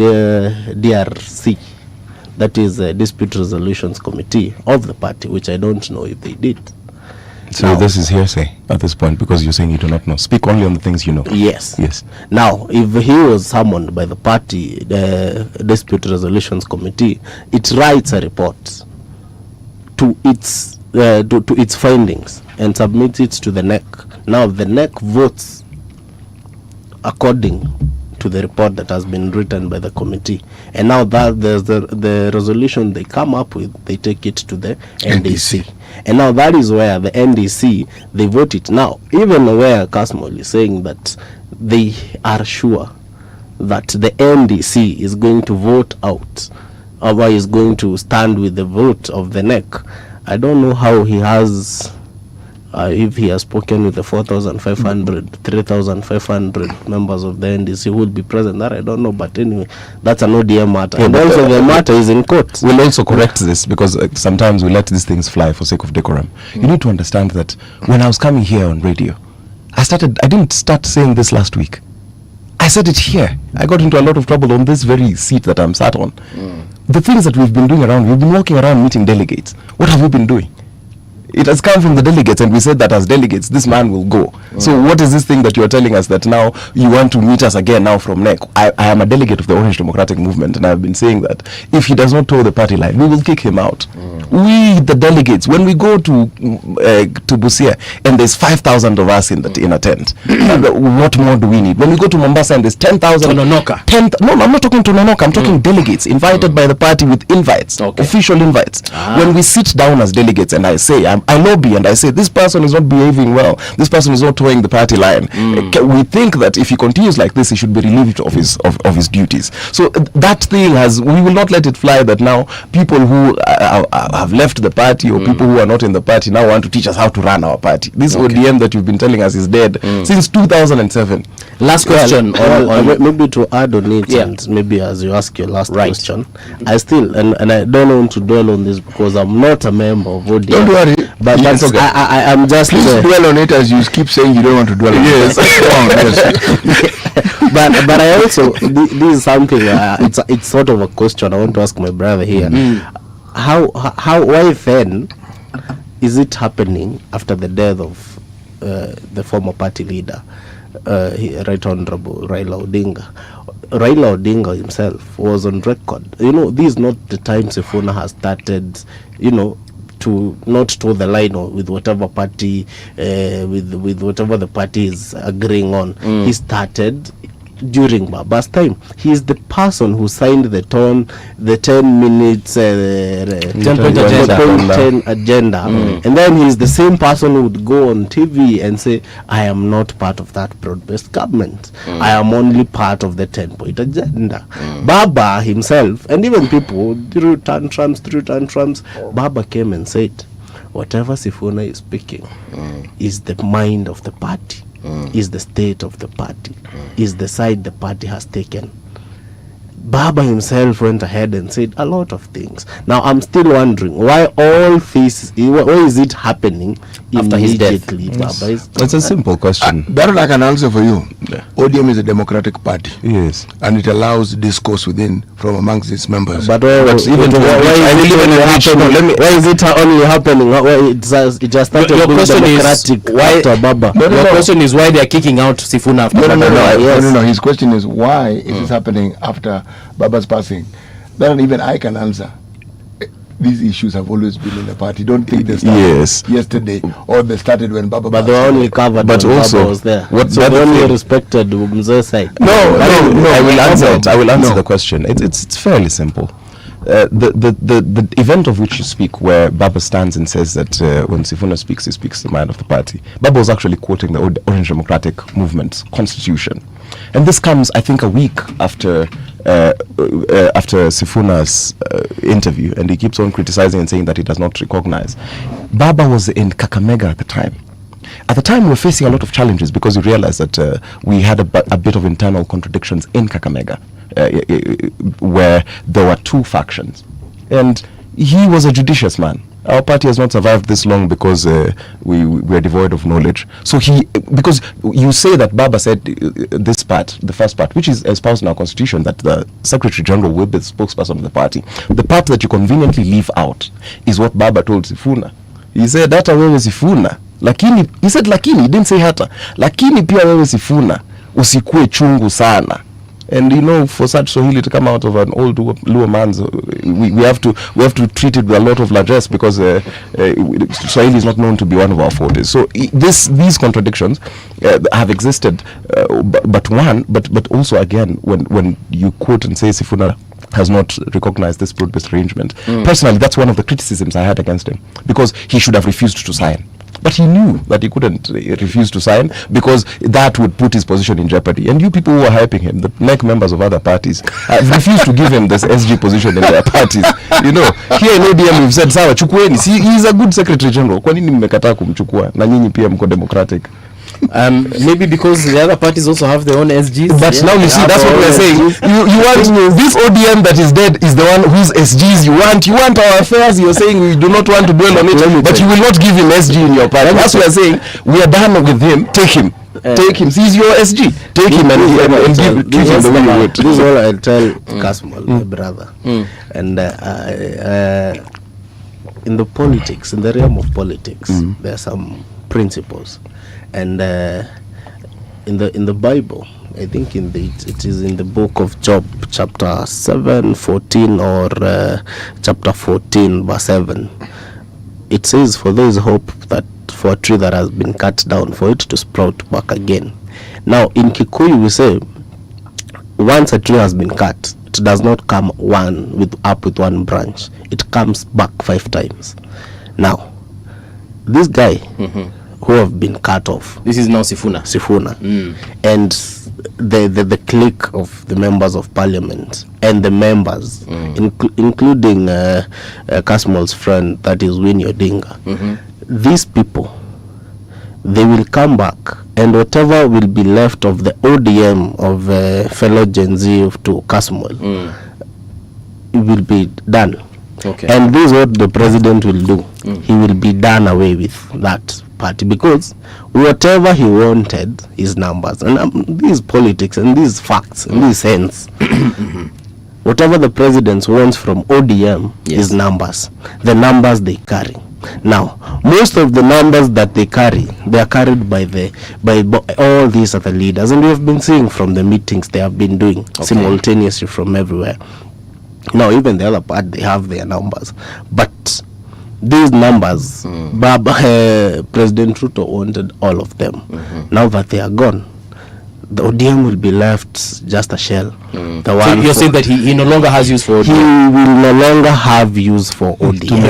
that is the Dispute Resolutions Committee of the party, which I don't know if they did. So now, this is hearsay at this point, because you're saying you do not know. Speak only on the things you know. Yes. Yes. Now, if he was summoned by the party, the Dispute Resolutions Committee, it writes a report to its findings and submits it to the NEC. Now, the NEC votes according to the report that has been written by the committee, and now that there's the resolution they come up with, they take it to the NDC. And now that is where the NDC, they vote it. Now, even where Kasmuel is saying that they are sure that the NDC is going to vote out, or is going to stand with the vote of the NEC, I don't know how he has if he has spoken with the 4,500, 3,500 members of the NDC who will be present, that I don't know. But anyway, that's an ODM matter. And also the matter is in court. We'll also correct this because sometimes we let these things fly for sake of decorum. You need to understand that when I was coming here on radio, I didn't start saying this last week. I said it here. I got into a lot of trouble on this very seat that I'm sat on. The things that we've been doing around, we've been walking around meeting delegates. What have we been doing? It has come from the delegates, and we said that as delegates, this man will go. So what is this thing that you are telling us that now you want to meet us again now from NEC? I am a delegate of the Orange Democratic Movement, and I've been saying that if he does not toe the party line, we will kick him out. We, the delegates, when we go to Busia, and there's 5,000 of us in a tent, what more do we need? When we go to Mombasa and there's 10,000... Tononoka. No, I'm not talking Tononoka, I'm talking delegates, invited by the party with invites, official invites. When we sit down as delegates and I say, I lobby and I say, this person is not behaving well, this person is not towing the party line. We think that if he continues like this, he should be relieved of his duties. So that thing we will not let it fly that now people who have left the party or people who are not in the party now want to teach us how to run our party. This ODM that you've been telling us is dead since 2007. Last question. Maybe to add on it, and maybe as you ask your last question, I still, and I don't want to dwell on this because I'm not a member of ODM. Don't worry. But Okay. I am just... Please dwell on it as you keep saying you don't want to dwell on it. But I also, this is something, it's sort of a question I want to ask my brother here. Why then is it happening after the death of the former party leader, Right Honorable Raila Odinga? Raila Odinga himself was on record. This is not the time Sifuna has started, to not toe the line with whatever party, with whatever the party is agreeing on. He started during Baba's time. He is the person who signed the 10 minutes 10 agenda, and then he is the same person who would go on TV and say, I am not part of that broad-based government. I am only part of the 10-point agenda. Baba himself, and even people through tantrums, Baba came and said, whatever Sifuna is speaking is the mind of the party. Is the state of the party, is the side the party has taken. Baba himself went ahead and said a lot of things. Now I'm still wondering why is it happening after his death? It's a simple question. That I can answer for you. ODM is a democratic party. Yes. And it allows discourse within from amongst its members. But why is it only happening? It just started your question democratic is why after Baba. Your question is why they are kicking out Sifuna after Baba. No. His question is why it is happening after Baba's passing. Then even I can answer. These issues have always been in the party. Don't think they started yesterday or they started when Baba. But they were only covered when Baba was there. So they only respected Mze's side. No. I will answer it. I will answer the question. It's fairly simple. The event of which you speak, where Baba stands and says that when Sifuna speaks, he speaks the mind of the party. Baba was actually quoting the Orange Democratic Movement's constitution, and this comes, I think, a week after Sifuna's interview, and he keeps on criticizing and saying that he does not recognize. Baba was in Kakamega at the time. At the time, we were facing a lot of challenges because we realized that we had a bit of internal contradictions in Kakamega, where there were two factions. And he was a judicious man. Our party has not survived this long because we are devoid of knowledge. So because you say that Baba said this part, the first part, which is espoused in our constitution, that the Secretary General will be the spokesperson of the party. The part that you conveniently leave out is what Baba told Sifuna. He said, hata wewe Sifuna. Lakini, he said lakini, he didn't say hata. Lakini pia wewe Sifuna, usikue chungu sana. And for such Swahili to come out of an old Luo man's, we have to treat it with a lot of largesse because Swahili is not known to be one of our fortes. So these contradictions have existed, but also again when you quote and say Sifuna has not recognized this broad-based arrangement. Personally, that's one of the criticisms I had against him, because he should have refused to sign. But he knew that he couldn't refuse to sign because that would put his position in jeopardy. And you people who are hyping him, the NEC members of other parties, refused to give him this SG position in their parties. You know, here in ODM we've said, sawa, chukueni. See, he is a good secretary general. Kwa nini mmekataa kumchukua? Na nyinyi pia mko democratic. Maybe because the other parties also have their own SGs. But now you see, that's what we're saying. You want this ODM that is dead is the one whose SGs you want. You want our affairs. You're saying we do not want to dwell on it, but you will not give him SG in your party. That's what we're saying. We are done with him. Take him. Take him. He's your SG. Take him and give him the way you want. This is all I'll tell Kasmuel, my brother. And in the politics, in the realm of politics, there are some principles. And in the Bible, I think it is in the book of Job, chapter 7:14 or chapter 14 verse 7. It says, "For there is hope that for a tree that has been cut down, for it to sprout back again." Now, in Kikuyu we say, once a tree has been cut, it does not come up with one branch. It comes back 5 times. Now, this guy who have been cut off. This is now Sifuna. And the clique of the members of parliament and the members, including Kasmuel's friend, that is Winnie Odinga. These people, they will come back, and whatever will be left of the ODM of fellow Gen Z to Kasmuel, it will be done. Okay. And this is what the president will do. He will be done away with that party, because whatever he wanted is numbers, and these politics and these facts and these sense. Whatever the president wants from ODM is numbers, the numbers they carry. Now, most of the numbers that they carry, they are carried by all these other leaders, and we have been seeing from the meetings they have been doing simultaneously from everywhere. Now, even the other part, they have their numbers, but these numbers, President Ruto wanted all of them. Now that they are gone, the ODM will be left just a shell. So you're saying that he no longer has use for ODM? He will no longer have use for ODM. And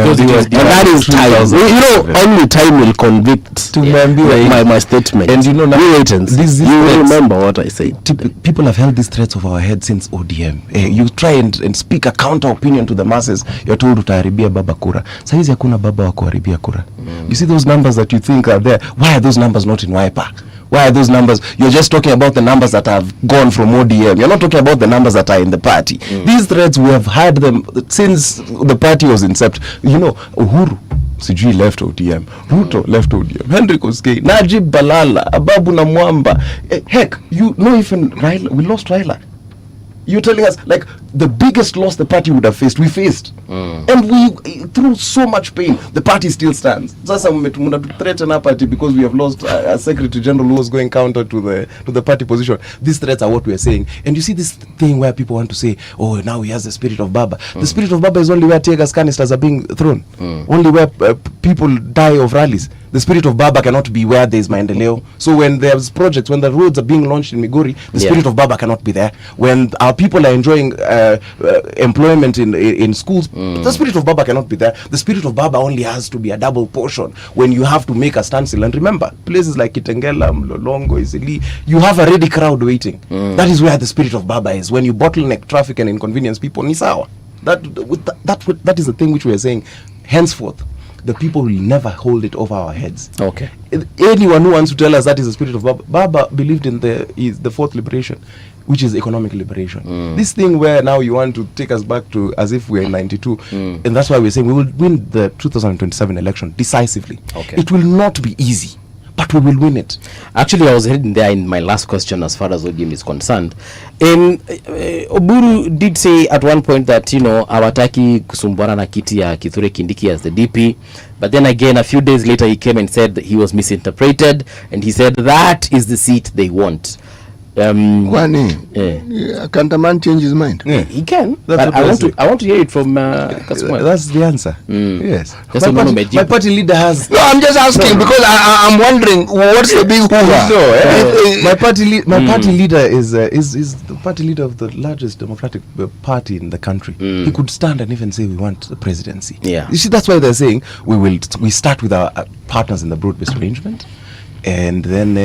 that is time. You know, only time will convict my statement. And you know, now, you will remember what I said. People have held these threats of our head since ODM. You try and speak a counter opinion to the masses. You're told utaharibia baba kura. Saizi hakuna baba wa kuharibia kura. You see those numbers that you think are there. Why are those numbers not in Wiper? Why are those numbers? You're just talking about the numbers that have gone from ODM. You're not talking about the numbers that are in the party. These threats, we have had them since the party was incepted. You know, Uhuru Sijui left ODM, Ruto left ODM, Henry Koskei, Najib Balala, Ababu Namwamba. Heck, you know, even Raila, we lost Raila. You're telling us, like, the biggest loss the party would have faced, we faced. And we, through so much pain, the party still stands. Sasa threaten our party because we have lost a secretary general who was going counter to the party position. These threats are what we are saying. And you see this thing where people want to say, oh, now he has the spirit of Baba. The spirit of Baba is only where tear gas canisters are being thrown. Only where people die of rallies. The spirit of Baba cannot be where there is Maendeleo. So when there's projects, when the roads are being launched in Migori, the spirit of Baba cannot be there. When our people are enjoying employment in schools, the spirit of Baba cannot be there. The spirit of Baba only has to be a double portion when you have to make a standstill. And remember, places like Kitengela, Mlolongo, Isili, you have a ready crowd waiting. That is where the spirit of Baba is. When you bottleneck traffic and inconvenience people, Nisawa. That is the thing which we are saying. Henceforth, the people will never hold it over our heads. Okay. Anyone who wants to tell us that is the spirit of Baba, Baba believed in the fourth liberation, which is economic liberation. This thing where now you want to take us back to as if we're in 92, and that's why we're saying we will win the 2027 election decisively. Okay. It will not be easy, but we will win it. Actually, I was heading there in my last question as far as ODM is concerned. Oburu did say at one point that, you know, hawataki kusumbwana na kiti ya Kithure Kindiki as the DP. But then again, a few days later, he came and said that he was misinterpreted. And he said that is the seat they want. Can't a man change his mind? He can. That's But I want to hear it from Kasmuel. That's the answer. Yes. My party leader has. No, I'm just asking because I'm wondering what's the big My party leader is the party leader of the largest democratic party in the country. He could stand and even say we want the presidency. Yeah. You see, that's why they're saying we start with our partners in the broad-based arrangement. And then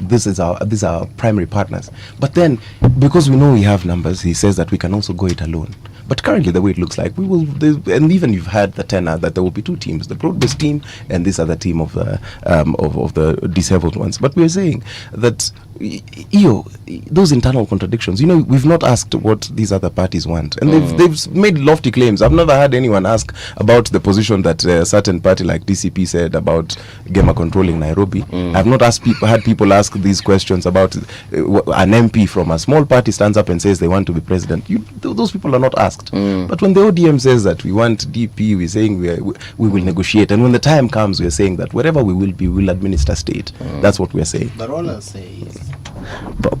these are our primary partners. But then, because we know we have numbers, he says that we can also go it alone. But currently, the way it looks like, and even you've had the tenor that there will be two teams: the broad-based team and this other team of the disabled ones. But we're saying that those internal contradictions. We've not asked what these other parties want, and they've made lofty claims. I've never had anyone ask about the position that a certain party like DCP said about Gema controlling Nairobi. I've not had people ask these questions about an MP from a small party stands up and says they want to be president. Those people are not asked. But when the ODM says that we want DP, we're saying we will negotiate, and when the time comes, we're saying that wherever we will be, we'll administer state. That's what we're saying. But all I say is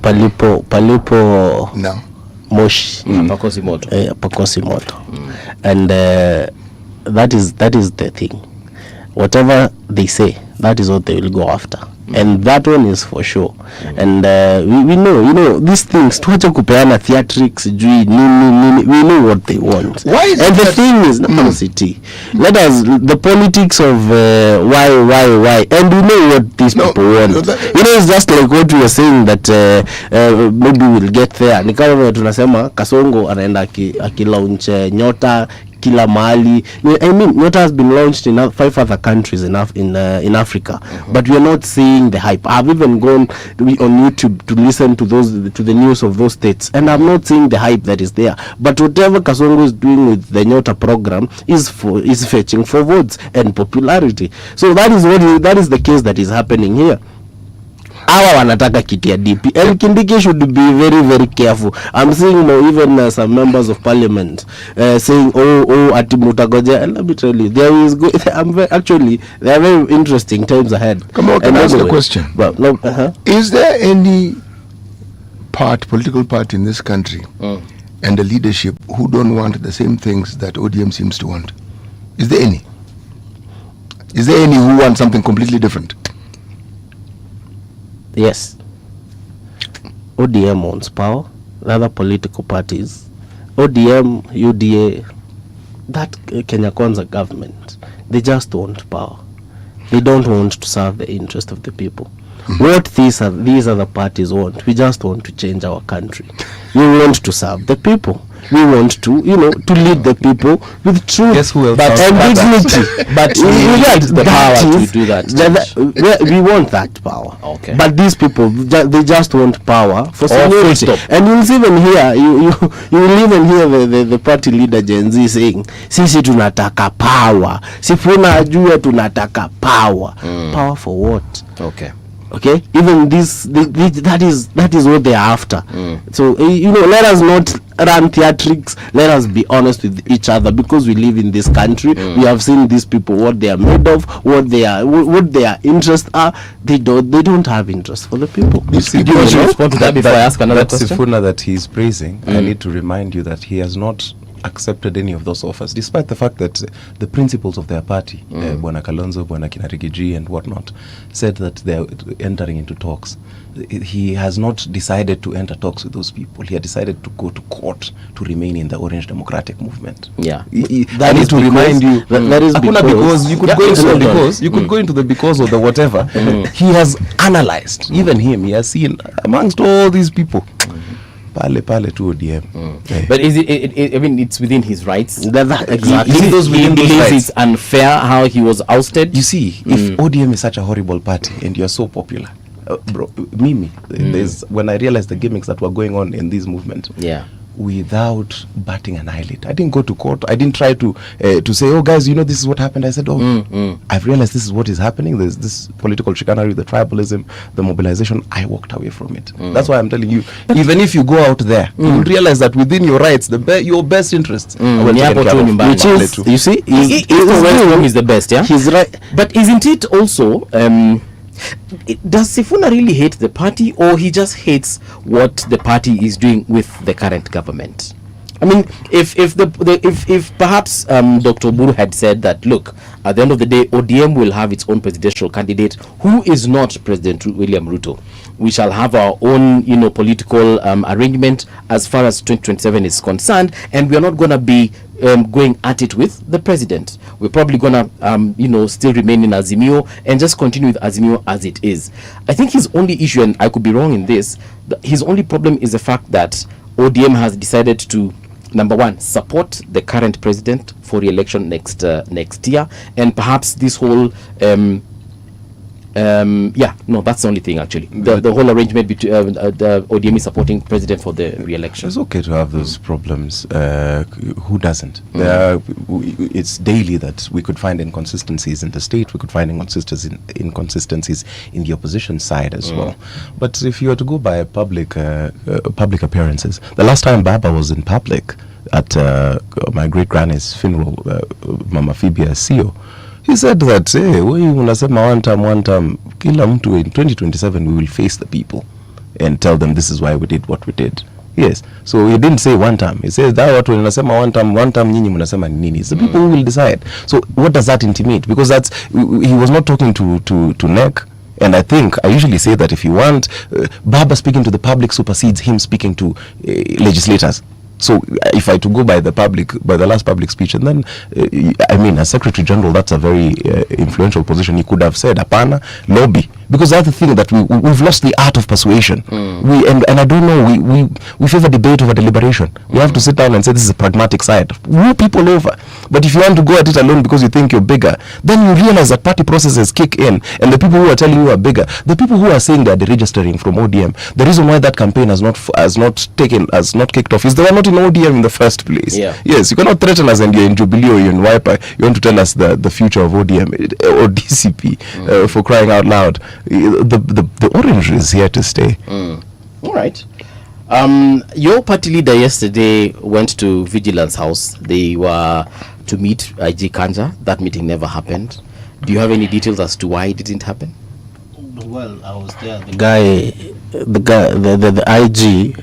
palipo no moshi pakosi moto pakosi moto, and that is the thing. Whatever they say, that is what they will go after. And that one is for sure. And we know, these things, tuache kupeana theatrics, we know what they want. Why is and the thing is, let us, the politics of why, and we know what these people want. It's just like what we were saying that maybe we'll get there. Ni kama tunasema Kasongo anaenda akilaunch Nyota kila mahali. I mean, Nyota has been launched in 5 other countries in Africa, but we are not seeing the hype. I've even gone on YouTube to listen to the news of those states, and I'm not seeing the hype that is there. But whatever Kasongo is doing with the Nyota program is fetching for votes and popularity. So that is the case that is happening here. Hawa wanataka kiti ya DP, and Kindiki should be very, very careful. I'm seeing even some members of parliament saying, ati mutagoja. And let me tell you, there are very interesting times ahead. Come on, can I ask a question? Well, Is there any political party in this country and the leadership who don't want the same things that ODM seems to want? Is there any? Is there any who want something completely different? Yes. ODM wants power. The other political parties, ODM, UDA, that Kenya Kwanza government, they just want power. They don't want to serve the interest of the people. What these other parties want, we just want to change our country. We want to serve the people. We want to, to lead the people with truth and dignity. But we want the power to do that. We want that power. Okay. But these people, they just want power for seniority. And you'll even hear, you will even hear the party leader Gen Z saying, "Sisi tunataka power. Sifuna ajua tunataka power." Power for what? Okay, even that is what they are after. So let us not run theatrics. Let us be honest with each other, because we live in this country. We have seen these people, what they are made of, what their interests are. They don't have interest for the people. Respond to that before I ask another question? Sifuna that he is praising, I need to remind you that he has not accepted any of those offers, despite the fact that the principles of their party, Bwana Kalonzo, Bwana Kinarigiji and whatnot, said that they're entering into talks. He has not decided to enter talks with those people. He had decided to go to court to remain in the Orange Democratic Movement. Yeah. I need to remind you that is because you could go into the because you could go into the because or the whatever. He has analyzed, even him, he has seen amongst all these people. Pale to ODM. But is it I mean, it's within his rights. Exactly. He believes it's unfair how he was ousted. You see, if ODM is such a horrible party and you're so popular, bro, Mimi, when I realized the gimmicks that were going on in this movement, without batting an eyelid, I didn't go to court. I didn't try to say, oh guys, this is what happened. I said, I've realized this is what is happening. There's this political chicanery, the tribalism, the mobilization. I walked away from it. That's why I'm telling you, even if you go out there, you'll realize that within your rights, your best interests which is, you see, is the best, yeah? He's right. But isn't it also Does Sifuna really hate the party, or he just hates what the party is doing with the current government? I mean, if perhaps Dr. Buru had said that, look, at the end of the day, ODM will have its own presidential candidate who is not President William Ruto. We shall have our own, political arrangement as far as 2027 is concerned, and we are not going to be going at it with the president. We're probably going to, still remain in Azimio and just continue with Azimio as it is. I think his only issue, and I could be wrong in this, his only problem is the fact that ODM has decided to, number one, support the current president for re-election next year, and perhaps this whole that's the only thing actually. The whole arrangement between the ODM is supporting president for the re-election. It's okay to have those problems. Who doesn't? It's daily that we could find inconsistencies in the state. We could find inconsistencies in the opposition side as well. But if you were to go by public appearances, the last time Baba was in public at my great granny's funeral, Mama Phoebe CEO, he said that, unasema one time, kila mtu in 2027 we will face the people and tell them this is why we did what we did. Yes. So he didn't say one time. He says that watu wanasema one time nyinyi mnasema nini. It's the people who will decide. So what does that intimate? Because he was not talking to NEC. And I think I usually say that if you want Baba speaking to the public supersedes him speaking to legislators. So if I to go by the last public speech, and then as Secretary General, that's a very influential position. He could have said apana lobby, because that's the thing that we've lost the art of persuasion. And I don't know, we favor debate over deliberation. We have to sit down and say this is a pragmatic side. Woo people over. But if you want to go at it alone because you think you're bigger, then you realize that party processes kick in, and the people who are telling you are bigger, the people who are saying they're deregistering from ODM, the reason why that campaign has not kicked off is they were not in ODM in the first place. Yeah. Yes, you cannot threaten us and you're in Jubilee or you're in Wiper. You want to tell us the future of ODM or DCP for crying out loud. The orange is here to stay. All right. Your party leader yesterday went to Vigilance House. They were to meet IG Kanja. That meeting never happened. Do you have any details as to why it didn't happen? Well, I was there. The IG,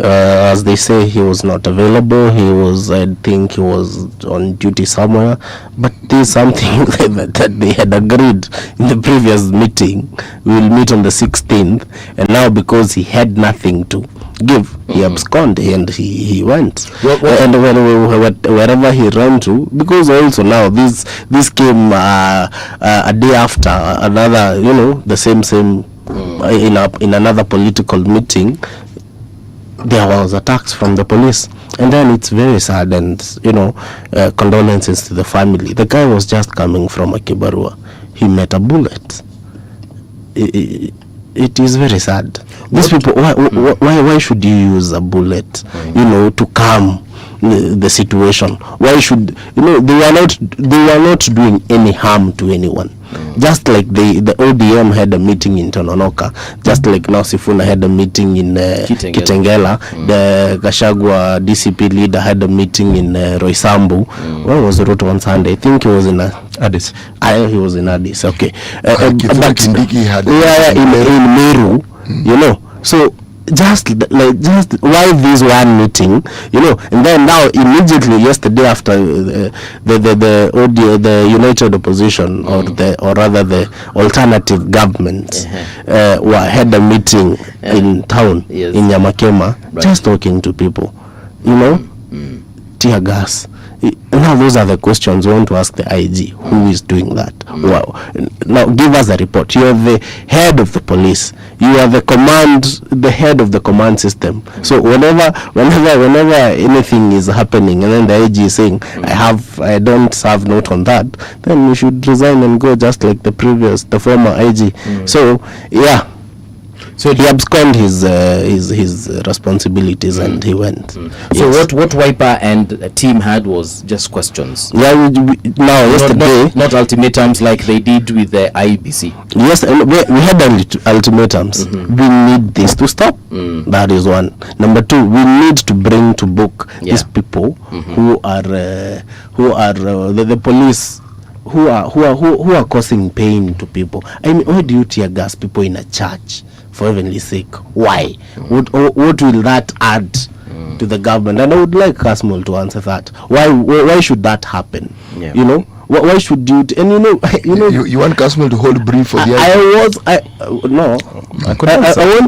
as they say, he was not available. I think he was on duty somewhere. But there's something that they had agreed in the previous meeting. We will meet on the 16th, and now because he had nothing to give, he absconded and he went. And wherever he ran to, because also now this came a day after another, the same in another political meeting. There was attacks from the police, and then it's very sad, and condolences to the family. The guy was just coming from a Kibarua. He met a bullet. It is very sad. These people, why should you use a bullet, to calm the situation? Why should they were not doing any harm to anyone. Just like the ODM had a meeting in Tononoka, just like now Sifuna had a meeting in Kitengela, the Gashagwa DCP leader had a meeting in Roysambu. Where was Ruto on Sunday? I think he was in Addis. He was in Addis. Okay. But in Meru, so just why this one meeting, and then now immediately yesterday after the United Opposition or rather the alternative government had a meeting in town in Nyamakema, just talking to people, tear gas. Now those are the questions we want to ask the IG. Who is doing that? Wow. Now give us a report. You are the head of the police. You are the head of the command system. So whenever anything is happening and then the IG is saying, I don't have note on that, then you should resign and go, just like the former IG. So yeah. So he absconded his responsibilities and he went. So what Wiper and the team had was just questions. Yeah, yesterday, not ultimatums like they did with the IBC. Yes, we had ultimatums. We need this to stop. That is one. Number two, we need to bring to book these people who are the police who are causing pain to people. I mean, why do you tear gas people in a church? For heavenly's sake, why? What will that add to the government? And I would like Kasmuel to answer that. Why should that happen? Yeah. You know, why should you? And you want Kasmuel to hold brief for the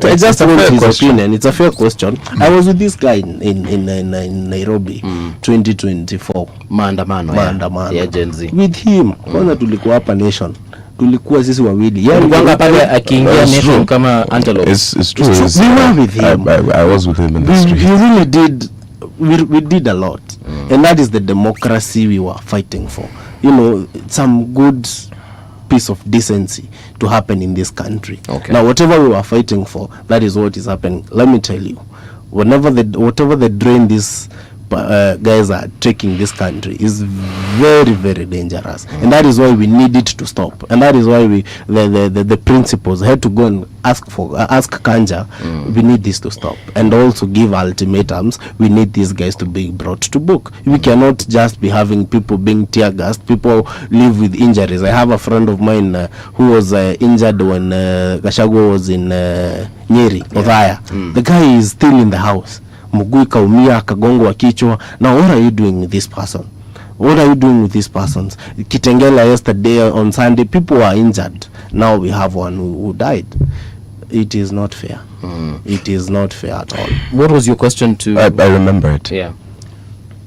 I just want his opinion. It's a fair question. I was with this guy in Nairobi 2024 maandamano Gen Z. with him. Kwanza tulikuwa hapa nation, tulikuwa sisi wawili, Kwanga pale akiingia nation kama antelope. It's true. We were with him. I was with him in the street. We really did. We did a lot, and that is the democracy we were fighting for. You know, some good piece of decency to happen in this country. Okay. Now, whatever we were fighting for, that is what is happening. Let me tell you, whatever they drain these guys are taking this country is very, very dangerous, and that is why we need it to stop. And that is why the principals had to go and ask Kanja, we need this to stop, and also give ultimatums. We need these guys to be brought to book. We cannot just be having people being tear gassed. People live with injuries. I have a friend of mine who was injured when Gachagua was in Nyeri, Othaya. The guy is still in the house. Mugui kaumia, kagongwa kichwa. Now what are you doing with this person? What are you doing with these persons? Kitengela yesterday on Sunday, people were injured. Now we have one who died. It is not fair. It is not fair at all. What was your question to? I remember it. Yeah.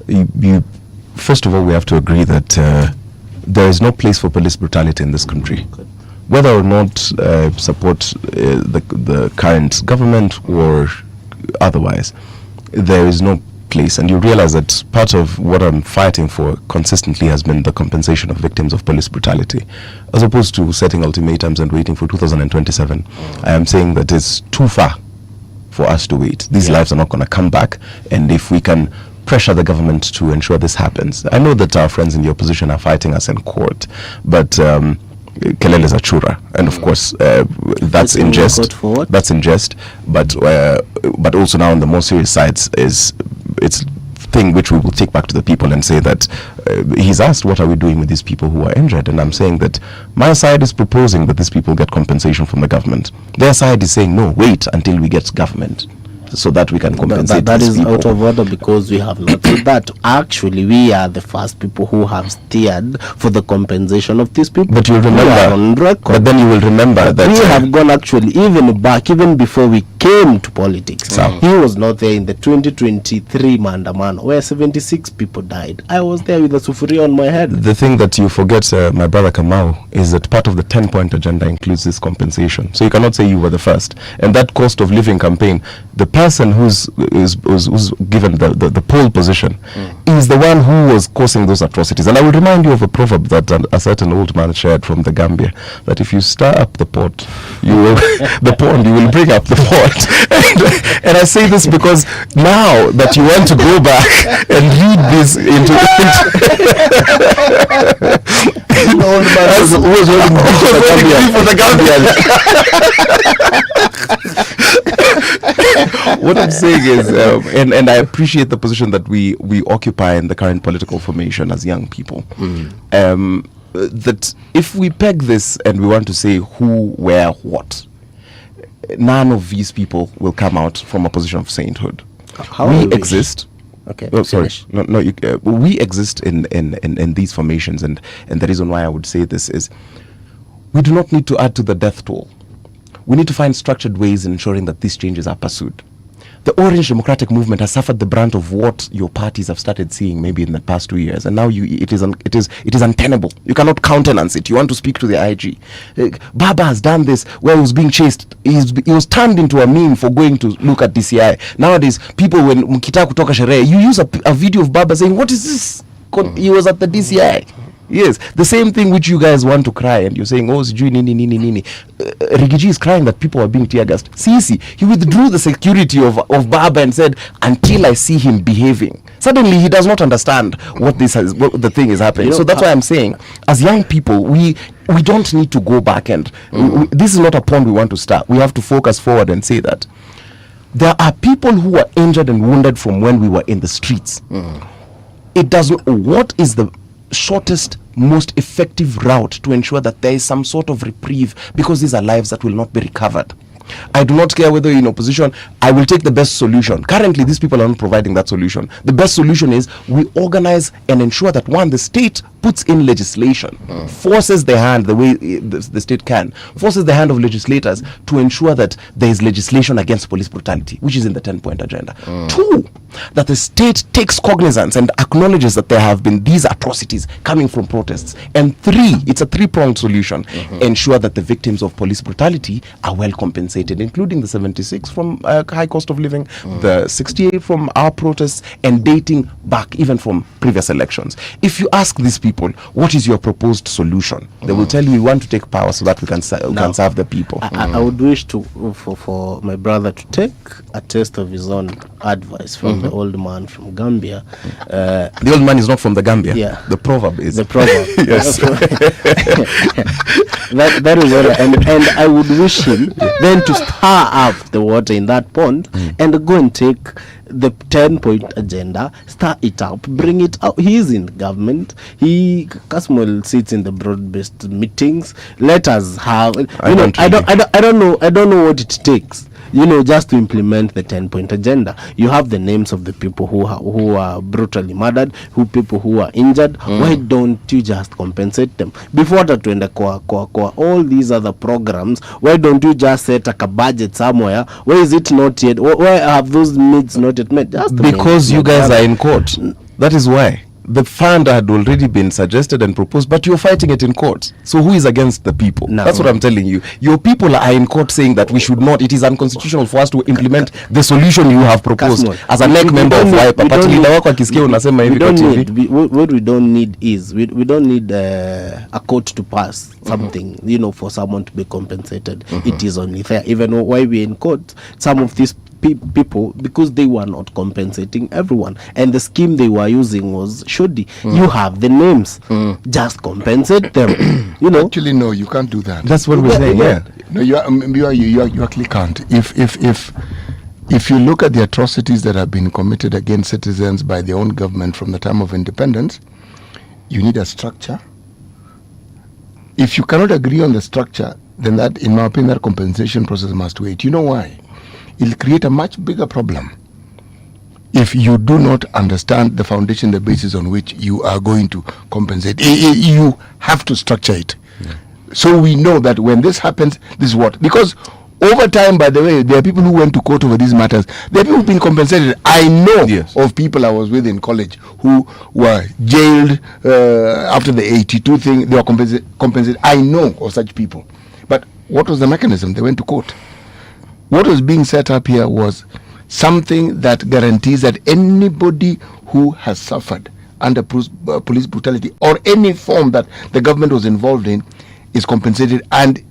You first of all, we have to agree that there is no place for police brutality in this country. Whether or not support the current government or otherwise, there is no place. And you realize that part of what I'm fighting for consistently has been the compensation of victims of police brutality, as opposed to setting ultimatums and waiting for 2027. I am saying that it's too far for us to wait. These lives are not going to come back, and if we can pressure the government to ensure this happens. I know that our friends in the opposition are fighting us in court, but kelele za chura, and of course that's in jest. That's in jest, but also now on the more serious sides is it's thing which we will take back to the people and say that he's asked what are we doing with these people who are injured, and I'm saying that my side is proposing that these people get compensation from the government. Their side is saying no, wait until we get government so that we can compensate that these is people. out of order, because we have not said that. Actually, we are the first people who have steered for the compensation of these people. But you remember, on record. But then you will remember that we have gone actually even before we came to politics. He was not there in the 2023 Mandamano where 76 people died. I was there with a sufuria on my head. The thing that you forget, my brother Kamau, is that part of the 10-point agenda includes this compensation. So you cannot say you were the first. And that cost of living campaign, the person who's given the pole position is the one who was causing those atrocities. And I will remind you of a proverb that a certain old man shared from the Gambia, that if you stir up the pot, you will the pond, you will bring up the pot. And I say this because now that you want to go back and read this into the old man who was holding for the Gambian. What I'm saying is, and I appreciate the position that we occupy in the current political formation as young people. That if we peg this and we want to say who, where, what, none of these people will come out from a position of sainthood. We exist. Okay. Oh, sorry. No. We exist in these formations, and the reason why I would say this is we do not need to add to the death toll. We need to find structured ways in ensuring that these changes are pursued. The Orange Democratic Movement has suffered the brunt of what your parties have started seeing maybe in the past 2 years, and now it is untenable. You cannot countenance it. You want to speak to the IG. Baba has done this where he was being chased. He was turned into a meme for going to look at DCI. Nowadays, people, when mkitaka kutoka sherehe, you use a video of Baba saying, "What is this?" He was at the DCI. Yes, the same thing which you guys want to cry, and you're saying, "Oh, sijui nini." Rigiji is crying that people are being tear gassed. Sisi, he withdrew the security of Baba and said, "Until I see him behaving." Suddenly, he does not understand what the thing is happening. So that's why I'm saying, as young people, we don't need to go back, and this is not a pond we want to start. We have to focus forward and say that there are people who are injured and wounded from when we were in the streets. It doesn't. What is the shortest, most effective route to ensure that there is some sort of reprieve, because these are lives that will not be recovered. I do not care whether you're in opposition. I will take the best solution. Currently, these people are not providing that solution. The best solution is we organize and ensure that, one, the state puts in legislation, forces the hand the way the state can, forces the hand of legislators to ensure that there is legislation against police brutality, which is in the 10-point agenda. Two, that the state takes cognizance and acknowledges that there have been these atrocities coming from protests. And three, it's a three-pronged solution. Ensure that the victims of police brutality are well compensated, including the 76 from high cost of living, the 68 from our protests, and dating back even from previous elections. If you ask these people, what is your proposed solution? They will tell you, we want to take power so that we can serve the people. I would wish for my brother to take a taste of his own advice from the old man from Gambia. The old man is not from the Gambia. Yeah. The proverb is. The proverb. Yes. that is what and I would wish him then to stir up the water in that pond and go and take the 10-point agenda, start it up, bring it out. He is in government. Kasmuel sits in the broad-based meetings. Let us have. I don't know what it takes. Just to implement the 10-point agenda. You have the names of the people who are brutally murdered, people who are injured. Why don't you just compensate them? Before that, when all these other programs, why don't you just set a budget somewhere? Where is it not yet? Why have those needs not yet met? Because you guys are in court. That is why. The fund had already been suggested and proposed, but you're fighting it in court. So who is against the people? No. That's what I'm telling you. Your people are in court saying that we should not. It is unconstitutional for us to implement the solution you have proposed. As a NEC member of WIPA, but leader wako akisikia unasema hivi kwa TV. What we don't need is we don't need a court to pass something, for someone to be compensated. It is only fair. Even why we're in court, some of these people, because they were not compensating everyone, and the scheme they were using was shoddy. You have the names, just compensate them. Actually, no, you can't do that. That's what we're saying. Yeah. No, you actually can't. If you look at the atrocities that have been committed against citizens by their own government from the time of independence, you need a structure. If you cannot agree on the structure, then that, in my opinion, that compensation process must wait. You know why? It'll create a much bigger problem if you do not understand the foundation, the basis on which you are going to compensate. You have to structure it. So we know that when this happens, this is what. Because over time, by the way, there are people who went to court over these matters. There are people who've been compensated. I know of people I was with in college who were jailed after the 82 thing. They were compensated. I know of such people. But what was the mechanism? They went to court. What was being set up here was something that guarantees that anybody who has suffered under police brutality or any form that the government was involved in is compensated. And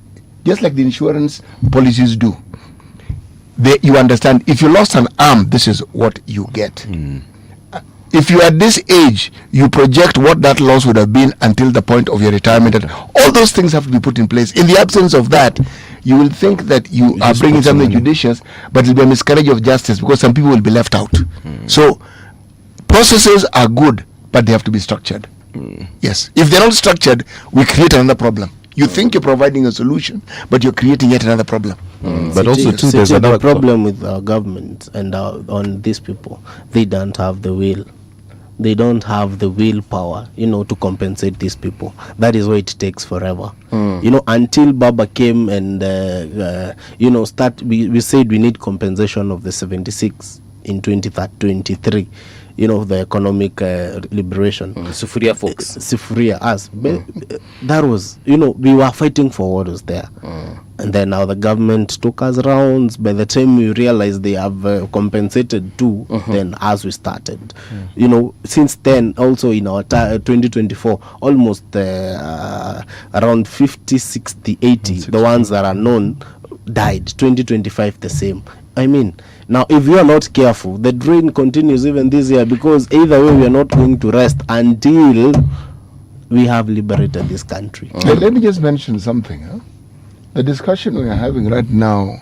just like the insurance policies do, you understand, if you lost an arm, this is what you get. If you are at this age, you project what that loss would have been until the point of your retirement. And all those things have to be put in place. In the absence of that, you will think that you are bringing something judicious, but it will be a miscarriage of justice because some people will be left out. So processes are good, but they have to be structured. Yes. If they're not structured, we create another problem. You think you're providing a solution, but you're creating yet another problem. But also too, there's another problem with our government and on these people. They don't have the will. They don't have the willpower, to compensate these people. That is why it takes forever. Until Baba came and, we said we need compensation of the 76 in 2023. The economic liberation. Sufuria folks. Sufuria, us. That was, we were fighting for what was there. And then now the government took us rounds. By the time we realized they have compensated too, then as we started. Since then, also in our 2024, almost around 50, 60, 80, the ones that are known died. 2025, the same. Now, if you are not careful, the drain continues even this year, because either way, we are not going to rest until we have liberated this country. Let me just mention something. The discussion we are having right now,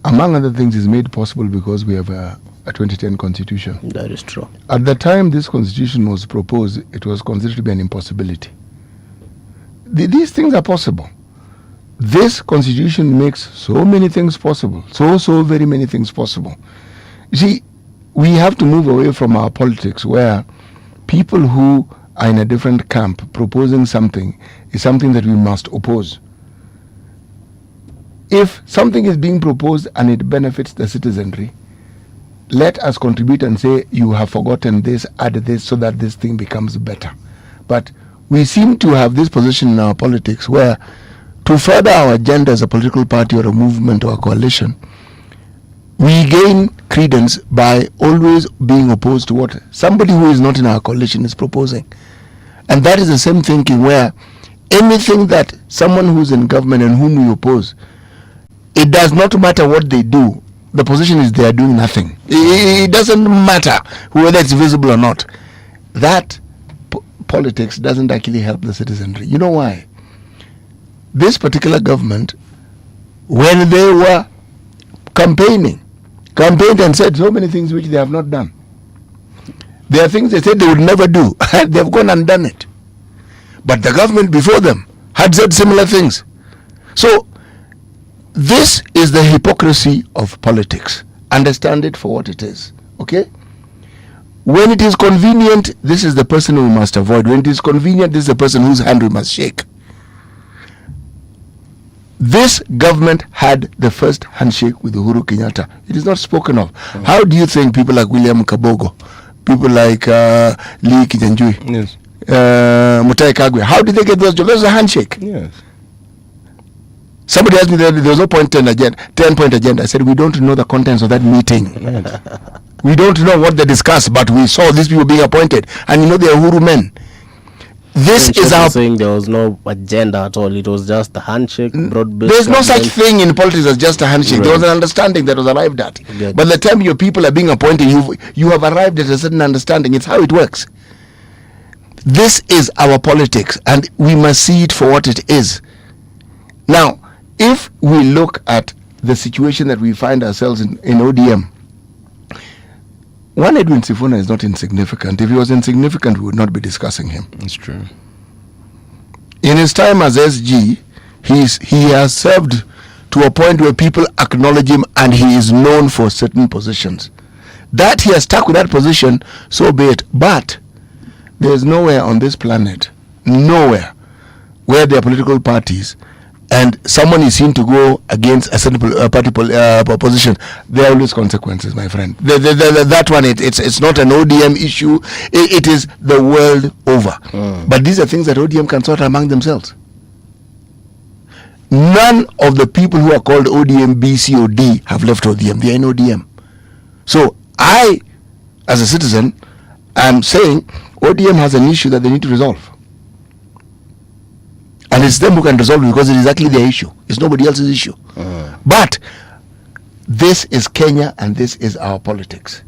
among other things, is made possible because we have a 2010 constitution. That is true. At the time this constitution was proposed, it was considered to be an impossibility. These things are possible. This constitution makes so many things possible, so very many things possible. You see, we have to move away from our politics where people who are in a different camp proposing something is something that we must oppose. If something is being proposed and it benefits the citizenry, let us contribute and say, you have forgotten this, add this, so that this thing becomes better. But we seem to have this position in our politics where to further our agenda as a political party or a movement or a coalition, we gain credence by always being opposed to what somebody who is not in our coalition is proposing. And that is the same thinking where anything that someone who's in government and whom we oppose, it does not matter what they do. The position is they are doing nothing. It doesn't matter whether it's visible or not. That politics doesn't actually help the citizenry. You know why? This particular government, when they were campaign and said so many things which they have not done. There are things they said they would never do, and they've gone and done it. But the government before them had said similar things. So this is the hypocrisy of politics. Understand it for what it is. Okay? When it is convenient, this is the person we must avoid. When it is convenient, this is the person whose hand we must shake. This government had the first handshake with Uhuru Kenyatta. It is not spoken of. How do you think people like William Kabogo, people like Lee Kijanjui, Yes. Mutai Kagwe, how did they get those jobs? That was a handshake. Yes. Somebody asked me that there was no 10-point agenda. I said, we don't know the contents of that meeting. Yes. We don't know what they discussed, but we saw these people being appointed. And you know, they are Uhuru men. This is our saying there was no agenda at all. It was just a handshake, broad-based. There's no such thing in politics as just a handshake. Right. There was an understanding that was arrived at. Good. By the time your people are being appointed, you have arrived at a certain understanding. It's how it works. This is our politics, and we must see it for what it is. Now, if we look at the situation that we find ourselves in ODM, one Edwin Sifuna is not insignificant. If he was insignificant, we would not be discussing him. It's true. In his time as SG, he has served to a point where people acknowledge him and he is known for certain positions. That he has stuck with that position, so be it. But there is nowhere on this planet, nowhere, where there are political parties and someone is seen to go against a certain party position. There are always consequences, my friend. That one, it's not an ODM issue. It is the world over. But these are things that ODM can sort among themselves. None of the people who are called ODM, B, C, or D have left ODM. They are in ODM. So I, as a citizen, am saying ODM has an issue that they need to resolve. And it's them who can resolve it because it is exactly their issue. It's nobody else's issue. But this is Kenya and this is our politics.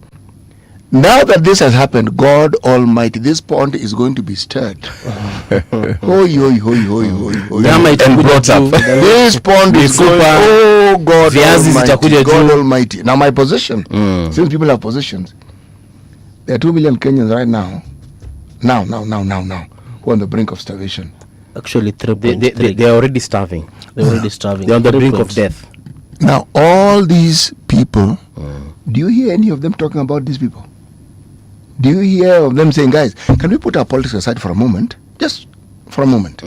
Now that this has happened, God Almighty, this pond is going to be stirred. Hoi. And brought up. This pond is going, oh God Almighty, God Almighty. Now my position, since people have positions, there are 2 million Kenyans right now, who are on the brink of starvation. Actually, They're already starving. They're already starving. They're on the brink of death. Now, all these people, do you hear any of them talking about these people? Do you hear of them saying, guys, can we put our politics aside for a moment? Just for a moment.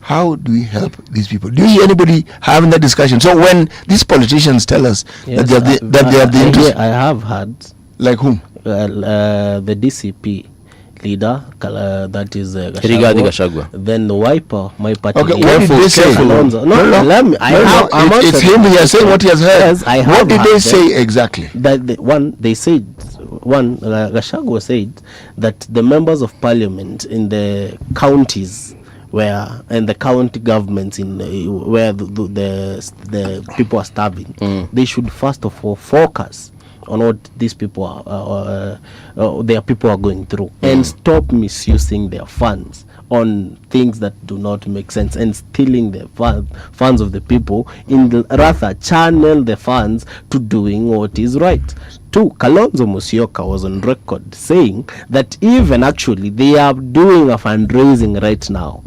How do we help these people? Do you hear anybody having that discussion? So when these politicians tell us that they have the interest... I have had... Like whom? The DCP leader, that is Gachagua. Then the Wiper, my party. Okay, what did they say? Let me. It's him. He has said what he has heard. Yes, what did they say exactly? That they said, Gachagua said that the members of parliament in the counties and the county governments where the people are starving, they should first of all focus on what these people their people are going through and stop misusing their funds on things that do not make sense and stealing the funds of the people, rather channel the funds to doing what is right. 2, Kalonzo Musyoka was on record saying that even actually they are doing a fundraising right now.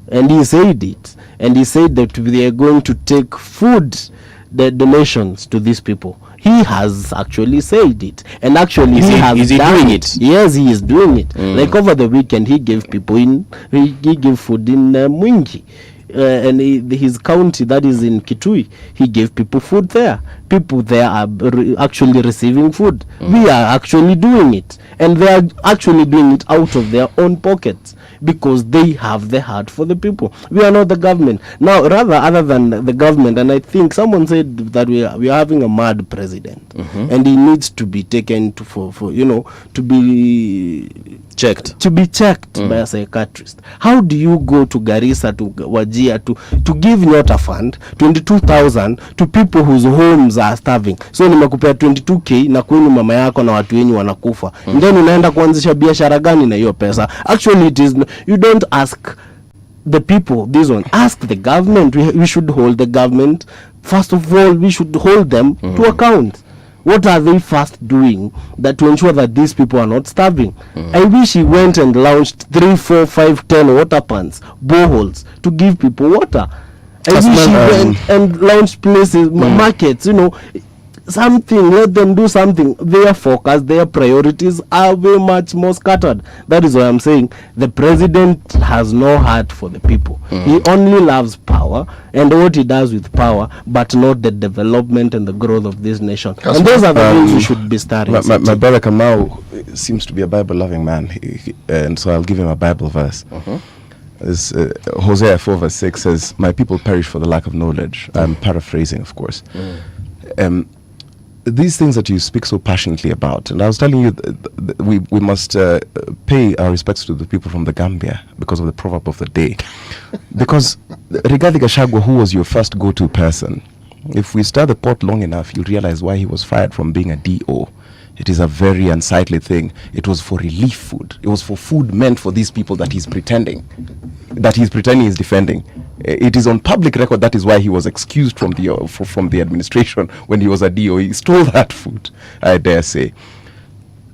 And he said it. And he said that they are going to take food, the donations to these people. He has actually said it. And actually Is he done doing it? Yes, he is doing it. Like over the weekend, he gave people he gave food in Mwingi. And his county, that is in Kitui, he gave people food there. People there are actually receiving food. We are actually doing it. And they are actually doing it out of their own pockets, because they have the heart for the people. We are not the government. Now, rather, other than the government, and I think someone said that we are having a mad president, and he needs to be taken to be checked. To be checked by a psychiatrist. How do you go to Garissa, to Wajir, to give Nyota Fund 22,000 to people whose homes are starving? So nimekupea 22k na kwenu mama yako na watu wenyu wanakufa. Then unaenda kuanzisha biashara gani na hiyo pesa? Actually, it is, you don't ask the people this one. Ask the government. We should hold the government. First of all, we should hold them to account. What are they first doing that to ensure that these people are not starving? I wish he went and launched 3, 4, 5, 10 water pans, boreholes, to give people water. I wish he went and launched places, markets, something. Let them do something. Their focus, their priorities are very much more scattered. That is why I'm saying the president has no heart for the people. He only loves power and what he does with power, but not the development and the growth of this nation. And those are the things we should be starting. My brother Kamau seems to be a Bible-loving man, and so I'll give him a Bible verse. Hosea 4 verse 6 says, "My people perish for the lack of knowledge." I'm paraphrasing, of course. These things that you speak so passionately about, and I was telling you, we must pay our respects to the people from the Gambia because of the proverb of the day. Because Rigathi Gachagua, who was your first go-to person, if we stir the pot long enough, you'll realize why he was fired from being a DO. It is a very unsightly thing. It was for relief food. It was for food meant for these people that he's pretending he's defending. It is on public record. That is why he was excused from the administration when he was a DO. He stole that food, I dare say.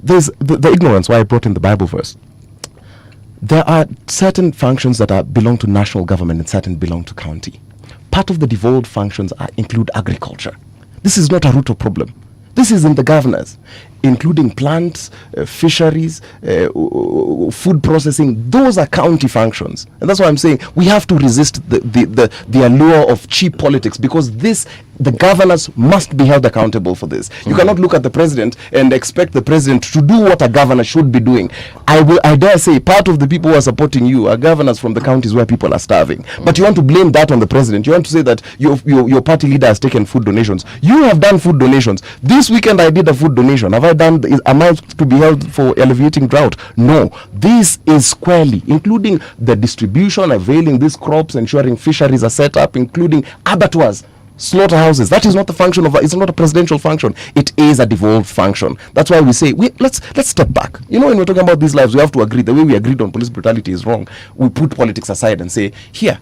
There's the ignorance why I brought in the Bible verse. There are certain functions that belong to national government and certain belong to county. Part of the devolved functions include agriculture. This is not a Ruto problem. This is in the governors, including plants, fisheries, food processing. Those are county functions. And that's why I'm saying we have to resist the allure of cheap politics, because the governors must be held accountable for this. You cannot look at the president and expect the president to do what a governor should be doing. I dare say part of the people who are supporting you are governors from the counties where people are starving. But you want to blame that on the president. You want to say that your party leader has taken food donations. You have done food donations. This weekend I did a food donation. Am I to be held for alleviating drought? No. This is squarely, including the distribution, availing these crops, ensuring fisheries are set up, including abattoirs, slaughterhouses. That is not the function of it's not a presidential function. It is a devolved function. That's why we say let's step back. When we're talking about these lives, we have to agree. The way we agreed on police brutality is wrong. We put politics aside and say, here,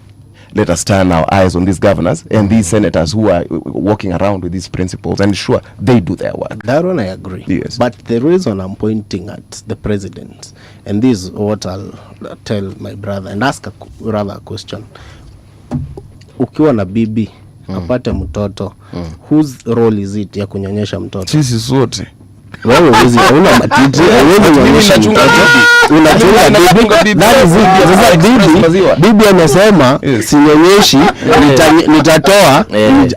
let us turn our eyes on these governors and these senators who are walking around with these principles and ensure they do their work. That one I agree. Yes. But the reason I'm pointing at the president, and this is what I'll tell my brother and ask a question. Ukiwa na bibi apate mtoto, whose role is it ya kunyonyesha mtoto? Sisi sote. Wewe una matiti, wewe unaonyesha mtoto, unachunga bibi. Sasa bibi anasema sinyonyeshi, nitatoa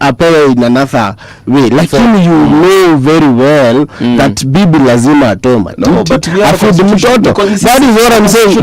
apewe in another way. Lakini you know very well that bibi lazima atoe matiti afude mtoto. That is what I'm saying.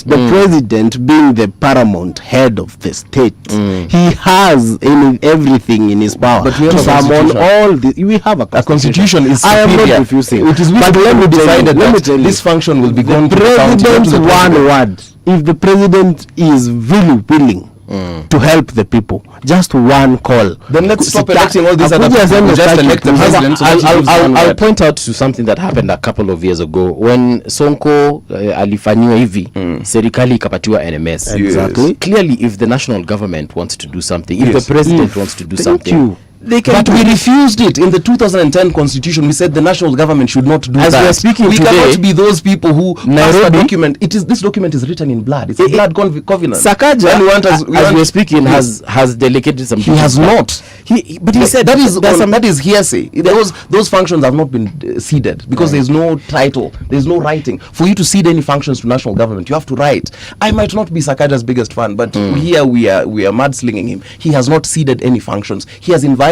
The president being the paramount head of the state, he has everything in his power to summon all the. We have a constitution. I am not refusing. It is but let me decide that this function will be gone to the president's one word. If the president is really willing to help the people. Just one call. Then let's stop electing all these other people. Just elect the president. So I'll point out to something that happened a couple of years ago when Sonko alifanyiwa hivi, serikali ikapatiwa NMS. Exactly. Clearly, if the national government wants to do something, if the president wants to do something, they can. But we refused it in the 2010 constitution. We said the national government should not do as that. We are speaking we today, cannot be those people who Nairobi document. This document is written in blood. It's a blood covenant. Sakaja, as we are speaking, has delegated some. He has not. But he said that is hearsay. Those functions have not been ceded because there's no title, there's no writing. For you to cede any functions to national government, you have to write. I might not be Sakaja's biggest fan, but here we are mudslinging him. He has not ceded any functions. He has invited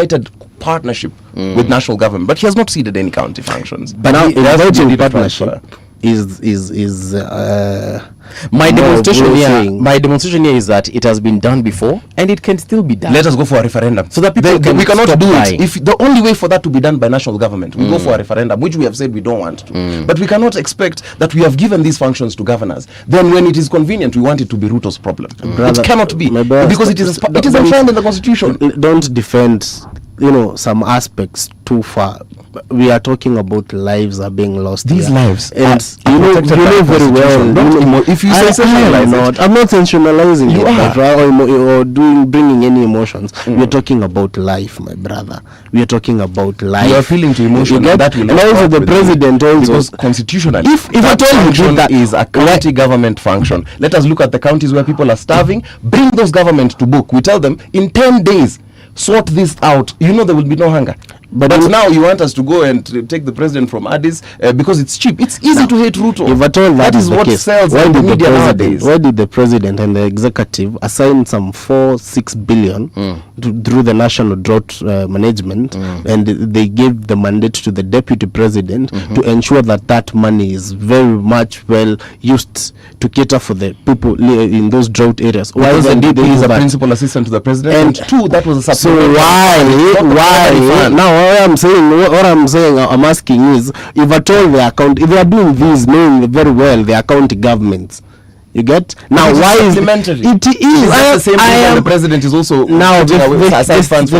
partnership with national government, but he has not ceded any county functions. But now inviting partnership is my demonstration here is that it has been done before and it can still be done. Let us go for a referendum so that people we cannot do it. If the only way for that to be done by national government, we go for a referendum, which we have said we don't want to. But we cannot expect that we have given these functions to governors. Then when it is convenient, we want it to be Ruto's problem. It cannot be because it is enshrined in the constitution. Don't defend some aspects too far. We are talking about lives are being lost. These lives, and you know very well. If you say sensationalize, I'm not sensationalizing it, or bringing any emotions. We are talking about life, my brother. We are talking about life. You are feeling to emotion. That will and also the president also, because constitutionally, if I told you that is a county government function, let us look at the counties where people are starving. Bring those governments to book. We tell them in 10 days. Sort this out. There will be no hunger. But now you want us to go and take the president from Addis because it's cheap. It's easy to hate Ruto. If at all that is what sells in the media nowadays. Why did the president and the executive assign some 4-6 billion through the national drought management, and they gave the mandate to the deputy president to ensure that money is very much well used to cater for the people in those drought areas? Why is the DP is a principal assistant to the president? And two, that was a supplementary. So why now? I'm asking is, if at all if they are doing this, knowing very well they are county governments, you get now why is supplementary? It is the same thing the president is also now the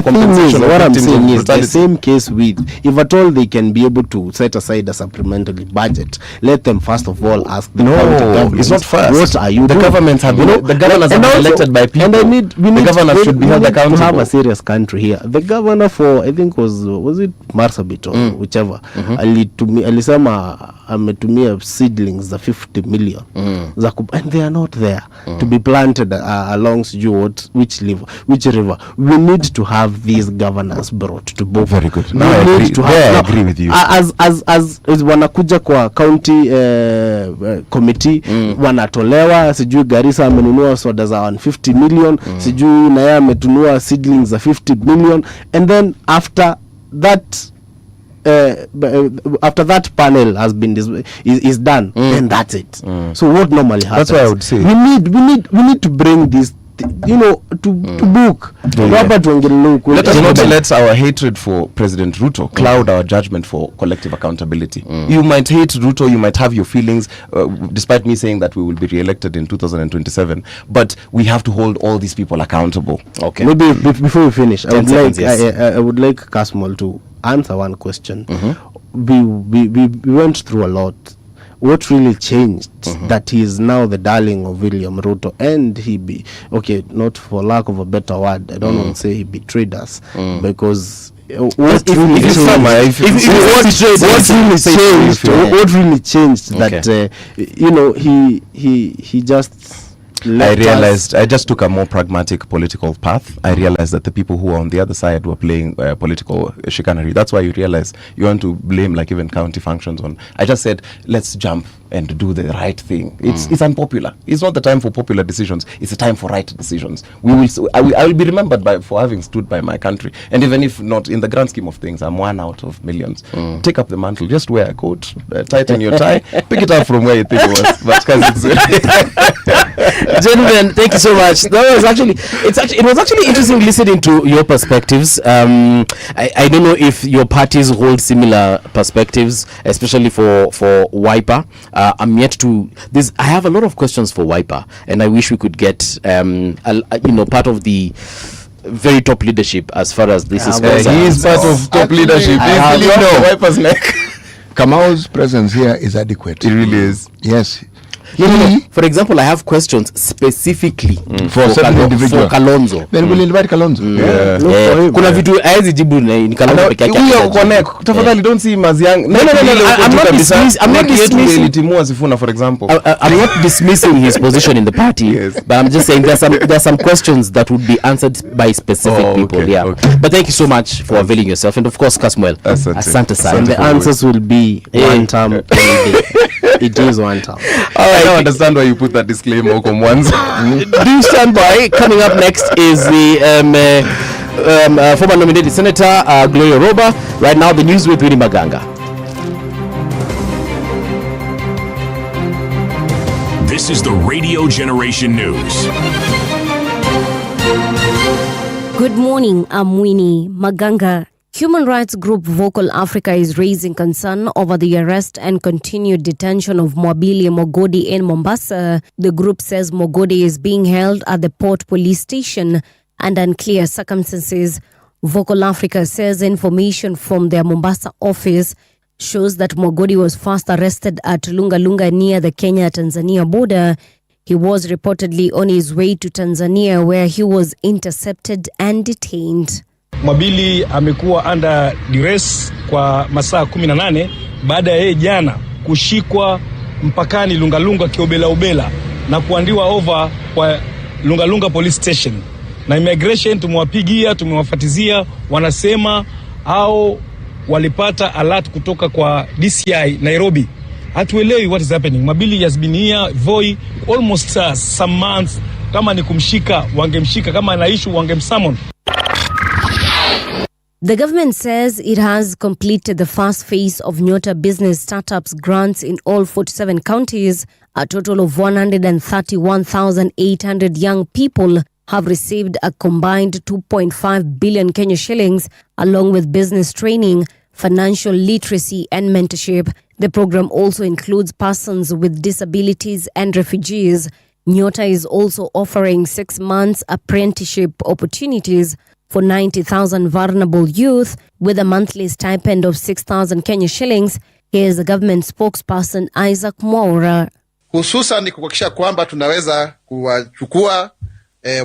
compensation. What I'm saying is the same case with, if at all they can be able to set aside a supplementary budget, let them first of all ask the county government. It's not first. What are you doing? Governments have the governors have been elected by people. And the governor should be held accountable. To have a serious country here. The governor for, I think was it Marsabit or whichever, alisema ametumia seedlings za 50 million and they are not there to be planted along which river. We need to have these governors brought to both. Very good. I agree with you. As wanakuja kwa county committee wanatolewa, sijui Garissa amenunua soda za 150 million, sijui na yeye ametunua seedlings za 50 million, and then after that panel has been is done, then that's it. So what normally happens? That's what I would say. We need to bring this to book. Let us not let our hatred for President Ruto cloud our judgment for collective accountability. You might hate Ruto, you might have your feelings, despite me saying that we will be re-elected in 2027, but we have to hold all these people accountable. Okay. Maybe before we finish, I would like Kasmuel to answer one question. We went through a lot. What really changed that he is now the darling of William Ruto, and not for lack of a better word, I don't want to say he betrayed us, because what really changed that he just I just took a more pragmatic political path. I realized that the people who are on the other side were playing political chicanery. That's why you realize you want to blame like even county functions on. I just said, let's jump and do the right thing. It's unpopular. It's not the time for popular decisions. It's the time for right decisions. I will be remembered for having stood by my country. And even if not in the grand scheme of things, I'm one out of millions. Take up the mantle. Just wear a coat, tighten your tie, pick it up from where you think it was. But gentlemen, thank you so much. It was actually interesting listening to your perspectives. I don't know if your parties hold similar perspectives, especially for Wiper. I'm yet to this. I have a lot of questions for Wiper, and I wish we could get part of the very top leadership as far as this is concerned. He is part of top leadership. Wiper's neck. Kamau's presence here is adequate. It really is. Yes. No. For example, I have questions specifically for certain individual. For Kalonzo. Then we'll invite Kalonzo. Kuna vitu haizi jibu ni Kalonzo peke yake. Huyo connect. Tafadhali don't see him as young. No. I'm not dismissing. Elitimua Sifuna, for example. I'm not dismissing his position in the party, but I'm just saying there's some questions that would be answered by specific people. Okay, yeah. okay. But thank you so much for availing yourself, and of course, Kasmuel. Asante sana. And the answers will be one term only. It is one term. All right. I don't understand why you put that disclaimer huko mwanzo. Do stand by. Coming up next is the former nominated Senator Gloria Orwoba. Right now, the news with Winnie Maganga. This is the Radio Generation News. Good morning, I'm Winnie Maganga. Human rights group Vocal Africa is raising concern over the arrest and continued detention of Mwabili Mogodi in Mombasa. The group says Mogodi is being held at the Port Police Station under unclear circumstances. Vocal Africa says information from their Mombasa office shows that Mogodi was first arrested at Lunga Lunga near the Kenya-Tanzania border. He was reportedly on his way to Tanzania where he was intercepted and detained. Mwabili amekuwa under duress kwa masaa 18 baada ya yeye jana kushikwa mpakani Lungalunga kiobela na kuandiwa over kwa Lungalunga police station. Na immigration tumewapigia, tumewafatizia, wanasema hao walipata alert kutoka kwa DCI Nairobi. Hatuelewi what is happening. Mwabili has been here Voi almost some months. Kama ni kumshika wangemshika, kama ana issue wangemsummon. The government says it has completed the first phase of Nyota Business Startups grants in all 47 counties. A total of 131,800 young people have received a combined 2.5 billion Kenya shillings, along with business training, financial literacy and mentorship. The program also includes persons with disabilities and refugees. Nyota is also offering 6 months apprenticeship opportunities for 90,000 vulnerable youth with a monthly stipend of 6,000 Kenya shillings. Here's the government spokesperson Isaac McOure. Hususan ni kuhakikisha kwamba tunaweza kuwachukua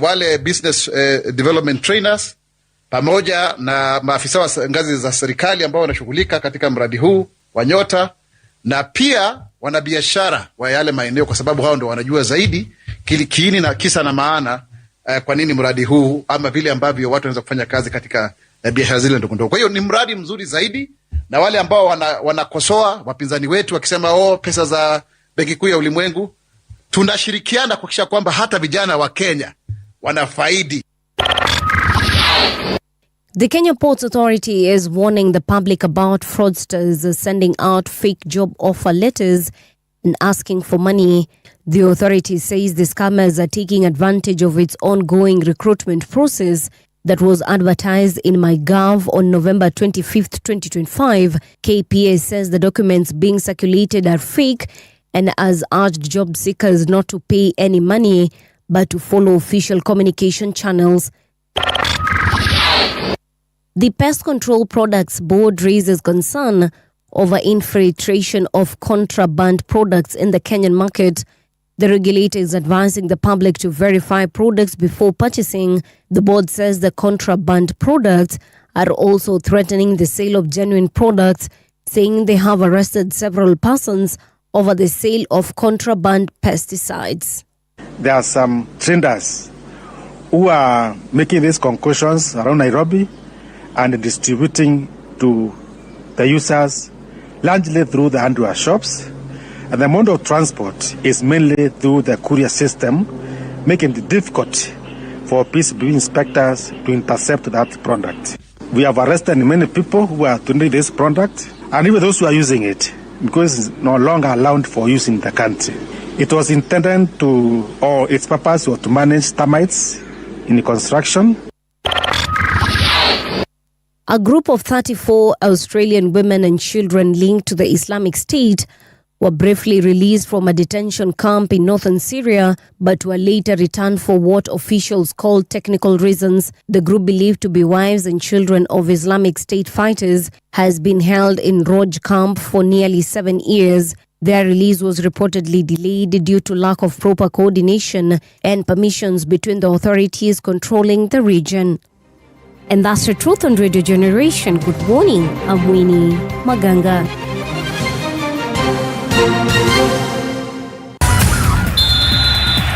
wale business development trainers pamoja na maafisa wa ngazi za serikali ambao wanashughulika katika mradi huu wa Nyota, na pia wanabiashara wa yale maeneo, kwa sababu hao ndio wanajua zaidi kiini na kisa na maana kwa nini mradi huu ama vile ambavyo watu wanaweza kufanya kazi katika biashara zile ndogo ndogo. Kwa hiyo ni mradi mzuri zaidi, na wale ambao wanakosoa wapinzani wetu wakisema pesa za Benki Kuu ya Ulimwengu, tunashirikiana kuhakikisha kwamba hata vijana wa Kenya wanafaidi. The Kenya Ports Authority is warning the public about fraudsters sending out fake job offer letters and asking for money. The authority says the scammers are taking advantage of its ongoing recruitment process that was advertised in MyGov on November 25th, 2025. KPA says the documents being circulated are fake and has urged job seekers not to pay any money but to follow official communication channels. The Pest Control Products Board raises concern over infiltration of contraband products in the Kenyan market. The regulator is advising the public to verify products before purchasing. The board says the contraband products are also threatening the sale of genuine products, saying they have arrested several persons over the sale of contraband pesticides. There are some traders who are making these concoctions around Nairobi and distributing to the users largely through the hardware shops. And the mode of transport is mainly through the courier system, making it difficult for PCB inspectors to intercept that product. We have arrested many people who are doing this product, and even those who are using it, because it's no longer allowed for use in the country. It was intended its purpose was to manage termites in construction. A group of 34 Australian women and children linked to the Islamic State were briefly released from a detention camp in northern Syria, but were later returned for what officials called technical reasons. The group, believed to be wives and children of Islamic State fighters, has been held in Roj camp for nearly 7 years. Their release was reportedly delayed due to lack of proper coordination and permissions between the authorities controlling the region. And that's the truth on Radio Generation. Good morning, I'm Winnie Maganga.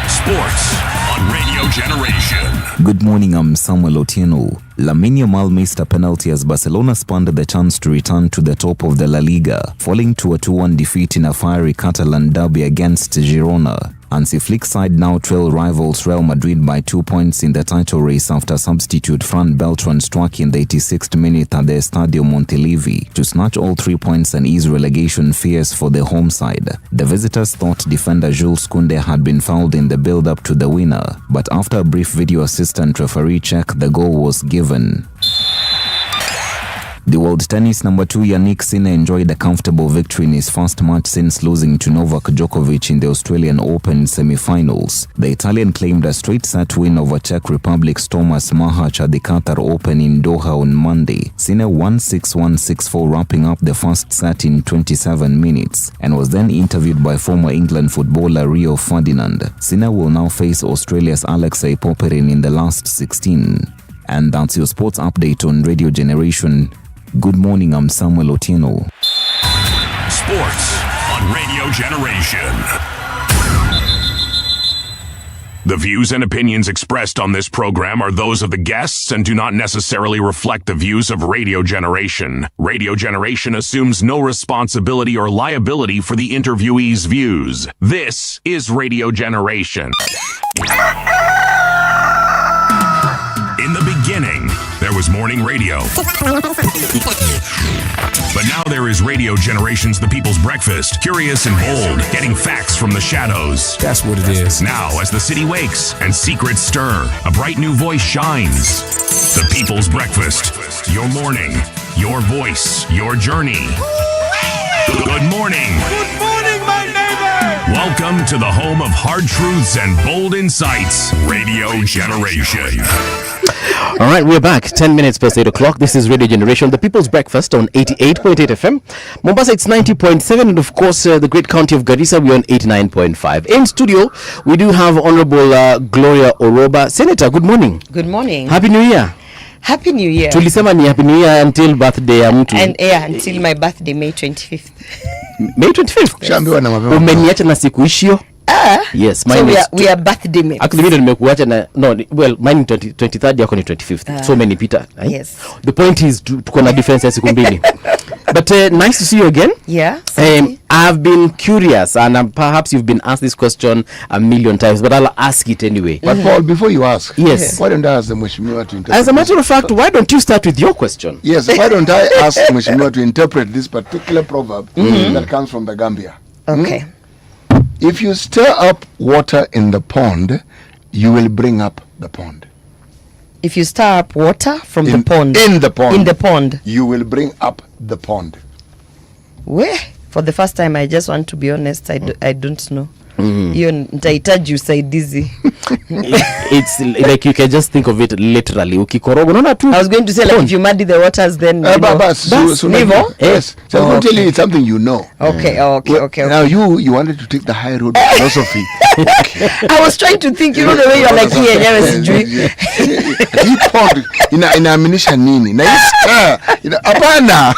Sports on Radio Generation. Good morning, I'm Samuel Otieno. Lamine Yamal missed a penalty as Barcelona spurned the chance to return to the top of the La Liga, falling to a 2-1 defeat in a fiery Catalan derby against Girona. Hansi Flick's side now trail rivals Real Madrid by 2 points in the title race after substitute Fran Beltran struck in the 86th minute at the Estadio Montilivi to snatch all 3 points and ease relegation fears for the home side. The visitors thought defender Jules Koundé had been fouled in the build-up to the winner, but after a brief video assistant referee check, the goal was given. The world tennis number 2 Yannick Sinner enjoyed a comfortable victory in his first match since losing to Novak Djokovic in the Australian Open semi-finals. The Italian claimed a straight-set win over Czech Republic's Thomas Mahach at the Qatar Open in Doha on Monday. Sinner won 6-1, 6-4, wrapping up the first set in 27 minutes, and was then interviewed by former England footballer Rio Ferdinand. Sinner will now face Australia's Alexei Popyrin in the last 16. And that's your sports update on Radio Generation. Good morning, I'm Samuel Otieno. Sports on Radio Generation. The views and opinions expressed on this program are those of the guests and do not necessarily reflect the views of Radio Generation. Radio Generation assumes no responsibility or liability for the interviewee's views. This is Radio Generation. In the beginning, there was morning radio. But now there is Radio Generation's The People's Breakfast, curious and bold, getting facts from the shadows. That's what it is. Now, as the city wakes and secrets stir, a bright new voice shines. The People's Breakfast, your morning, your voice, your journey. Good morning. Good morning, my neighbor. Welcome to the home of hard truths and bold insights, Radio Generation. All right, we're back. 10 minutes past 8 o'clock. This is Radio Generation, the People's Breakfast on 88.8 FM. Mombasa, it's 90.7. And of course, the great county of Garissa, we're on 89.5. In studio, we do have Honorable Gloria Orwoba. Senator, good morning. Good morning. Happy New Year. Happy New Year. Tulisema ni Happy New Year until birthday ya mtu. And until my birthday, May 25th. May 25th? Shambiwa na mapema. Umeniacha na siku ishio? Yes, mine so is we are birthday mates. Actually, mimi nimekuacha na well, mine 23rd yako ni 25th. So many Peter. Right? Yes. The point is tuko na difference ya siku mbili. But nice to see you again. Yeah. I've been curious, and perhaps you've been asked this question a million times, but I'll ask it anyway. But Paul, before you ask, yes, why don't I ask the Mheshimiwa to interpret? As a matter of fact, why don't you start with your question? Yes, why don't I ask Mheshimiwa to interpret this particular proverb that comes from the Gambia? Okay. If you stir up water in the pond, you will bring up the pond. If you stir up water from the pond. In the pond. In the pond. You will bring up the pond. Where? For the first time, I just want to be honest, I don't know. Hiyo nitahitaji usaidizi. It's like you can just think of it literally. Ukikoroga unaona tu. I was going to say like if you muddy the waters then yes. So I'm telling you it's something you know. Okay. Now you wanted to take the high road philosophy. I was trying to think, you know the way you're like here yenyewe sijui. Hii pond inaaminisha nini? Na hapana.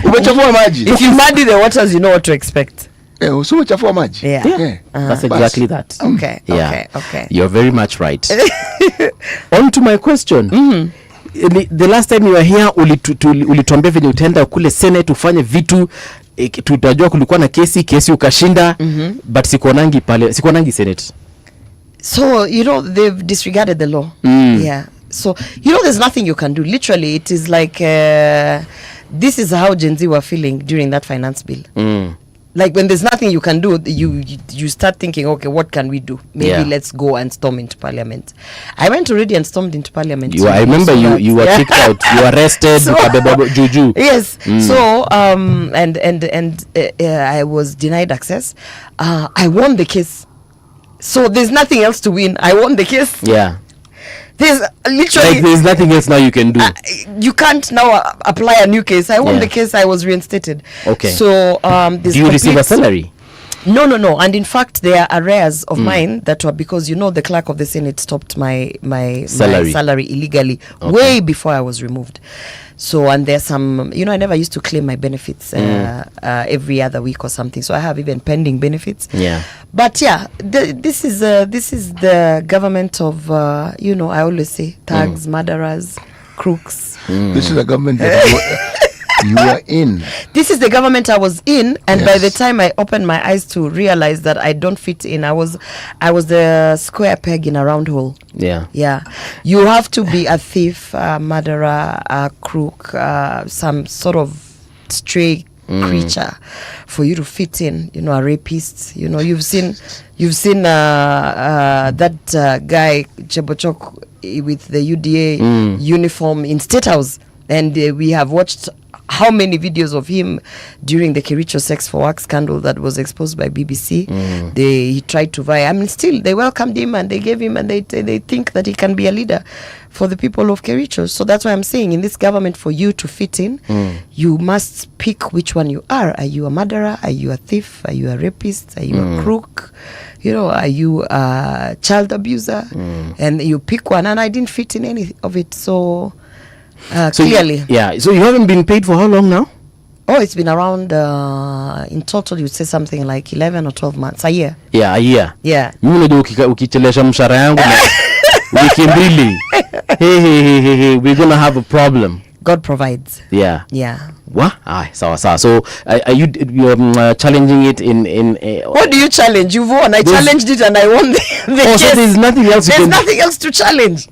Umechafua maji. If you muddy the waters, you know what to expect. So umechafua maji. Yeah. That's exactly that. Okay. You're very much right. On to my question. The last time you were here ulituambia venye utaenda kule Senate ufanye vitu tutajua kulikuwa na kesi ukashinda, but sikuonangi Senate. So you know they've disregarded the law. Yeah. So you know there's nothing you can do. Literally it is like this is how Gen Z were feeling during that finance bill. Like when there's nothing you can do, you start thinking, okay, what can we do? Maybe let's go and storm into parliament. I went already and stormed into parliament. I remember you were kicked out. You were arrested. Juju. Yes. So I was denied access. I won the case. So there's nothing else to win. I won the case. Yeah. There's literally like there's nothing else now you can do. You can't now apply a new case. I won the case. I was reinstated. Okay. So do you receive a salary? No. And in fact, there are arrears of mine that were because the clerk of the Senate stopped my salary illegally way before I was removed. So, and there's some, I never used to claim my benefits every other week or something. So I have even pending benefits. Yeah. But yeah, this is the government of, I always say, thugs, murderers, crooks. This is a government that you are in. This is the government I was in, and by the time I opened my eyes to realize that I don't fit in, I was the square peg in a round hole. Yeah. Yeah. You have to be a thief, a murderer, a crook, some sort of stray creature for you to fit in. A rapist. You've seen that guy Chebochok with the UDA uniform in State House, and we have watched how many videos of him during the Kericho sex for work scandal that was exposed by BBC. He tried to vie. I mean, still they welcomed him and they gave him, and they think that he can be a leader for the people of Kericho. So that's why I'm saying, in this government, for you to fit in, you must pick which one you are. Are you a murderer? Are you a thief? Are you a rapist? Are you a crook? Are you a child abuser? And you pick one, and I didn't fit in any of it. So clearly. So you haven't been paid for how long now? Oh, it's been around, in total, you'd say something like 11 or 12 months, a year. Yeah, a year. Yeah. Mimi unajua ukichelesha mshahara yangu wiki mbili. Hey, we're going to have a problem. God provides. Yeah. Yeah. What? So are you challenging it in what do you challenge? You've won. I challenged it and I won the case. So there's nothing else There's nothing else to challenge.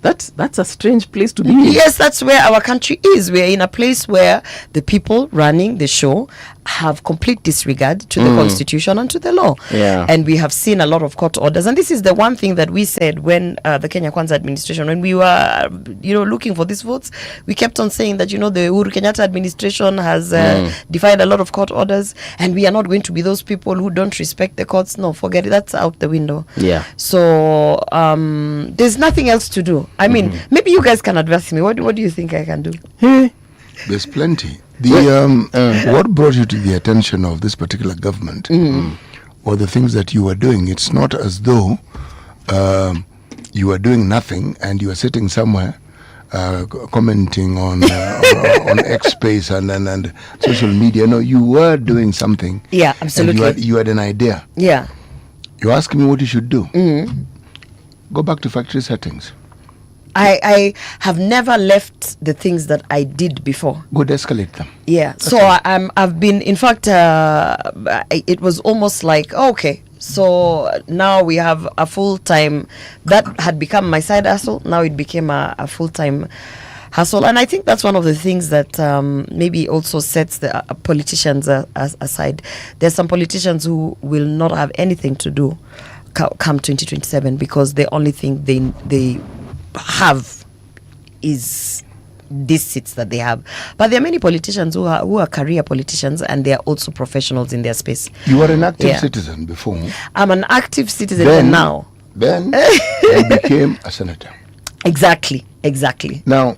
That's a strange place to be. Yes, that's where our country is. We're in a place where the people running the show have complete disregard to the constitution and to the law. Yeah. And we have seen a lot of court orders. And this is the one thing that we said when the Kenya Kwanza administration, when we were, looking for these votes, we kept on saying that, the Uhuru Kenyatta administration has defied a lot of court orders, and we are not going to be those people who don't respect the courts. No, forget it. That's out the window. Yeah. So there's nothing else to do. I mean, maybe you guys can advise me. What do you think I can do? There's plenty. What brought you to the attention of this particular government, or the things that you were doing? It's not as though you are doing nothing and you are sitting somewhere commenting on X space and social media. No, you were doing something. Yeah, absolutely. And you had an idea. Yeah. You ask me what you should do. Go back to factory settings. I have never left the things that I did before. Good, escalate them. Yeah. So I've been, in fact, it was almost like, okay, so now we have a full-time, that had become my side hustle. Now it became a full-time hustle. And I think that's one of the things that maybe also sets the politicians aside. There's some politicians who will not have anything to do come 2027 because the only thing they have is these seats that they have. But there are many politicians who are career politicians, and they are also professionals in their space. You were an active citizen before. I'm an active citizen now. Then you became a senator. Exactly. Now,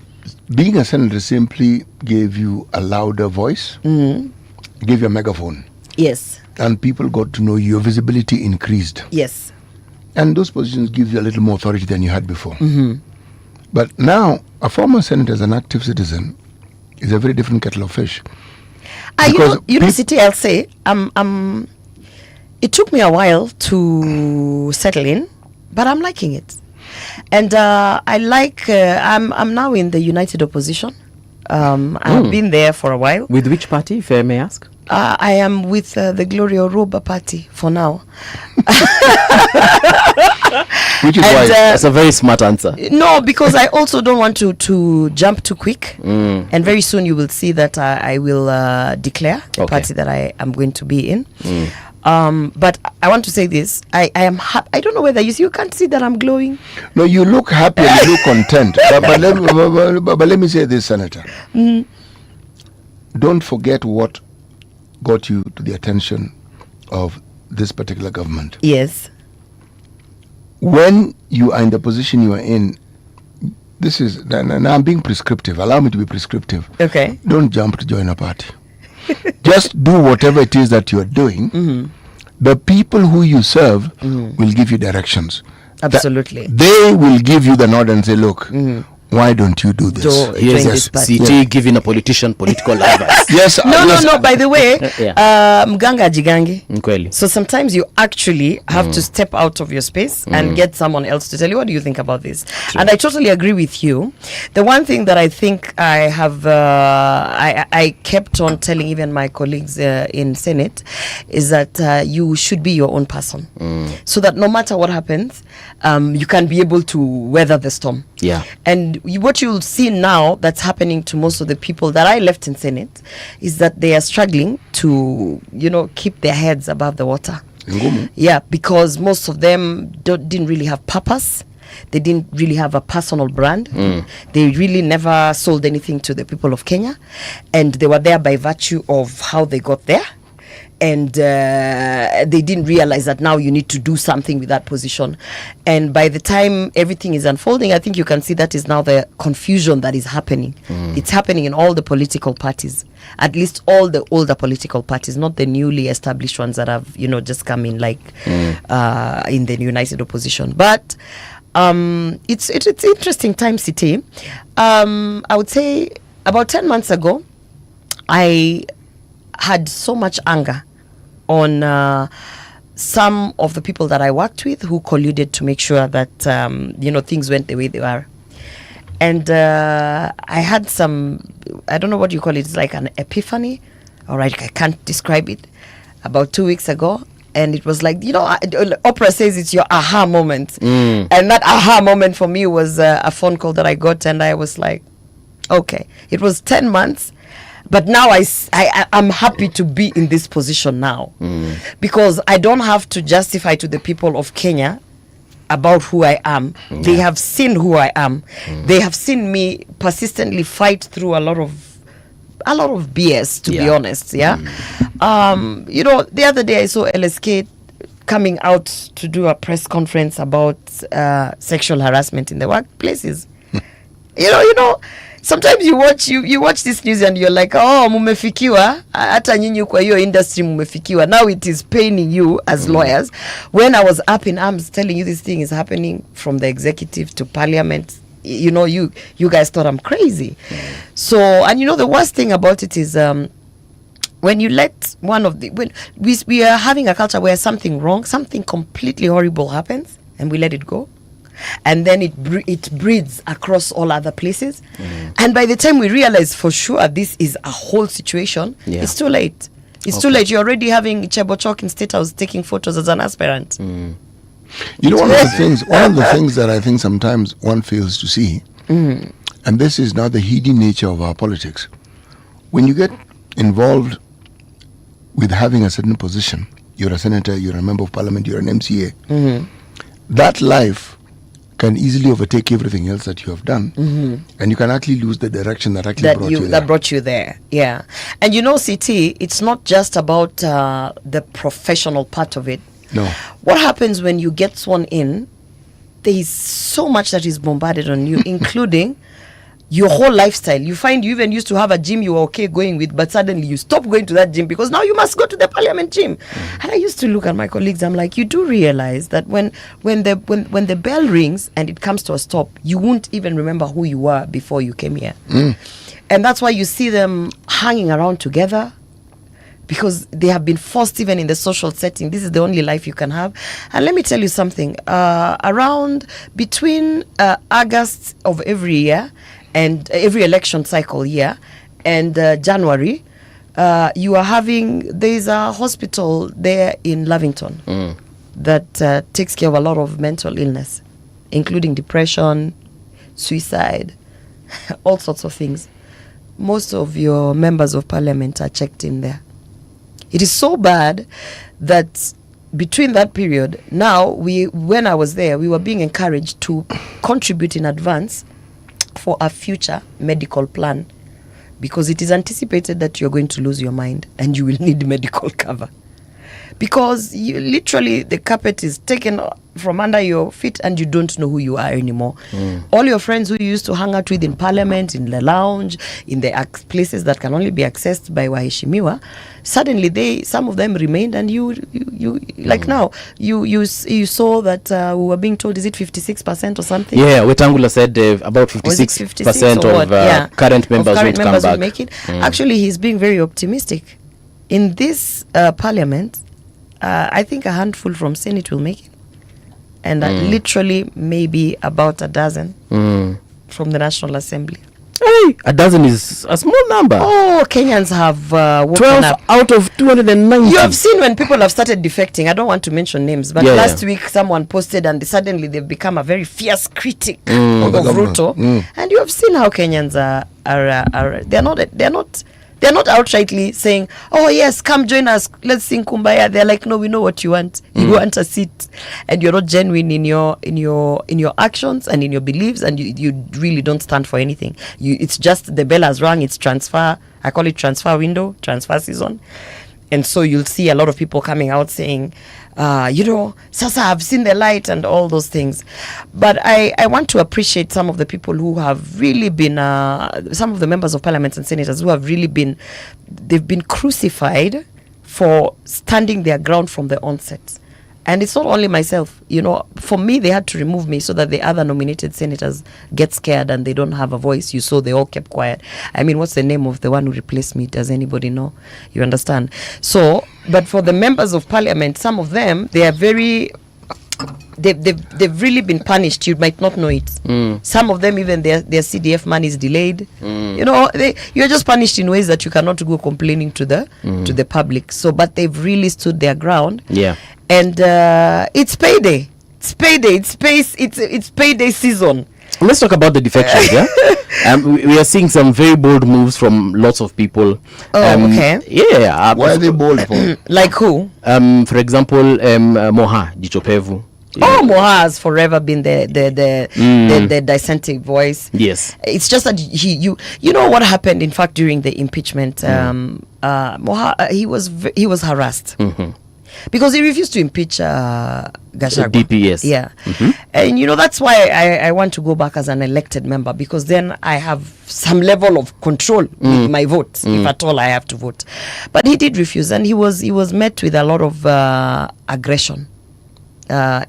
being a senator simply gave you a louder voice, gave you a megaphone. Yes. And people got to know you, your visibility increased. Yes. And those positions give you a little more authority than you had before. But now, a former senator as an active citizen is a very different kettle of fish. City, I'll say, it took me a while to settle in, but I'm liking it. And I'm now in the United Opposition. I've been there for a while. With which party, if I may ask? I am with the Gloria Orwoba party for now. Which is And, why That's a very smart answer. No, because I also don't want to jump too quick. And very soon you will see that I will declare the Okay. party that I am going to be in. But I want to say this. I am happy. I don't know whether you can't see that I'm glowing. no, you look happy and you look content. But let me say this, Senator. Don't forget what got you to the attention of this particular government. Yes. When you are in the position you are in, this is, now I'm being prescriptive. Allow me to be prescriptive. Okay. Don't jump to join a party. Just do whatever it is that you are doing. The people who you serve will give you directions. Absolutely. They will give you the nod and say, look, why don't you do this? Here's CT giving a politician political advice. Yes. No. By the way, Yeah. mganga jigangi. Kweli. So sometimes you actually have to step out of your space and get someone else to tell you, what do you think about this? And I totally agree with you. The one thing that I think I have, I kept on telling even my colleagues in Senate is that you should be your own person. So that no matter what happens, you can be able to weather the storm. Yeah. And what you'll see now that's happening to most of the people that I left in Senate is that they are struggling to, keep their heads above the water. Yeah, because most of them didn't really have purpose. They didn't really have a personal brand. They really never sold anything to the people of Kenya. And they were there by virtue of how they got there. And they didn't realize that now you need to do something with that position. And by the time everything is unfolding, I think you can see that is now the confusion that is happening. It's happening in all the political parties, at least all the older political parties, not the newly established ones that have, just come in like in the united opposition. But it's interesting time, CT. I would say about 10 months ago, I had so much anger on some of the people that I worked with who colluded to make sure that things went the way they were. And I had some, I don't know what you call it, it's like an epiphany. All right, I can't describe it. About 2 weeks ago, and it was like, Oprah says it's your aha moment. And that aha moment for me was a phone call that I got, and I was like, okay, it was 10 months. But now I'm happy to be in this position now, because I don't have to justify to the people of Kenya about who I am. They have seen who I am. They have seen me persistently fight through a lot of BS, to be honest. Yeah. The other day I saw LSK coming out to do a press conference about sexual harassment in the workplaces. Sometimes you watch this news and you're like, oh, mumefikiwa, hata nyinyi kwa hiyo industry mumefikiwa. Now it is paining you as lawyers. When I was up in arms telling you this thing is happening from the executive to parliament, you guys thought I'm crazy. So, and the worst thing about it is when you let when we are having a culture where something wrong, something completely horrible happens, and we let it go. And then it breeds across all other places. And by the time we realize for sure this is a whole situation, it's too late. It's too late. You're already having Chebochok in State House taking photos as an aspirant. One of the things that I think sometimes one fails to see, and this is now the hidden nature of our politics. When you get involved with having a certain position, you're a senator, you're a member of parliament, you're an MCA, that life can easily overtake everything else that you have done, and you can actually lose the direction that brought you there. Yeah. And CT, it's not just about the professional part of it. No. What happens when you get sworn in, there is so much that is bombarded on you, including your whole lifestyle. You find you even used to have a gym you were okay going with, but suddenly you stop going to that gym because now you must go to the parliament gym. And I used to look at my colleagues, I'm like, you do realize that when the bell rings and it comes to a stop, you won't even remember who you were before you came here. And that's why you see them hanging around together, because they have been forced even in the social setting. This is the only life you can have. And let me tell you something, around between August of every year and every election cycle year and January, there's a hospital there in Lavington. that takes care of a lot of mental illness, including depression, suicide, all sorts of things. Most of your members of parliament are checked in there. It is so bad that between that period, now when I was there, we were being encouraged to contribute in advance for a future medical plan, because it is anticipated that you're going to lose your mind and you will need medical cover. Because you literally, the carpet is taken from under your feet and you don't know who you are anymore. All your friends who you used to hang out with in parliament, in the lounge, in the places that can only be accessed by waheshimiwa, suddenly some of them remained, and you like now you saw that we were being told, is it 56% or something? Yeah, Wetangula said about 56% of current members will make it. Actually, he's being very optimistic. In this parliament, I think a handful from Senate will make it, and literally maybe about a dozen from the National Assembly. Hey, a dozen is a small number. Oh, Kenyans have 12 out of 290. You have seen when people have started defecting. I don't want to mention names, but last week someone posted, and suddenly they've become a very fierce critic of Ruto. And you have seen how Kenyans are they're not outrightly saying, oh yes, come join us, let's sing Kumbaya. They're like, no, we know what you want. You want a seat, and you're not genuine in your actions and in your beliefs, and you really don't stand for anything. It's just the bell has rung. It's transfer. I call it transfer window, transfer season. And so you'll see a lot of people coming out saying, Sasa, I've seen the light and all those things. But I want to appreciate some of the people who have really been, some of the members of parliament and senators who have really been, they've been crucified for standing their ground from the onset. And it's not only myself, for me, they had to remove me so that the other nominated senators get scared and they don't have a voice. You saw they all kept quiet. I mean, what's the name of the one who replaced me? Does anybody know? You understand? So, but for the members of parliament, some of them, they are very, they've really been punished. You might not know it. Some of them, even their CDF money is delayed. You're just punished in ways that you cannot go complaining to the public. So, but they've really stood their ground. Yeah. And it's payday. It's payday season. Let's talk about the defections. We are seeing some very bold moves from lots of people. Okay. Yeah. Why are they bold for? Like who? For example, Moha Jichopevu. Moha has forever been the dissenting voice. Yes. It's just that you know what happened, in fact, during the impeachment. Moha, he was harassed. Because he refused to impeach Gachagua. DPS. Yeah. And that's why I want to go back as an elected member, because then I have some level of control with my vote, if at all I have to vote. But he did refuse, and he was met with a lot of aggression.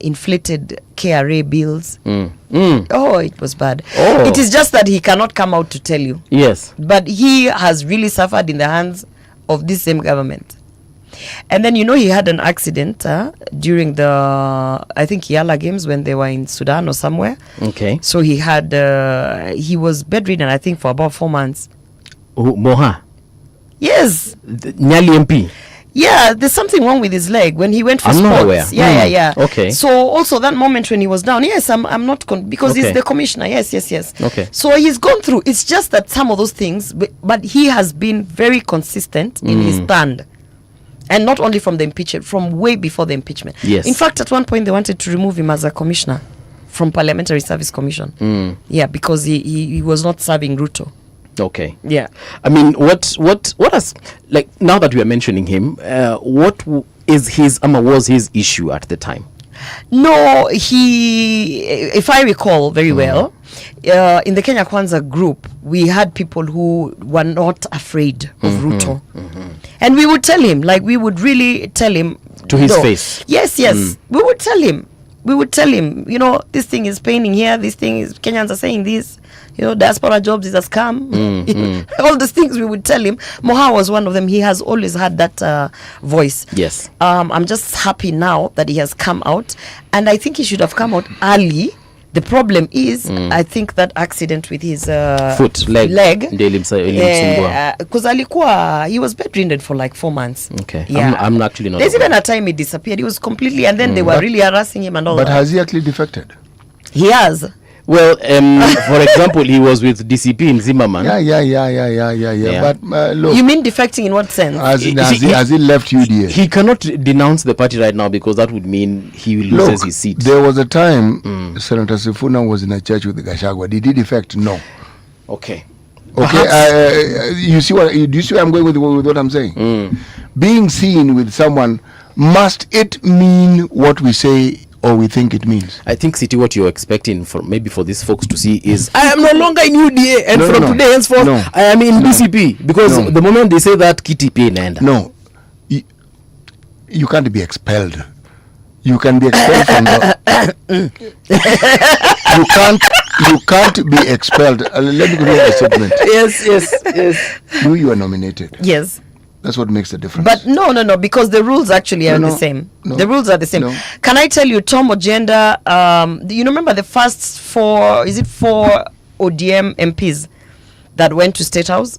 Inflated KRA bills. Oh, it was bad. It is just that he cannot come out to tell you. Yes. But he has really suffered in the hands of this same government. And then, he had an accident during the, I think, Yala Games, when they were in Sudan or somewhere. Okay. So he was bedridden, I think, for about 4 months. Moha? Yes. Nyali MP? Yeah, there's something wrong with his leg when he went for I'm sports. not aware. Yeah. Okay. So also that moment when he was down, yes, I'm not, because he's the commissioner. Yes. Okay. So he's gone through. It's just that some of those things, but he has been very consistent in his stand. And not only from the impeachment, from way before the impeachment. Yes. In fact, at one point they wanted to remove him as a commissioner from Parliamentary Service Commission. Yeah, because he was not serving Ruto. Okay. Yeah. I mean, what has, like, now that we are mentioning him, what was his issue at the time? No, if I recall very well, in the Kenya Kwanza group, we had people who were not afraid of Ruto. And we would tell him, we would really tell him. To his face. Yes. We would tell him. This thing is paining here. This thing is, Kenyans are saying this. Diaspora jobs is a scam. All these things we would tell him. Moha was one of them. He has always had that voice. Yes. I'm just happy now that he has come out. And I think he should have come out early, The problem is, I think that accident with his leg because alikuwa he was bedridden for like 4 months. Okay. Yeah. I'm actually not. There's even a time he disappeared. He was completely, and then they were really harassing him and all But that. has he actually defected? He has. Well, for example, he was with DCP in Zimmerman. Yeah. But look, You mean defecting in what sense? has he left UDA? He cannot denounce the party right now because that would mean he will lose his seat. There was a time Senator Sifuna was in a church with Gachagua. Did he defect? No. Okay. Okay. Do you see where I'm going with what I'm saying? Being seen with someone, must it mean what we say or we think it means? I think, City, what you're expecting for these folks to see is I am no longer in UDA, and today henceforth I am in DCP, because the moment they say that, Kitty P naenda. No, you can't be expelled. You can be expelled from the you can't be expelled. Let me give you a statement. Yes. You were nominated. Yes. That's what makes the difference. But no, because the rules actually are the same. The rules are the same. Can I tell you, Tom Ojenda, you remember the first four ODM MPs that went to State House?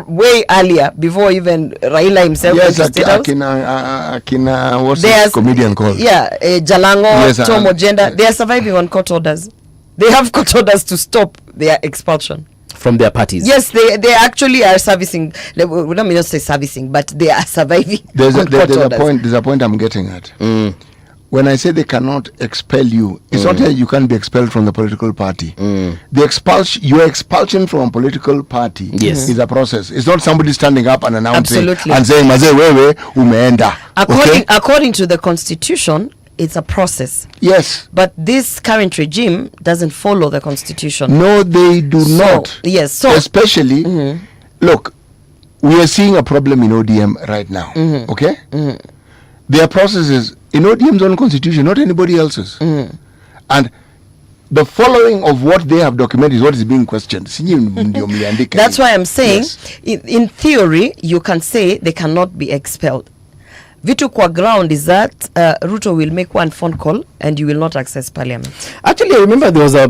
Way earlier, before even Raila himself went to State House. Akina, what's the comedian called? Yeah, Jalango, Tom Ojenda. They are surviving on court orders. They have court orders to stop their expulsion from their parties. Yes, they actually are servicing. Let me not say servicing, but they are surviving. There's a point I'm getting at. When I say they cannot expel you, it's not that you can't be expelled from the political party. Your expulsion from a political party is a process. It's not somebody standing up and announcing and saying, "Maze wewe umeenda." According to the constitution, it's a process. Yes. But this current regime doesn't follow the constitution. No, they do not. Yes. So especially, look, we are seeing a problem in ODM right now. Okay? Their process is in ODM's own constitution, not anybody else's. And the following of what they have documented is what is being questioned. That's why I'm saying, in theory, you can say they cannot be expelled. Vitu kwa ground is that Ruto will make one phone call and you will not access parliament. Actually, I remember there was a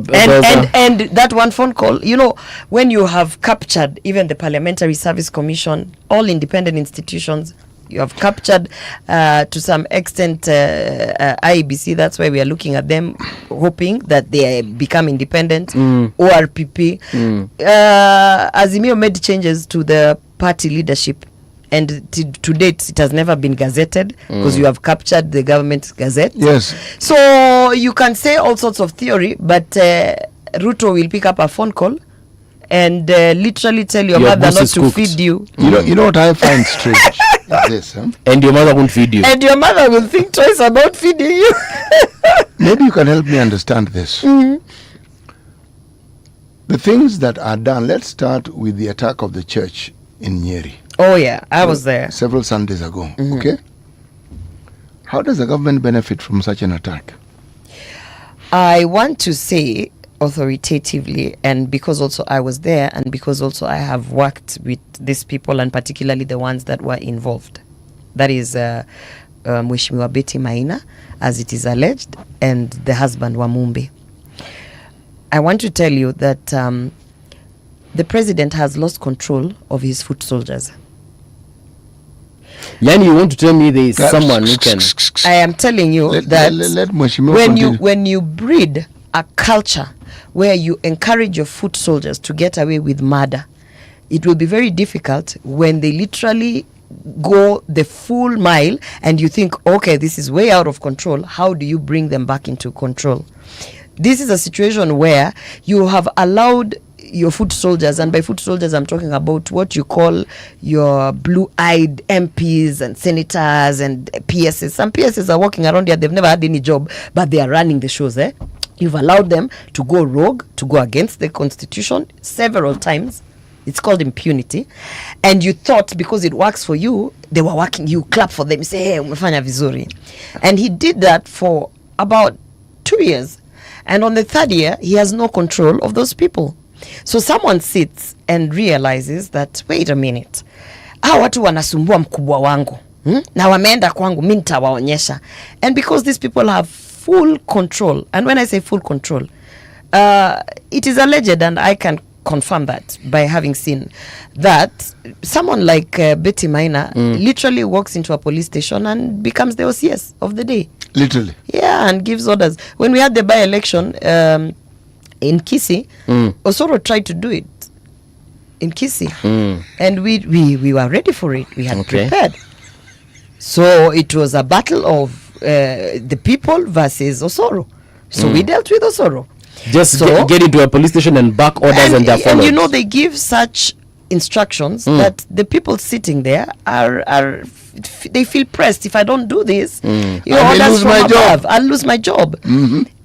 and that one phone call, you know, when you have captured even the Parliamentary Service Commission, all independent institutions, you have captured to some extent IEBC. That's why we are looking at them, hoping that they become independent. ORPP. Azimio made changes to the party leadership, and to date it has never been gazetted because you have captured the government gazette. Yes. So you can say all sorts of theory, but Ruto will pick up a phone call and literally tell your mother not to feed you. You know what I find strange is this, huh? And your mother won't feed you. And your mother will think twice about feeding you. Maybe you can help me understand this. The things that are done, let's start with the attack of the church in Nyeri. Oh yeah, I was there several Sundays ago. Okay, how does the government benefit from such an attack? I want to say authoritatively, and because also I was there, and because also I have worked with these people, and particularly the ones that were involved. That is Mheshimiwa Betty Maina, as it is alleged, and the husband Wamumbi. I want to tell you that the president has lost control of his foot soldiers. Yani, you want to tell me there is someone who can... I am telling you when you breed a culture where you encourage your foot soldiers to get away with murder, it will be very difficult when they literally go the full mile and you think, okay, this is way out of control. How do you bring them back into control? This is a situation where you have allowed your foot soldiers, and by foot soldiers I'm talking about what you call your blue-eyed MPs and senators and PSs. Some PSs are walking around here, they've never had any job, but they are running the shows. You've allowed them to go rogue, to go against the constitution several times. It's called impunity. And you thought because it works for you, they were working, you clap for them, you say, hey, umefanya vizuri. And he did that for about 2 years. And on the third year, he has no control of those people. So someone sits and realizes that, wait a minute, hawa watu wanasumbua mkubwa wangu, na wameenda kwangu, mimi nitawaonyesha. And because these people have full control. And when I say full control, it is alleged, and I can confirm that by having seen that someone like Betty Maina literally walks into a police station and becomes the OCS of the day. Literally. Yeah, and gives orders. When we had the by-election in Kisii, Osoro tried to do it in Kisii, and we were ready for it. We had prepared. So it was a battle of the people versus Osoro. So we dealt with Osoro. Just get into a police station and back orders and they're followed. And you know, they give such instructions that the people sitting there are they feel pressed. If I don't do this, I'll lose my job. I'll lose my job.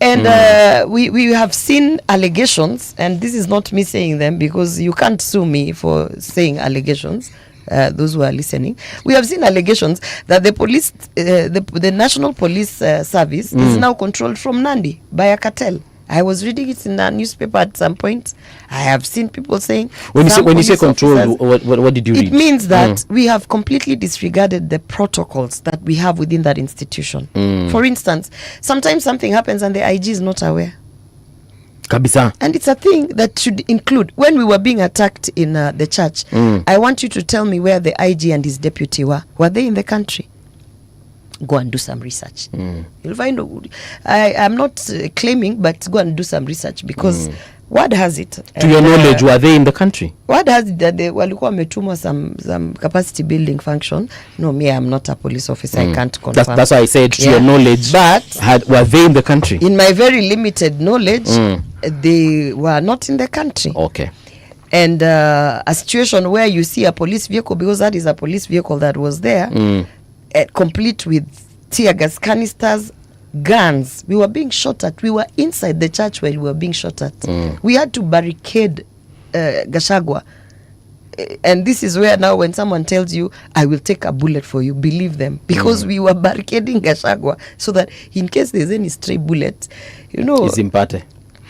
And we have seen allegations, and this is not me saying them because you can't sue me for saying allegations. Those who are listening, we have seen allegations that the police, the National Police Service is now controlled from Nandi by a cartel. I was reading it in a newspaper at some point. I have seen people saying, when you say control, what did you read? It means that we have completely disregarded the protocols that we have within that institution. For instance, sometimes something happens and the IG is not aware. Kabisa. And it's a thing that should include, when we were being attacked in the church, I want you to tell me where the IG and his deputy were. Were they in the country? Go and do some research. You'll find, I'm not claiming, but go and do some research, because word has it. To your knowledge, were they in the country? Word has it that they walikuwa wametumwa some capacity building function. No, me, I'm not a police officer. I can't confirm. That's why I said to your knowledge. But were they in the country? In my very limited knowledge, they were not in the country. Okay. And a situation where you see a police vehicle, because that is a police vehicle that was there, complete with tear gas canisters, guns. We were being shot at. We were inside the church where we were being shot at. We had to barricade Gachagua. And this is where now when someone tells you, I will take a bullet for you, believe them. Because we were barricading Gachagua so that in case there's any stray bullet, you know. It's impate.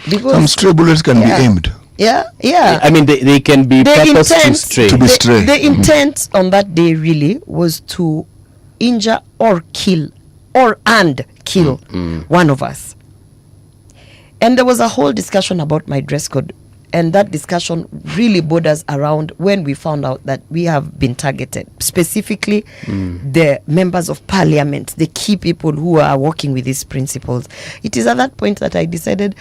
Some stray bullets can be aimed. Yeah. I mean, they can be purposed to stray. The intent on that day really was to injure or kill and kill one of us. And there was a whole discussion about my dress code, and that discussion really borders around when we found out that we have been targeted, specifically the members of parliament, the key people who are working with these principles. It is at that point that I decided,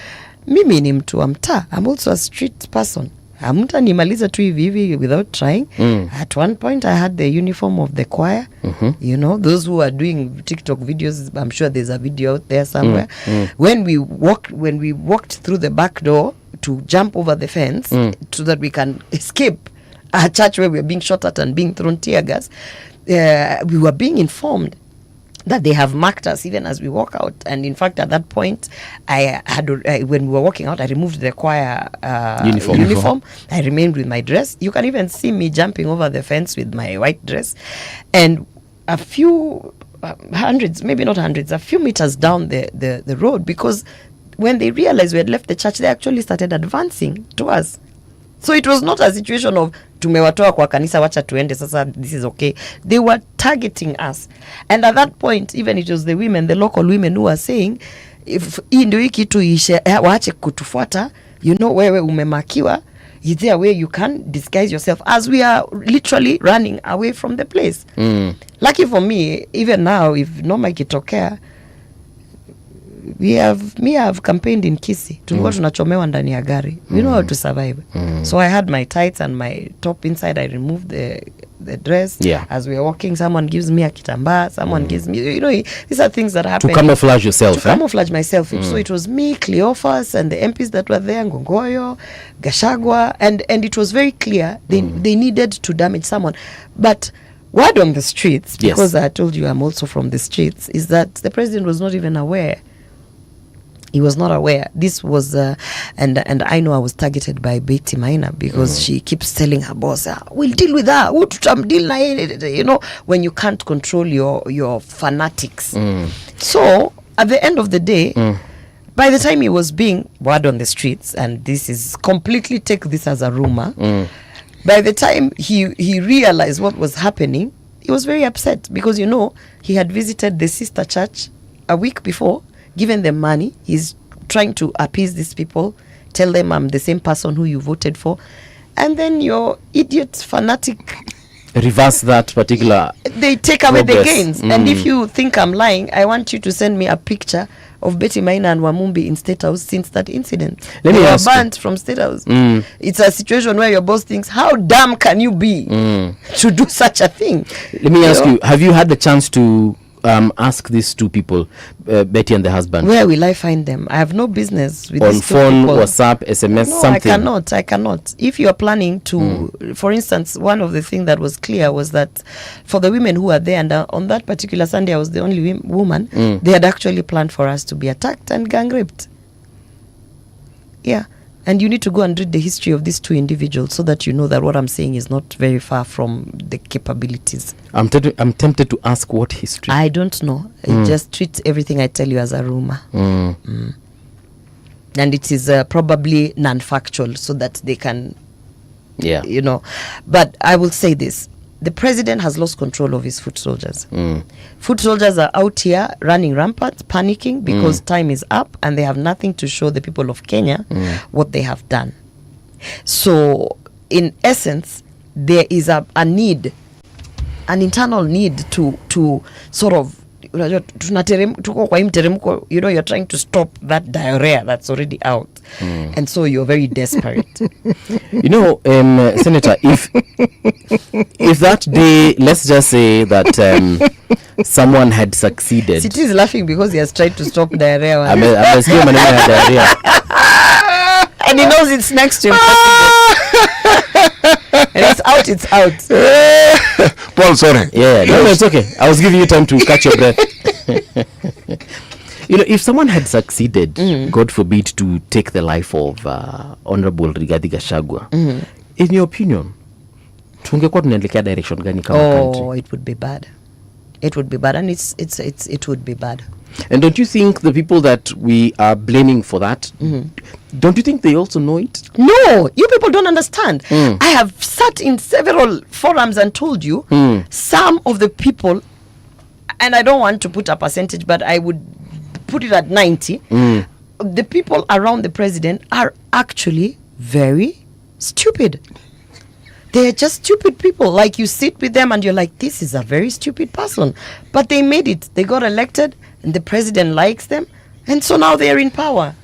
mimi ni mtu wa mtaa. I'm also a street person. Hamta nimaliza tu hivi without trying. At one point I had the uniform of the choir. You know, those who are doing TikTok videos, I'm sure there's a video out there somewhere. When we walked through the back door to jump over the fence so that we can escape a church where we were being shot at and being thrown tear gas, we were being informed that they have marked us even as we walk out. And in fact, at that point, when we were walking out, I removed the choir uniform. I remained with my dress. You can even see me jumping over the fence with my white dress. And a few hundreds, maybe not hundreds, a few meters down the road, because when they realized we had left the church, they actually started advancing to us. So it was not a situation of tumewatoa kwa kanisa, wacha tuende sasa, this is okay. They were targeting us. And at that point, even it was the women, the local women, who were saying, if hii ndio hii kitu ishe, waache kutufuata, you know, wewe umemakiwa, is there a way you can disguise yourself, as we are literally running away from the place. Lucky for me, even now, if Noma ikitokea, I have campaigned in Kisii. Tulikuwa tunachomewa ndani ya gari. We know how to survive. So I had my tights and my top inside. I removed the dress. As we were walking, someone gives me a kitambaa. Someone gives me, you know, these are things that happen. To camouflage yourself. To camouflage myself. So it was me, Cleophas, and the MPs that were there, Ngongoyo, Gachagua, and it was very clear they needed to damage someone. But word on the streets, because I told you I'm also from the streets, is that the president was not even aware. He was not aware. This was, and I know I was targeted by Betty Maina, because she keeps telling her boss, we'll deal with her. You know, when you can't control your fanatics. So, at the end of the day, by the time he was being word on the streets, and this is completely, take this as a rumor, by the time he realized what was happening, he was very upset, because, you know, he had visited the sister church a week before. given them money. He's trying to appease these people, tell them I'm the same person who you voted for, and then your idiot fanatic reverse that particular they take away the progress. gains. And if you think I'm lying, I want you to send me a picture of Betty Maina and Wamumbi in State House since that incident. Let me they were ask you. banned from State House. It's a situation where your boss thinks, how dumb can you be to do such a thing? Let me ask you, have you had the chance to ask these two people, Betty and the husband? Where will I find them? I have no business with on these two phone, people. WhatsApp, SMS, No, something? I cannot. If you are planning to, for instance, one of the things that was clear was that for the women who are there, and on that particular Sunday I was the only woman, they had actually planned for us to be attacked and gang raped. Yeah. And you need to go and read the history of these two individuals so that you know that what I'm saying is not very far from the capabilities. I'm tempted to ask what history. I don't know. I just treat everything I tell you as a rumor. And it is probably non-factual so that they can, you know. But I will say this. The president has lost control of his foot soldiers. Foot soldiers are out here running rampant, panicking because time is up and they have nothing to show the people of Kenya what they have done. So, in essence, there is a need, an internal need to sort of, you know, you're trying to stop that diarrhea that's already out. And so you're very desperate. You know, Senator, if that day, let's just say that someone had succeeded. It is laughing because he has tried to stop diarrhea. Diarrhea. And he knows it's next to him. And it's out. Paul, sorry. Yeah, no, it's okay. I was giving you time to catch your breath. You know, if someone had succeeded, God forbid, to take the life of Honorable Rigathi Gachagua, in your opinion, tungekuwa tunaelekea direction gani kama country? It would be bad. It would be bad, and it would be bad. And don't you think the people that we are blaming for that, don't you think they also know it? No, you people don't understand. I have sat in several forums and told you some of the people, and I don't want to put a percentage, but I would put it at 90. The people around the president are actually very stupid. They're just stupid people. Like, you sit with them and you're like, this is a very stupid person. But they made it. They got elected and the president likes them. And so now they're in power.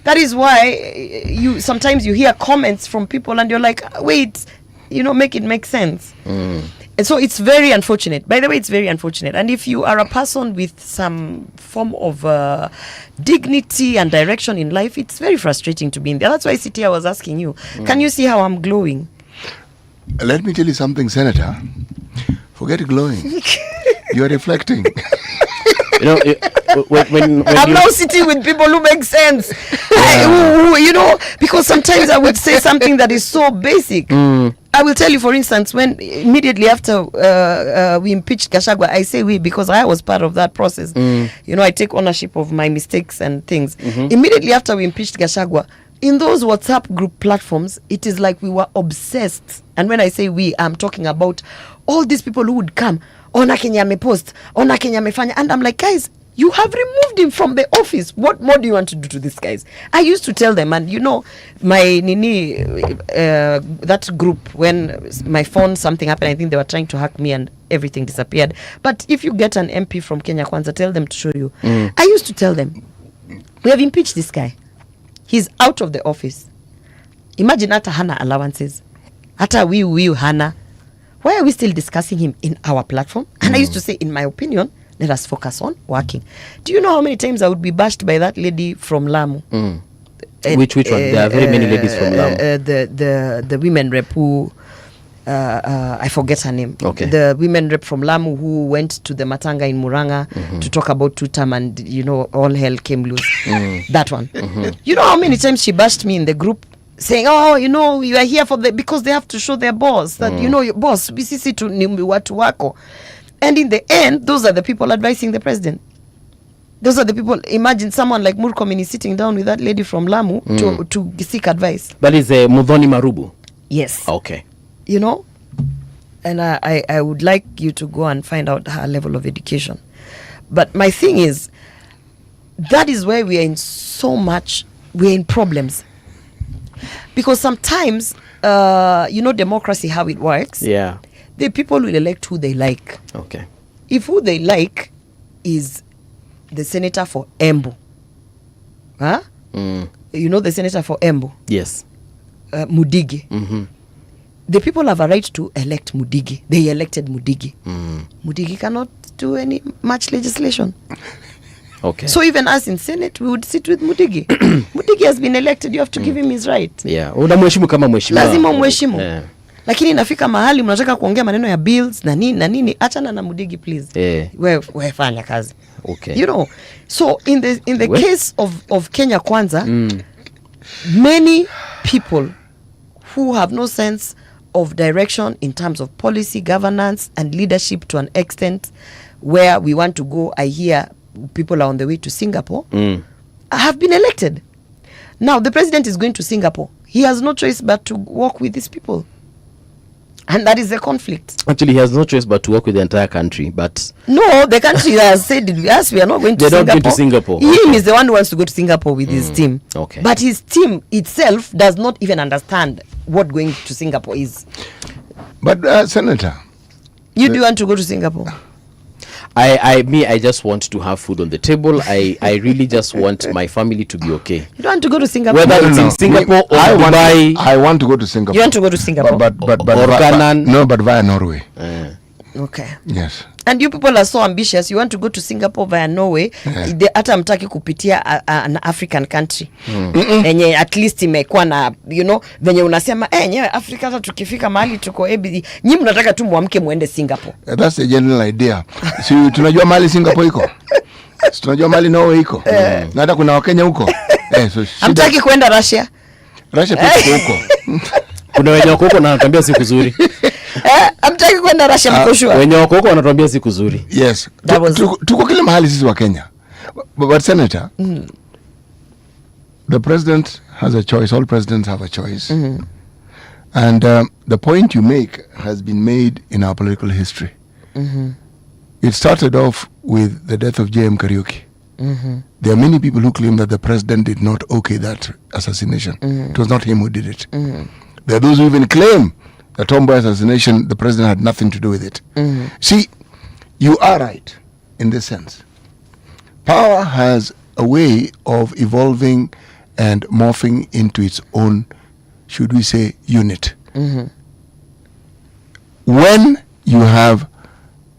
That is why you sometimes you hear comments from people and you're like, wait, you know, make it make sense. And so it's very unfortunate. By the way, it's very unfortunate. And if you are a person with some form of dignity and direction in life, it's very frustrating to be in there. That's why, City, I was asking you, can you see how I'm glowing? Let me tell you something, Senator. Forget glowing. You are reflecting. You know, when I'm now sitting with people who make sense. You know, because sometimes I would say something that is so basic. I will tell you, for instance, when immediately after we impeached Gachagua, I say we because I was part of that process. You know, I take ownership of my mistakes and things. Immediately after we impeached Gachagua, in those WhatsApp group platforms, it is like we were obsessed. And when I say we, I'm talking about all these people who would come. Ona Kenya me post, Ona Kenya me fanya. And I'm like, guys, you have removed him from the office. What more do you want to do to these guys? I used to tell them, and you know, my Nini, that group, when my phone, something happened, I think they were trying to hack me and everything disappeared. But if you get an MP from Kenya Kwanza, tell them to show you. I used to tell them, we have impeached this guy. He's out of the office. Imagine hata hana allowances. Hata we hana. Why are we still discussing him in our platform? And I used to say, in my opinion, let us focus on working. Do you know how many times I would be bashed by that lady from Lamu? Which one? There are very many ladies from Lamu. The women rep who, I forget her name. Okay. The women rep from Lamu who went to the Matanga in Muranga to talk about two-term and, you know, all hell came loose. That one. You know how many times she bashed me in the group? Saying, oh, you know, you are here for because they have to show their boss that, you know, your boss, BCC to watu wako. And in the end, those are the people advising the president. Those are the people. Imagine someone like Murkomen is sitting down with that lady from Lamu to seek advice. But is Mudhoni Marubu? Yes. Okay. You know, and I would like you to go and find out her level of education. But my thing is, that is where we're in problems. Because sometimes, democracy, how it works, the people will elect who they like. Okay. If who they like is the senator for Embu, the senator for Embu, yes, Mudigi, the people have a right to elect Mudigi. They elected Mudigi. Mudigi cannot do any much legislation. Okay. So even us in Senate, we would sit with Mudigi. Mudigi has been elected. You have to give him his right. Yeah. Unamheshimu kama mheshimiwa. Lazima umheshimu. Lakini inafika mahali mnataka kuongea maneno ya bills na nini, achana na Mudigi please. Wewe fanya kazi. Okay. So in the case of Kenya Kwanza, many people who have no sense of direction in terms of policy, governance and leadership to an extent where we want to go, I hear people are on the way to Singapore, have been elected. Now the president is going to Singapore. He has no choice but to work with these people. And that is the conflict. Actually, he has no choice but to work with the entire country. But no, the country has said, yes, we are not going to Singapore. They're not going to Singapore. He is the one who wants to go to Singapore with his team. Okay. But his team itself does not even understand what going to Singapore is. But Senator, you do want to go to Singapore? I just want to have food on the table. I really just want my family to be okay. You don't want to go to Singapore? Whether it's in Singapore or Dubai. I want to go to Singapore. You want to go to Singapore? But via Norway. Okay. Yes. And you people are so ambitious. You want to go to Singapore via Norway. Hata mtaki kupitia an African country. Enye at least imekuwa na, venye unasema, nyewe Afrika hata tukifika mahali tuko ABD. Nyi mnataka tu muamke muende Singapore. That's the general idea. Si tunajua mahali Singapore iko. Tunajua mahali Norway iko. Na hata kuna Wakenya huko. Hamtaki kwenda Russia? Russia pia huko. Kuna wenye wako huko na wanatuambia siku nzuri. Hamtaki kwenda Russia mkoshua. Wenye wako huko wanatuambia siku nzuri. Yes. Tuko kila mahali sisi wa Kenya. But Senator, the president has a choice. All presidents have a choice. And the point you make has been made in our political history. It started off with the death of J.M. Kariuki. There are many people who claim that the president did not okay that assassination. It was not him who did it. There are those who even claim the Tomboy assassination, the president had nothing to do with it. See, you are right in this sense. Power has a way of evolving and morphing into its own, should we say, unit. When you have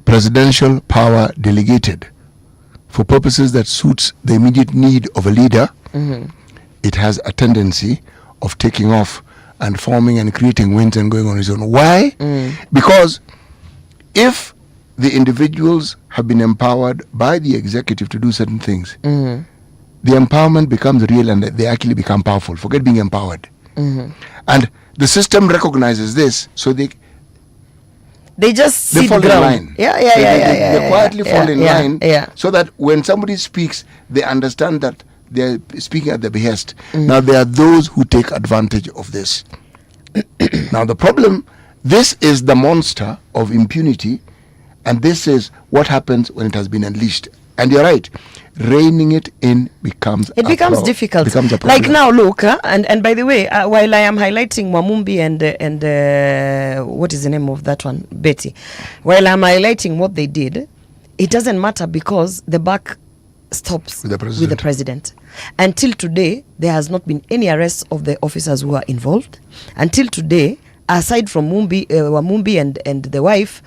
presidential power delegated for purposes that suits the immediate need of a leader, it has a tendency of taking off and forming and creating winds and going on its own. Why? Because if the individuals have been empowered by the executive to do certain things, the empowerment becomes real and they actually become powerful. Forget being empowered. And the system recognizes this, so they just fall ground. in line. They quietly fall in line, so that when somebody speaks, they understand that they're speaking at their behest. Now there are those who take advantage of this. Now the problem, this is the monster of impunity, and this is what happens when it has been unleashed. And you're right, reining it in becomes difficult. Becomes a problem. Like now, look, and by the way, while I am highlighting Mwamumbi and what is the name of that one, Betty, while I'm highlighting what they did, it doesn't matter because the buck stops with the president. Until today, there has not been any arrest of the officers who are involved. Until today, aside from Wamumbi and the wife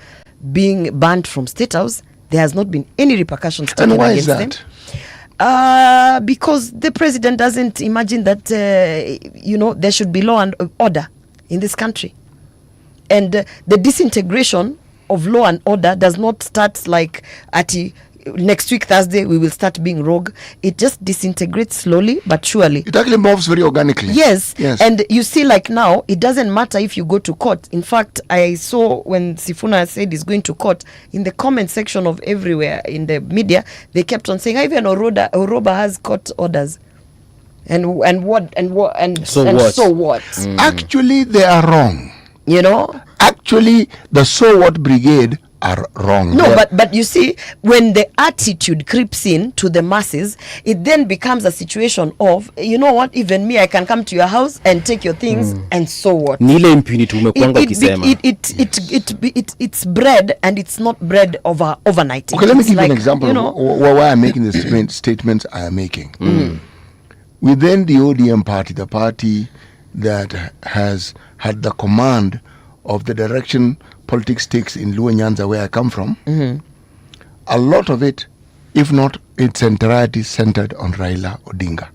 being banned from State House, there has not been any repercussions taken against them. Because the president doesn't imagine that there should be law and order in this country, and the disintegration of law and order does not start like at next week Thursday we will start being rogue. It just disintegrates slowly but surely. It actually moves very organically. Yes. And you see, like now, it doesn't matter if you go to court. In fact, I saw when Sifuna said he's going to court, in the comment section of everywhere in the media, they kept on saying even Orwoba has court orders. And so what? Actually, they are wrong. Actually, the so what brigade are wrong. No, but you see, when the attitude creeps in to the masses, it then becomes a situation of, you know what, even me, I can come to your house and take your things, and so what? Ni ile impunity umekuanga ukisema. It's bread, and it's not bread overnight. Okay, let me give you an example of why I'm making the statements I am making. Within the ODM party, the party that has had the command of the direction politics takes in Luo Nyanza, where I come from, a lot of it, if not its entirety, centered on Raila Odinga.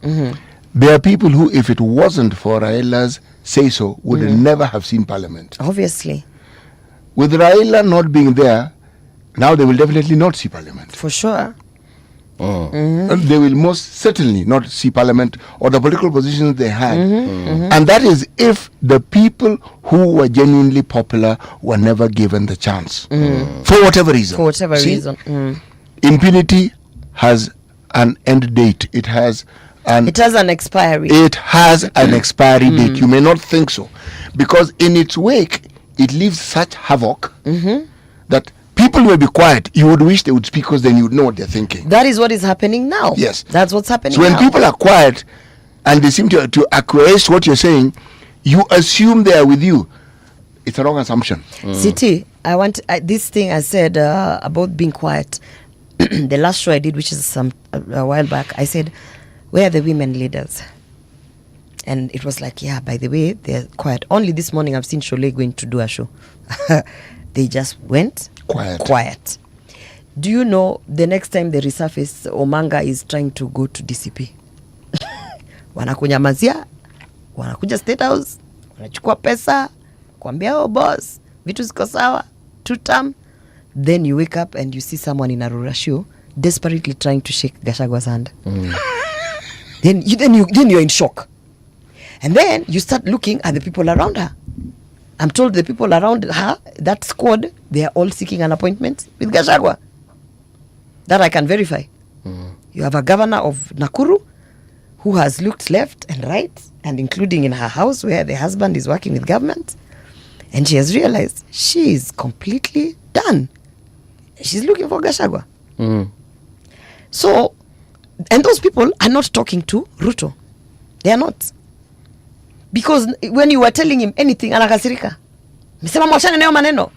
There are people who, if it wasn't for Raila's say-so, would never have seen parliament. Obviously. With Raila not being there, now they will definitely not see parliament. For sure. They will most certainly not see parliament or the political positions they had. And that is if the people who were genuinely popular were never given the chance. For whatever reason. For whatever reason. Impunity has an end date. It has an expiry. It has an expiry date. You may not think so. Because in its wake, it leaves such havoc that people will be quiet. You would wish they would speak, because then you would know what they're thinking. That is what is happening now. Yes. That's what's happening now. So when now. people are quiet and they seem to acquiesce what you're saying, you assume they are with you. It's a wrong assumption. City, this thing I said about being quiet. The last show I did, which is a while back, I said, where are the women leaders? And it was like, yeah, by the way, they're quiet. Only this morning I've seen Shole going to do a show. They just went quiet. Do you know the next time they resurface, Omanga is trying to go to DCP? Wanakunyamazia, wanakuja State House, wanachukua pesa, kuambia, oh boss, vitu ziko sawa, 2 term. Then you wake up and you see someone in a rural show desperately trying to shake Gachagwa's hand. Then you're in shock. And then you start looking at the people around her. I'm told the people around her, that squad, they are all seeking an appointment with Gachagua. That I can verify. You have a governor of Nakuru who has looked left and right, and including in her house where the husband is working with government. And she has realized she is completely done. She's looking for Gachagua. So, and those people are not talking to Ruto. They are not. Because when you were telling him anything, anakasirika. Mesema mwachane nayo maneno.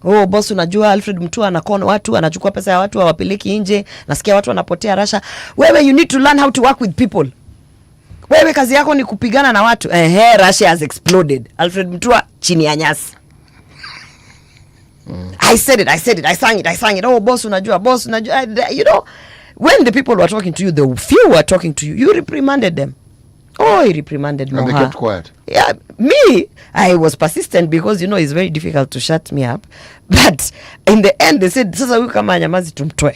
Oh, boss, unajua Alfred Mutua anakono watu, anachukua pesa ya watu, hawapeleki nje, nasikia watu wanapotea Russia. Wewe, you need to learn how to work with people. Wewe kazi yako ni kupigana na watu. Russia has exploded. Alfred Mutua chini ya nyasi. I said it, I sang it. Oh, boss, unajua, you know, when the people were talking to you, the few were talking to you, you reprimanded them. Oh, he reprimanded me. And they kept quiet. Yeah, me, I was persistent because, you know, it's very difficult to shut me up. But in the end, they said, sasa huyu kama nyamazi tumtoe.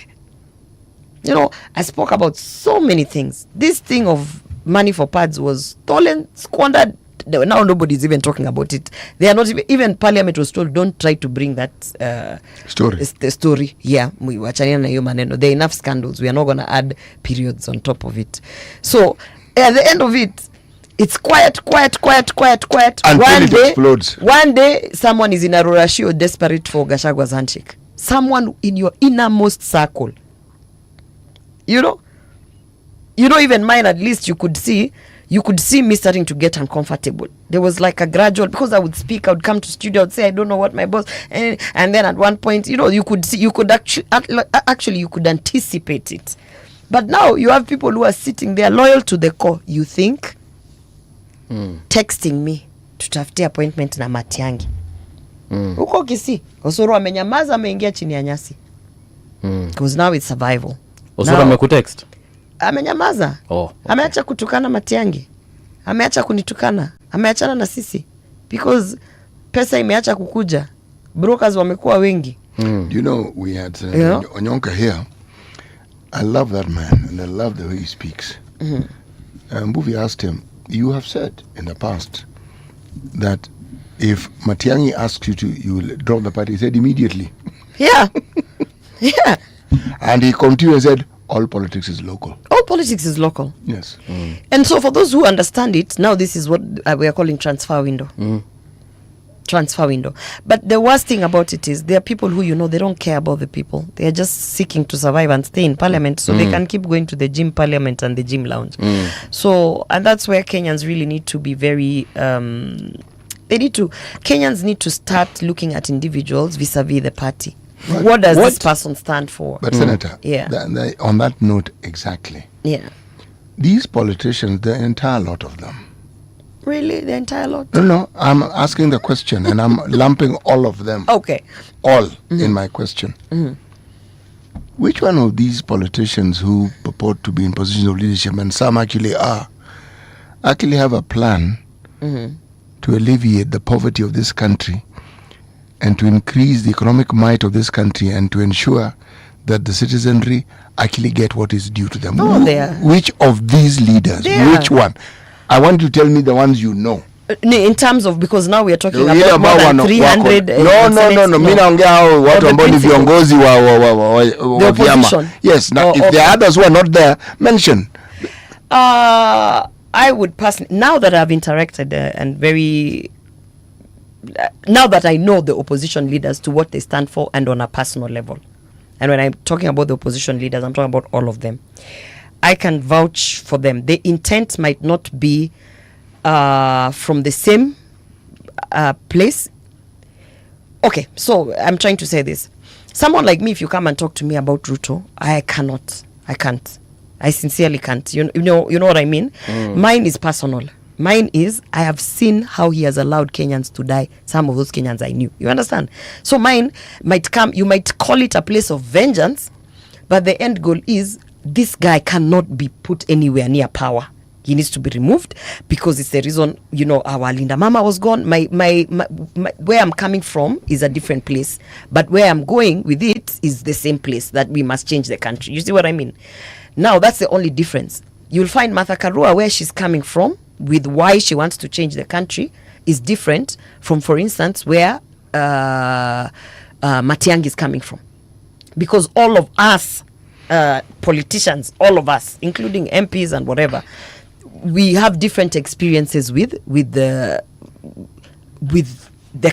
You know, I spoke about so many things. This thing of money for pads was stolen, squandered. Now nobody's even talking about it. They are not even Parliament was told, don't try to bring that story. Yeah, wachania na hiyo maneno. There are enough scandals. We are not going to add periods on top of it. So, at the end of it, it's quiet. Until it explodes. One day, someone is in a Rorashio desperate for Gachagwa's handshake. Someone in your innermost circle. You know, even mine, at least you could see me starting to get uncomfortable. There was like a gradual, because I would speak, I would come to studio, I would say, I don't know what my boss, and then at one point, you know, you could actually you could anticipate it. But now you have people who are sitting there loyal to the core, you think, texting me, tutafutie appointment na Matiangi. Uko Kisii, Osoro amenyamaza, ameingia chini ya nyasi. Because now it's survival. Osoro amekutext? Amenyamaza. Okay. Ameacha kutukana Matiangi. Ameacha kunitukana. Ameachana na sisi. Because pesa imeacha kukuja. Brokers wamekuwa wengi. You know, we had Onyonka here. I love that man, and I love the way he speaks. Mbuvi asked him, you have said in the past that if Matiangi asks you will drop the party. He said immediately. Yeah. Yeah. And he continued and said, all politics is local. All politics is local. Yes. And so for those who understand it, now this is what we are calling transfer window. transfer window. But the worst thing about it is there are people who, you know, they don't care about the people. They are just seeking to survive and stay in parliament so they can keep going to the gym parliament and the gym lounge. So, and that's where Kenyans really need to be very, Kenyans need to start looking at individuals vis-a-vis the party. What does this person stand for? But Senator, on that note, exactly. Yeah. These politicians, the entire lot of them. Really? The entire lot? No, I'm asking the question and I'm lumping all of them. Okay. All in my question. Which one of these politicians who purport to be in positions of leadership, and some actually are, actually have a plan to alleviate the poverty of this country and to increase the economic might of this country and to ensure that the citizenry actually get what is due to them? Which of these leaders? Which one? I want you to tell me the ones you know. In terms of, because now we are talking about more than 300 no mimi naongea hao watu ambao ni viongozi wa vyama. Yes, now if there are others who are not there, mention. I would personally, now that I've interacted and now that I know the opposition leaders to what they stand for and on a personal level, and when I'm talking about the opposition leaders, I'm talking about all of them, I can vouch for them. The intent might not be from the same place. Okay, so I'm trying to say this. Someone like me, if you come and talk to me about Ruto, I can't. I sincerely can't. You know what I mean? Mine is personal. Mine is, I have seen how he has allowed Kenyans to die. Some of those Kenyans I knew. You understand? So mine might come, you might call it a place of vengeance, but the end goal is, this guy cannot be put anywhere near power. He needs to be removed because it's the reason, you know, our Linda Mama was gone. My where I'm coming from is a different place, but where I'm going with it is the same place, that we must change the country. You see what I mean? Now, that's the only difference. You'll find Martha Karua, where she's coming from, with why she wants to change the country, is different from, for instance, where Matiang'i is coming from. Because all of us, politicians, all of us, including MPs and whatever, we have different experiences with the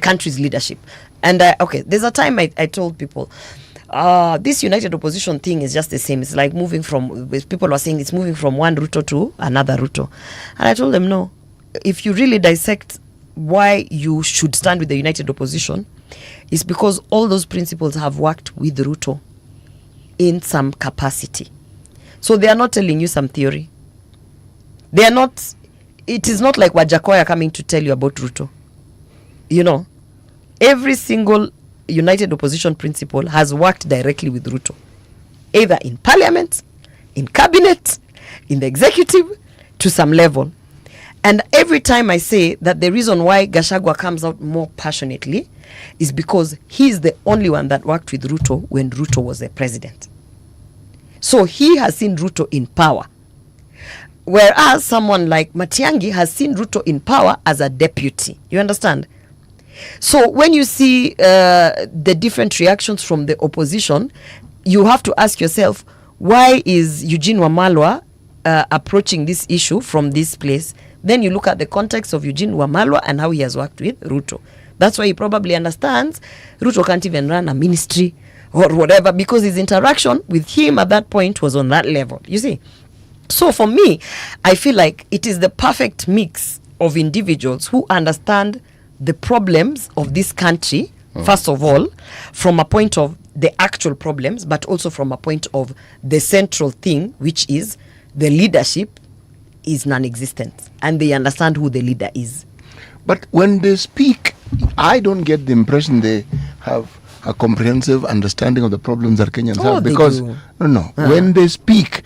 country's leadership. And there's a time I told people, this united opposition thing is just the same. It's like moving from, people are saying it's moving from one Ruto to another Ruto. And I told them, no, if you really dissect why you should stand with the united opposition, it's because all those principles have worked with Ruto in some capacity. So they are not telling you some theory. They are not, it is not like Wajakoya coming to tell you about Ruto. You know, every single united opposition principle has worked directly with Ruto, either in parliament, in cabinet, in the executive, to some level. And every time I say that the reason why Gachagua comes out more passionately is because he's the only one that worked with Ruto when Ruto was the president. So he has seen Ruto in power. Whereas someone like Matiang'i has seen Ruto in power as a deputy. You understand? So when you see the different reactions from the opposition, you have to ask yourself, why is Eugene Wamalwa approaching this issue from this place? Then you look at the context of Eugene Wamalwa and how he has worked with Ruto. That's why he probably understands Ruto can't even run a ministry or whatever, because his interaction with him at that point was on that level. You see? So for me, I feel like it is the perfect mix of individuals who understand the problems of this country, first of all, from a point of the actual problems, but also from a point of the central thing, which is the leadership is non-existent, and they understand who the leader is. But when they speak, I don't get the impression they have a comprehensive understanding of the problems that Kenyans have, because when they speak,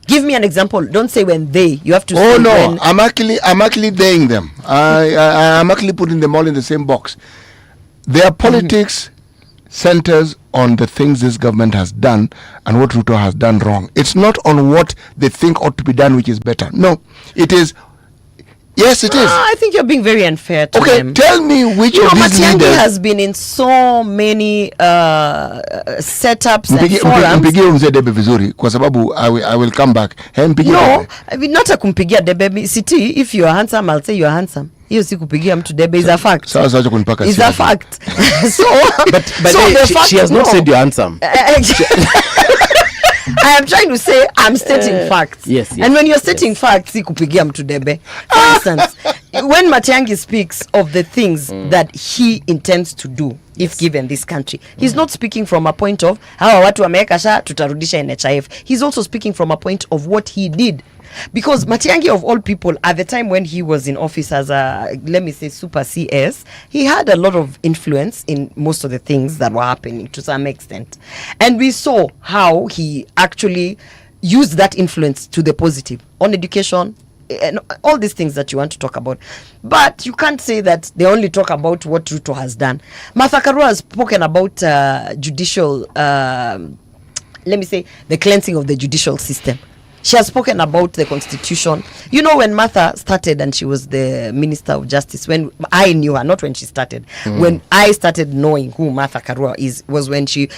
give me an example. Don't say when they. You have to. Oh say no, when. I'm actually theying them. I'm actually putting them all in the same box. Their politics centers on the things this government has done and what Ruto has done wrong. It's not on what they think ought to be done, which is better. No, it is. Yes, it is. I think you're being very unfair to them. Okay, tell me which of these Matiang'i leaders has been in so many setups and forums. Mpigie mzee debe vizuri kwa sababu I will come back. No, I mean, not a kumpigia debe. Siti, if you are handsome, I'll say you are handsome. Hiyo si kupigia mtu debe, is a fact. Sasa acha kunipaka is a fact. So but so she has not said your answer. I am trying to say I'm stating facts. Yes. And when you're stating facts, si kupigia mtu debe. For instance, when Matiang'i speaks of the things that he intends to do if given this country, he's not speaking from a point of hawa watu wameweka sha tutarudisha NHIF. He's also speaking from a point of what he did. Because Matiang'i, of all people, at the time when he was in office as a, let me say, super CS, he had a lot of influence in most of the things that were happening to some extent. And we saw how he actually used that influence to the positive on education and all these things that you want to talk about. But you can't say that they only talk about what Ruto has done. Martha Karua has spoken about judicial, let me say, the cleansing of the judicial system. She has spoken about the constitution. You know, when Martha started and she was the Minister of Justice, when I knew her, not when she started, when I started knowing who Martha Karua is, was when she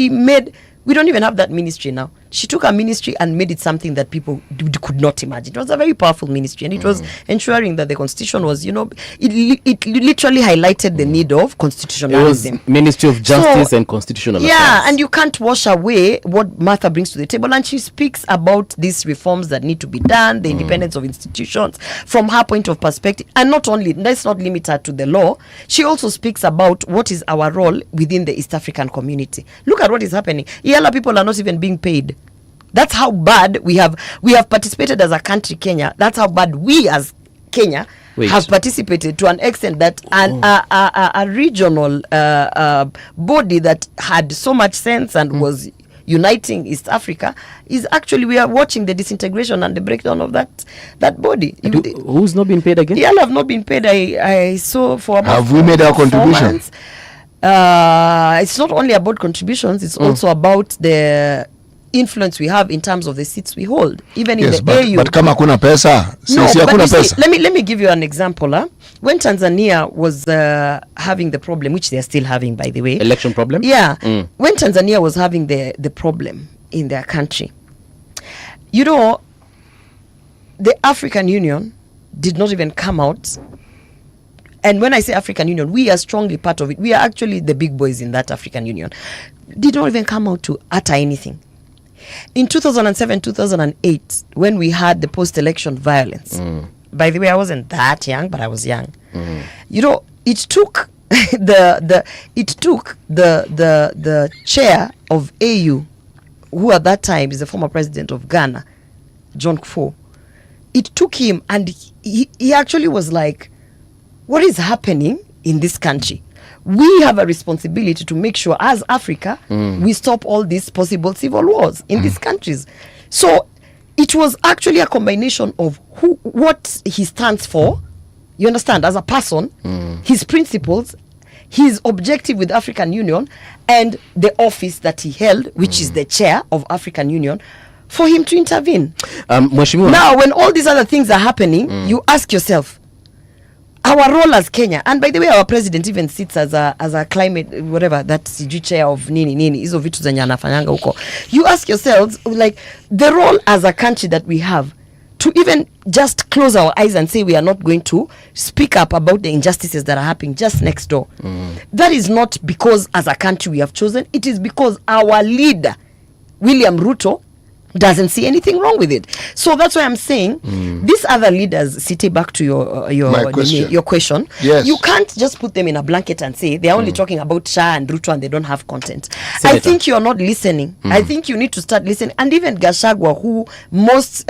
made, we don't even have that ministry now. She took a ministry and made it something that people could not imagine. It was a very powerful ministry, and it was ensuring that the constitution was, you know, it literally highlighted the need of constitutionalism. It was Ministry of Justice and Constitutional Affairs. Yeah, and you can't wash away what Martha brings to the table, and she speaks about these reforms that need to be done, the independence of institutions from her point of perspective. And not only, let's not limit her to the law, she also speaks about what is our role within the East African community. Look at what is happening. Yala people are not even being paid. That's how bad we have participated as a country, Kenya. That's how bad we as Kenya have participated, to an extent that a regional body that had so much sense and was uniting East Africa is actually, we are watching the disintegration and the breakdown of that body. Who's not been paid again? Yeah, have not been paid. I saw for about have we made our contribution? It's not only about contributions, it's also about the influence we have in terms of the seats we hold, even in the AU. But kama kuna pesa, let me give you an example. When Tanzania was having the problem, which they are still having, by the way, election problem. Yeah, when Tanzania was having the problem in their country, you know, the African Union did not even come out. And when I say African Union, we are strongly part of it. We are actually the big boys in that African Union. Did not even come out to utter anything. In 2007, 2008, when we had the post-election violence, by the way, I wasn't that young, but I was young. You know, it took the chair of AU, who at that time is the former president of Ghana, John Kufuor. It took him, and he actually was like, what is happening in this country? We have a responsibility to make sure, as Africa, we stop all these possible civil wars in these countries. So it was actually a combination of what he stands for, you understand, as a person, his principles, his objective with African Union, and the office that he held, which is the chair of African Union, for him to intervene. Now, when all these other things are happening, you ask yourself, our role as Kenya, and by the way, our president even sits as a climate, whatever, that's chair of nini, hizo vitu zenye anafanyanga huko. You ask yourselves, like, the role as a country that we have, to even just close our eyes and say we are not going to speak up about the injustices that are happening just next door. That is not because as a country we have chosen, it is because our leader, William Ruto, doesn't see anything wrong with it. So that's why I'm saying these other leaders, sitting back to your question, yes, you can't just put them in a blanket and say they're only talking about Shah and Ruto and they don't have content. Senator, I think you're not listening. I think you need to start listening. And even Gachagua, who most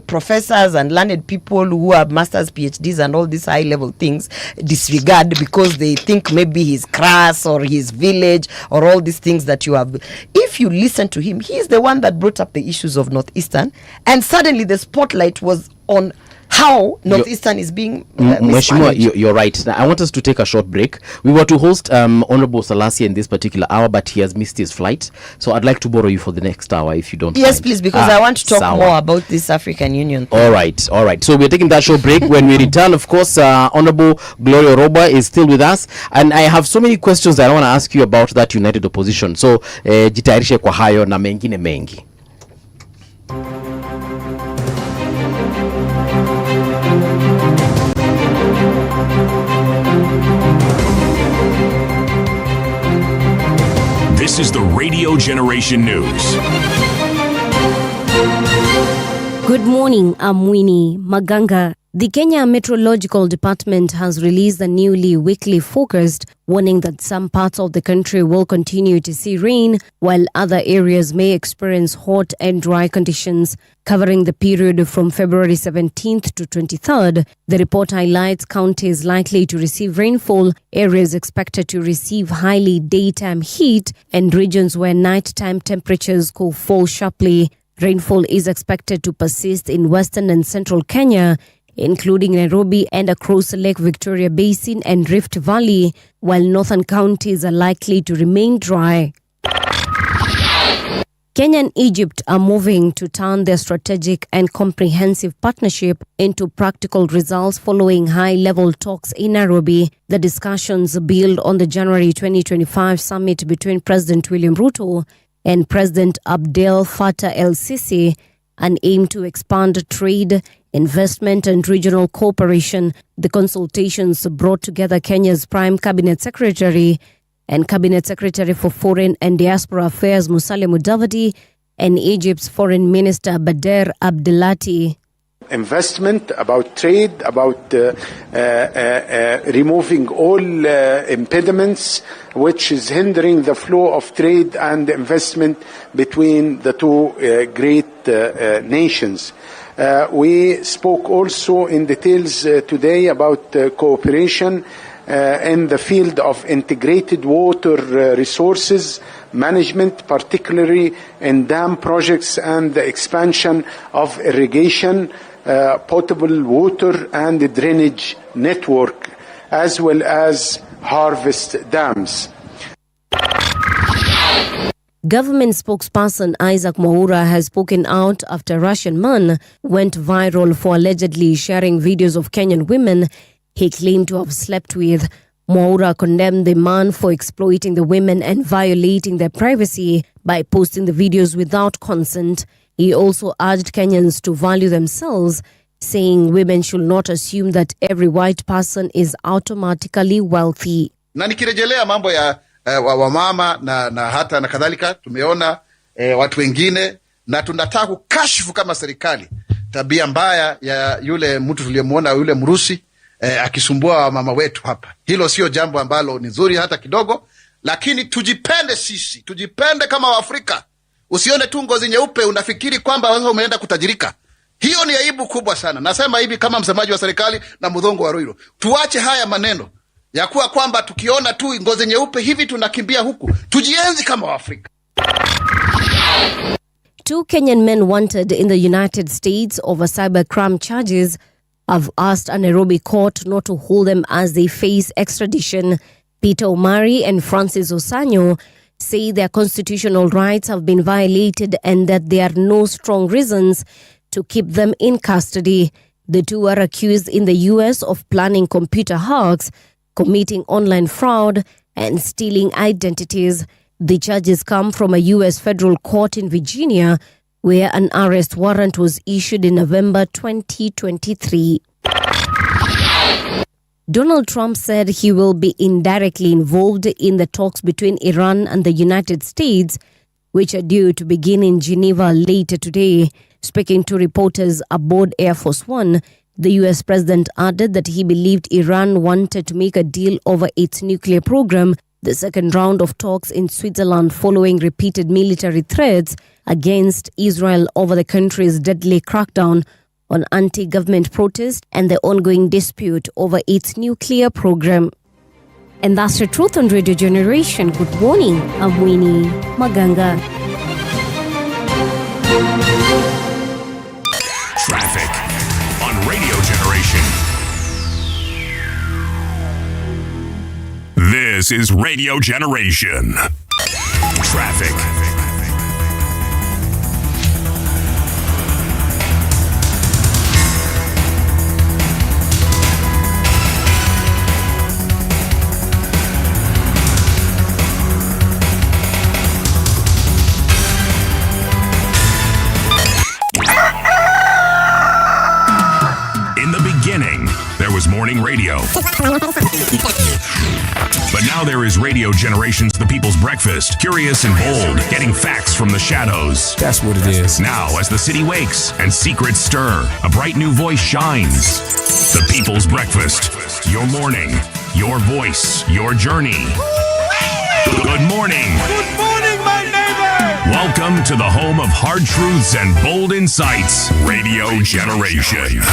professors and learned people who have masters, PhDs and all these high level things disregard because they think maybe he's crass or his village or all these things that you have. If you listen to him, he's the one that brought up the issues of Northeastern, and suddenly the spotlight was on how Northeastern is being mismanaged. You're right. Now, I want us to take a short break. We were to host Honorable Salasya in this particular hour, but he has missed his flight. So I'd like to borrow you for the next hour, if you don't Yes, mind. please, because I want to talk more about this African Union thing. All right. So we're taking that short break. When we return, of course, Honorable Gloria Orwoba is still with us. And I have so many questions that I want to ask you about that united opposition. So jitayarishe kwa hayo na mengine mengi. This is the Radio Generation News. Good morning, I'm Winnie Maganga. The Kenya Meteorological Department has released a newly weekly forecast warning that some parts of the country will continue to see rain, while other areas may experience hot and dry conditions. Covering the period from February 17th to 23rd, the report highlights counties likely to receive rainfall, areas expected to receive highly daytime heat, and regions where nighttime temperatures could fall sharply. Rainfall is expected to persist in western and central Kenya, including Nairobi and across the Lake Victoria Basin and Rift Valley, while northern counties are likely to remain dry. Kenya and Egypt are moving to turn their strategic and comprehensive partnership into practical results following high-level talks in Nairobi. The discussions build on the January 2025 summit between President William Ruto and President Abdel Fattah el-Sisi, and aim to expand trade, investment and regional cooperation. The consultations brought together Kenya's Prime Cabinet Secretary and Cabinet Secretary for Foreign and Diaspora Affairs Musalia Mudavadi and Egypt's Foreign Minister Bader Abdelati. Investment, about trade, about removing all impediments which is hindering the flow of trade and investment between the two great nations. We spoke also in details today about cooperation in the field of integrated water resources management, particularly in dam projects and the expansion of irrigation, potable water and drainage network, as well as harvest dams. Government spokesperson Isaac McOure has spoken out after a Russian man went viral for allegedly sharing videos of Kenyan women he claimed to have slept with. McOure condemned the man for exploiting the women and violating their privacy by posting the videos without consent. He also urged Kenyans to value themselves, saying women should not assume that every white person is automatically wealthy. Na nikirejelea mambo ya wamama na hata na kadhalika, tumeona watu wengine, na tunataka kukashifu kama serikali tabia mbaya ya yule mtu tuliyemuona, yule Mrusi akisumbua wamama wetu hapa. Hilo sio jambo ambalo ni nzuri hata kidogo, lakini tujipende sisi, tujipende kama Waafrika. Usione tu ngozi nyeupe unafikiri kwamba wewe umeenda kutajirika. Hiyo ni aibu kubwa sana. Nasema hivi kama msemaji wa serikali na Mudhongo wa Ruiru. Tuache haya maneno ya kuwa kwamba tukiona tu ngozi nyeupe hivi tunakimbia huku. Tujienzi kama Waafrika. 2 Kenyan men wanted in the United States over cybercrime charges have asked a Nairobi court not to hold them as they face extradition. Peter Omari and Francis Osanyo say their constitutional rights have been violated and that there are no strong reasons to keep them in custody. The two are accused in the US of planning computer hacks, committing online fraud, and stealing identities. The charges come from a US federal court in Virginia, where an arrest warrant was issued in November 2023. Donald Trump said he will be indirectly involved in the talks between Iran and the United States, which are due to begin in Geneva later today. Speaking to reporters aboard Air Force One, the US president added that he believed Iran wanted to make a deal over its nuclear program, the second round of talks in Switzerland following repeated military threats against Israel over the country's deadly crackdown on anti-government protest and the ongoing dispute over its nuclear program. And that's the truth on Radio Generation. Good morning, I'm Winnie Maganga. Traffic on Radio Generation. This is Radio Generation. Traffic. There was more morning radio. But now there is Radio Generations, the people's breakfast. Curious and bold, getting facts from the shadows. That's what it is. Now, as the city wakes and secrets stir, a bright new voice shines. The people's breakfast. Your morning, your voice, your journey. Good morning. Good morning, my neighbor. Welcome to the home of hard truths and bold insights. Radio Generation.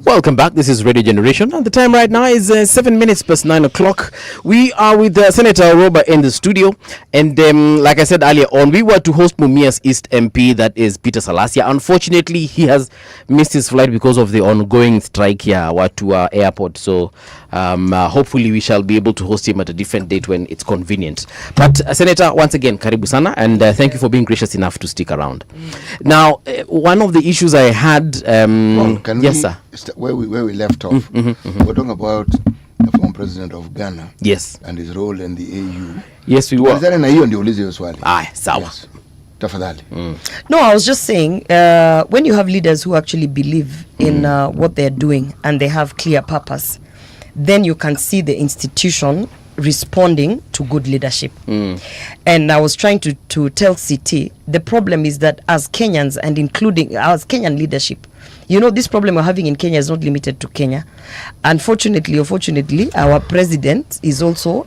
Welcome back. This is Radio Generation, and the time right now is 7 minutes past 9 o'clock. We are with Senator Orwoba in the studio, and like I said earlier on, we were to host Mumia's East MP, that is Peter Salasya. Unfortunately, he has missed his flight because of the ongoing strike here at Watu airport. So hopefully we shall be able to host him at a different date when it's convenient. But Senator, once again, karibu sana, and thank you for being gracious enough to stick around. Now, one of the issues I had, yes, sir. Where we left off, we're talking about the former president of Ghana. Yes. And his role in the AU. Yes, we were. Na hiyo ndio ulize swali. Sawa. Yes. Tafadhali. No, I was just saying, when you have leaders who actually believe in what they're doing and they have clear purpose, then you can see the institution responding to good leadership. And I was trying to tell CT, the problem is that as Kenyans, and including as Kenyan leadership, you know, this problem we're having in Kenya is not limited to Kenya. Unfortunately or fortunately, our president is also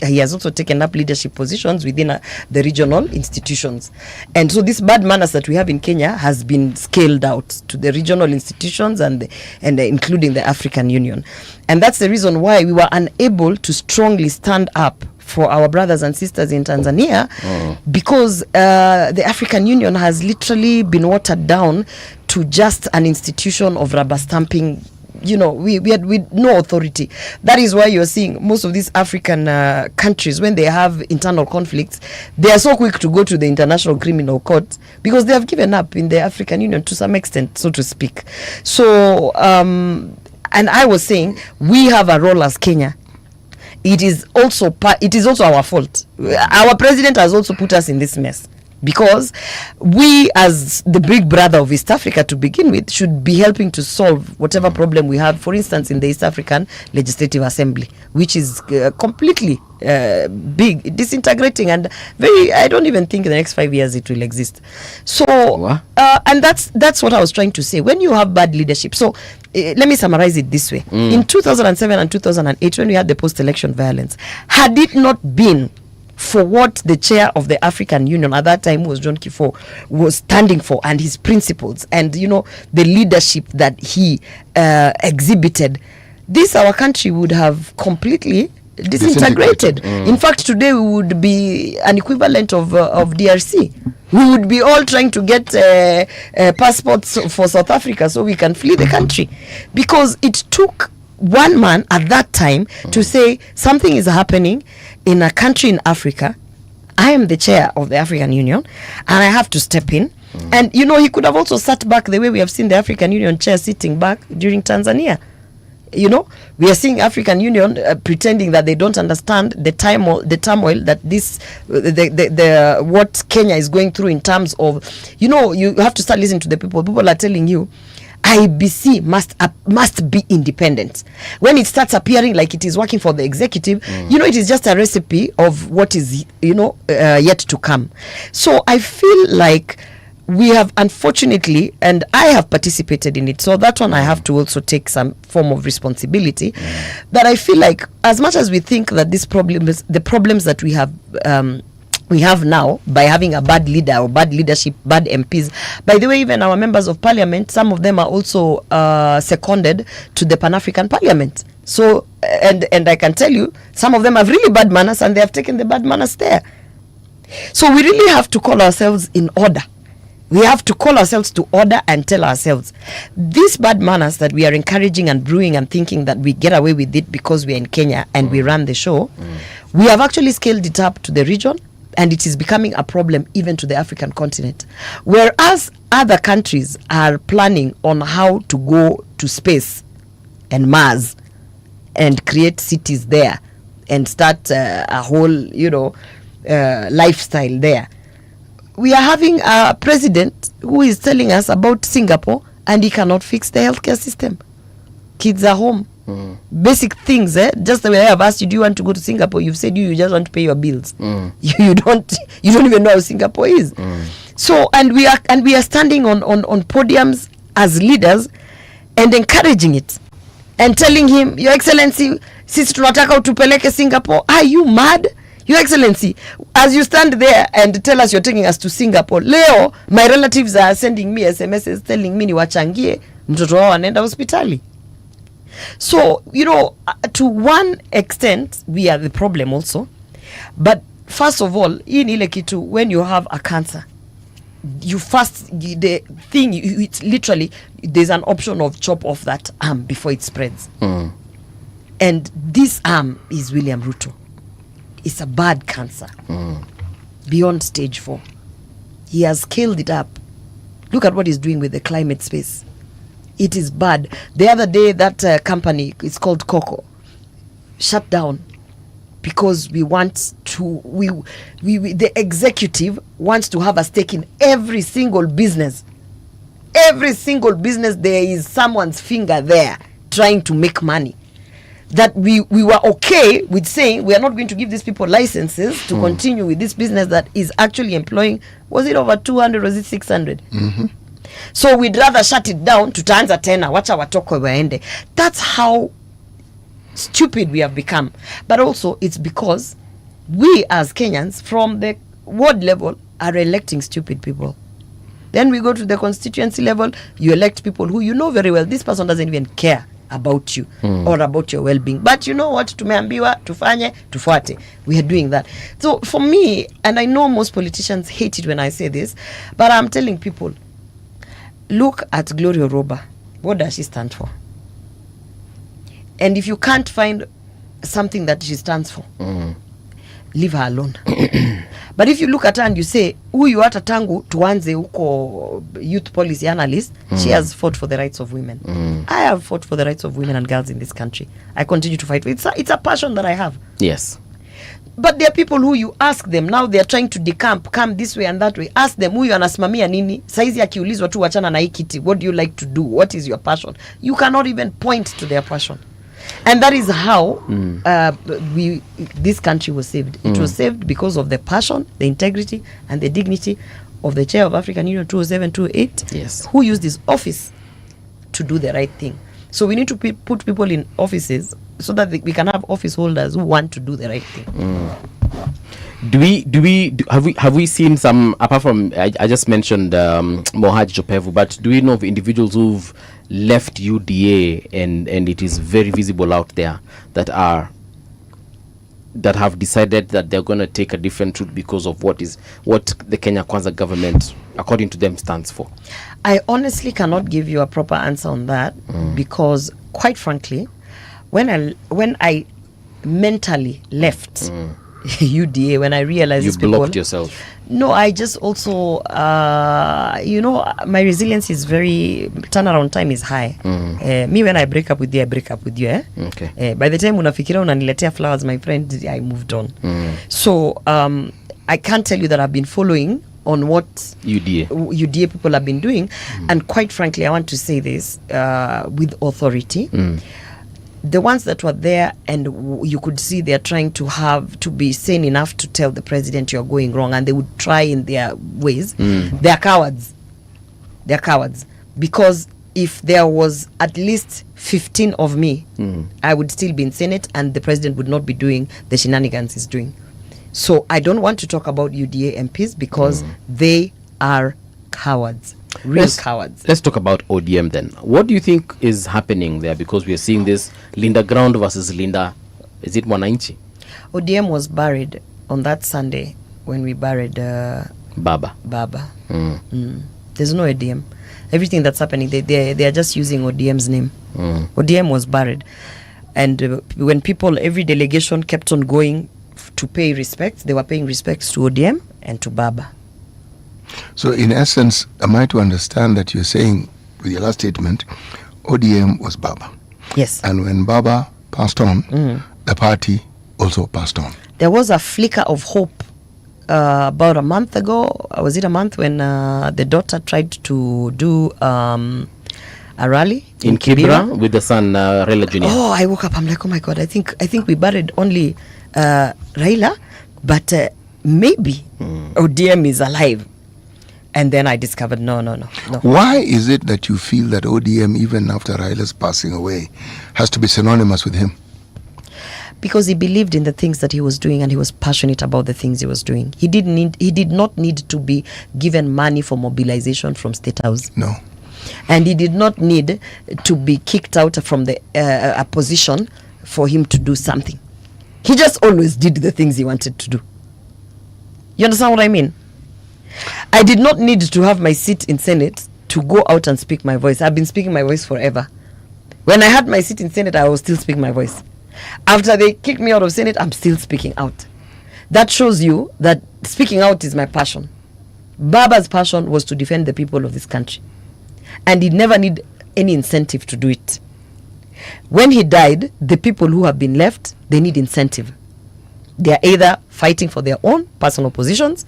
he has also taken up leadership positions within the regional institutions. And so this bad manners that we have in Kenya has been scaled out to the regional institutions and including the African Union. And that's the reason why we were unable to strongly stand up for our brothers and sisters in Tanzania, because the African Union has literally been watered down to just an institution of rubber stamping. You know, we had with no authority. That is why you're seeing most of these African countries, when they have internal conflicts, they are so quick to go to the International Criminal Court because they have given up in the African Union to some extent, so to speak. So, and I was saying, we have a role as Kenya. It is also our fault. Our president has also put us in this mess, because we, as the big brother of East Africa to begin with, should be helping to solve whatever problem we have, for instance, in the East African Legislative Assembly, which is completely big, disintegrating, and I don't even think in the next 5 years it will exist. So, and that's what I was trying to say. When you have bad leadership, so let me summarize it this way. In 2007 and 2008, when we had the post-election violence, had it not been for what the chair of the African Union at that time was John Kifo was standing for, and his principles, and you know, the leadership that he exhibited, our country would have completely disintegrated. In fact, today we would be an equivalent of DRC. We would be all trying to get passports for South Africa so we can flee the country, because it took one man at that time to say something is happening in a country in Africa. I am the chair of the African Union and I have to step in. And you know, he could have also sat back the way we have seen the African Union chair sitting back during Tanzania. You know, we are seeing African Union pretending that they don't understand the turmoil that what Kenya is going through in terms of, you know, you have to start listening to the people. People are telling you IBC must be independent. When it starts appearing like it is working for the executive, you know, it is just a recipe of what is, you know, yet to come. So I feel like we have, unfortunately, and I have participated in it, so that one I have to also take some form of responsibility, that I feel like as much as we think that the problems that we have now by having a bad leader or bad leadership, bad MPs. By the way, even our members of parliament, some of them are also seconded to the Pan-African Parliament. So, and I can tell you, some of them have really bad manners and they have taken the bad manners there. So we really have to call ourselves in order. We have to call ourselves to order and tell ourselves, these bad manners that we are encouraging and brewing and thinking that we get away with it because we are in Kenya and we run the show, we have actually scaled it up to the region, and it is becoming a problem even to the African continent. Whereas other countries are planning on how to go to space and Mars and create cities there and start a whole, you know, lifestyle there. We are having a president who is telling us about Singapore and he cannot fix the healthcare system. Kids are home. Basic things, just the way I have asked you, do you want to go to Singapore? You've said you just want to pay your bills. You don't even know how Singapore is. So and we are standing on podiums as leaders and encouraging it and telling him, Your Excellency, sisi tunataka utupeleke Singapore. Are you mad? Your Excellency, as you stand there and tell us you're taking us to Singapore, leo my relatives are sending me SMSs telling me niwachangie mtoto wao anaenda hospitali. So, to one extent, we are the problem also. But first of all, in ile kitu, when you have a cancer, the thing, it's literally, there's an option of chop off that arm before it spreads. And this arm is William Ruto. It's a bad cancer. Beyond stage 4. He has scaled it up. Look at what he's doing with the climate space. It is bad. The other day, that company, it's called Coco, shut down because we want to, the executive wants to have a stake in every single business. Every single business, there is someone's finger there trying to make money. That we were okay with saying we are not going to give these people licenses to continue with this business that is actually employing, was it over 200 or was it 600? So we'd rather shut it down, tutaanza tena, wacha watoko waende. That's how stupid we have become. But also it's because we as Kenyans from the ward level are electing stupid people. Then we go to the constituency level, you elect people who you know very well, this person doesn't even care about you or about your well-being. But you know what? Tumeambiwa, tufanye, tufuate. We are doing that. So for me, and I know most politicians hate it when I say this, but I'm telling people, look at Gloria Orwoba. What does she stand for? And if you can't find something that she stands for, leave her alone. But if you look at her and you say, huyu hata tangu tuanze uko youth policy analyst, she has fought for the rights of women. I have fought for the rights of women and girls in this country. I continue to fight. It's a passion that I have. Yes. But there are people who you ask them, now they are trying to decamp, come this way and that way. Ask them, huyu anasimamia nini? Saizi akiulizwa tu wachana na hii kiti, what do you like to do? What is your passion? You cannot even point to their passion. And that is how this country was saved. It was saved because of the passion, the integrity, and the dignity of the chair of African Union 207-208, yes, who used his office to do the right thing. So we need to put people in offices so that we can have office holders who want to do the right thing. Have we seen some, apart from I just mentioned Mohaji Jopevu, but do we know of individuals who've left UDA and it is very visible out there that have decided that they're going to take a different route because of what the Kenya Kwanza government, according to them, stands for? I honestly cannot give you a proper answer on that because, quite frankly, when I mentally left UDA, when I realized you these people, blocked yourself. No, I just also my resilience is turnaround time is high. Me, when I break up with you, I break up with you. Okay. By the time unafikiria unaniletea flowers, my friend, I moved on. So I can't tell you that I've been following on what UDA people have been doing, and quite frankly, I want to say this with authority. The ones that were there and you could see they're trying to be sane enough to tell the president you're going wrong, and they would try in their ways. They're cowards. They're cowards. Because if there was at least 15 of me, I would still be in Senate and the president would not be doing the shenanigans he's doing. So I don't want to talk about UDA MPs because they are cowards. Real cowards. Let's talk about ODM then. What do you think is happening there? Because we are seeing this Linda Ground versus Linda, is it Mwananchi? ODM was buried on that Sunday when we buried Baba. There's no ODM. Everything that's happening, they are just using ODM's name. ODM was buried. And when every delegation kept on going to pay respects, they were paying respects to ODM and to Baba. So in essence, am I to understand that you're saying with your last statement, ODM was Baba? Yes. And when Baba passed on, the party also passed on. There was a flicker of hope about a month ago. Was it a month when the daughter tried to do a rally in Kibra with the son Raila Jr. Oh, I woke up, I'm like, oh my God, I think we buried only Raila, but maybe ODM is alive. And then I discovered, no. Why is it that you feel that ODM, even after Raila's passing away, has to be synonymous with him? Because he believed in the things that he was doing, and he was passionate about the things he was doing. He did not need to be given money for mobilization from State House. No. And he did not need to be kicked out from the a position for him to do something. He just always did the things he wanted to do. You understand what I mean? I did not need to have my seat in Senate to go out and speak my voice. I've been speaking my voice forever. When I had my seat in Senate, I was still speaking my voice. After they kicked me out of Senate, I'm still speaking out. That shows you that speaking out is my passion. Baba's passion was to defend the people of this country. And he never needed any incentive to do it. When he died, the people who have been left, they need incentive. They are either fighting for their own personal positions,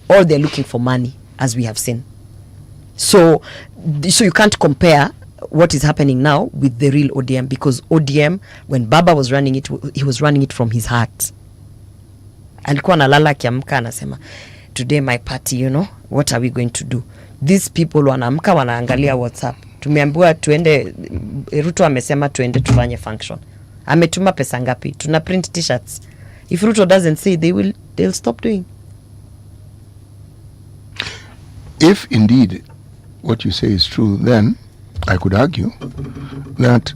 or they're looking for money, as we have seen. So you can't compare what is happening now with the real ODM, because ODM, when Baba was running it, he was running it from his heart. Alikuwa analala akiamka anasema, today my party, what are we going to do? These people wanaamka wanaangalia WhatsApp. Tumeambiwa tuende, Ruto amesema tuende tufanye function. Ametuma pesa ngapi? Tuna print t-shirts. If Ruto doesn't say, they'll stop doing. If indeed what you say is true, then I could argue that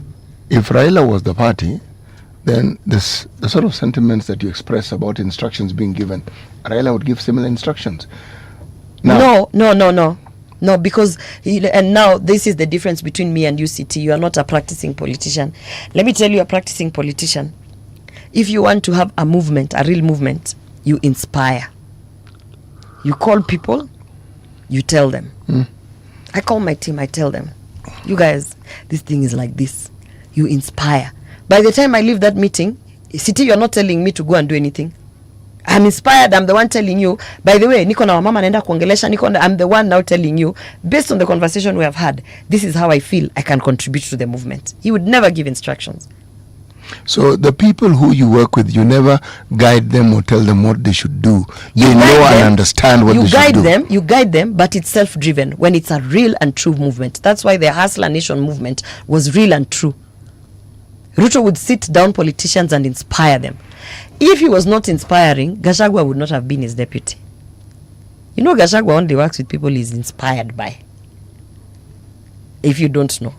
if Raila was the party, then the sort of sentiments that you express about instructions being given, Raila would give similar instructions. Now, No, because and now this is the difference between me and UCT. You are not a practicing politician. Let me tell you, a practicing politician, if you want to have a movement, a real movement, you inspire. You call people, you tell them. I call my team, I tell them, you guys, this thing is like this. You inspire. By the time I leave that meeting, City, you're not telling me to go and do anything. I'm inspired. I'm the one telling you, by the way, niko na wamama naenda kuongelesha, I'm the one now telling you, based on the conversation we have had, this is how I feel I can contribute to the movement. He would never give instructions. So the people who you work with, you never guide them or tell them what they should do. They know and understand what they should do. You guide them, but it's self-driven when it's a real and true movement. That's why the Hustler Nation movement was real and true. Ruto would sit down politicians and inspire them. If he was not inspiring, Gachagua would not have been his deputy. Gachagua only works with people he's inspired by. If you don't know.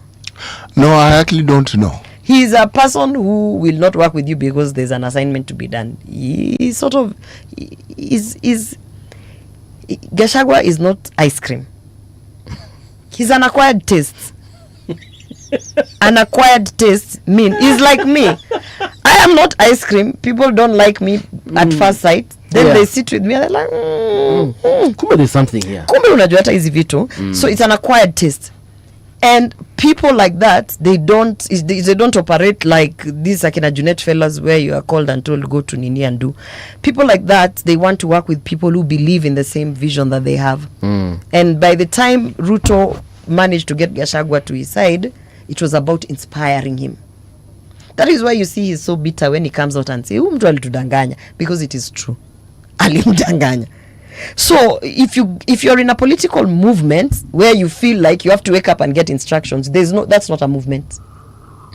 No, I actually don't know. He is a person who will not work with you because there's an assignment to be done. He sort of Gachagua is not ice cream. He's an acquired taste. An acquired taste he's like me. I am not ice cream. People don't like me at first sight. Then they sit with me and they're like, Kumbe there's something here. Kumbe unajua hata hizi vitu. So it's an acquired taste. And people like that, they don't operate like these Akina Junet fellas where you are called and told go to Nini and do. People like that, they want to work with people who believe in the same vision that they have. And by the time Ruto managed to get Gachagua to his side, it was about inspiring him. That is why you see he's so bitter when he comes out and says, mtu alitudanganya, because it is true. Alimdanganya. So if you're in a political movement where you feel like you have to wake up and get instructions, that's not a movement.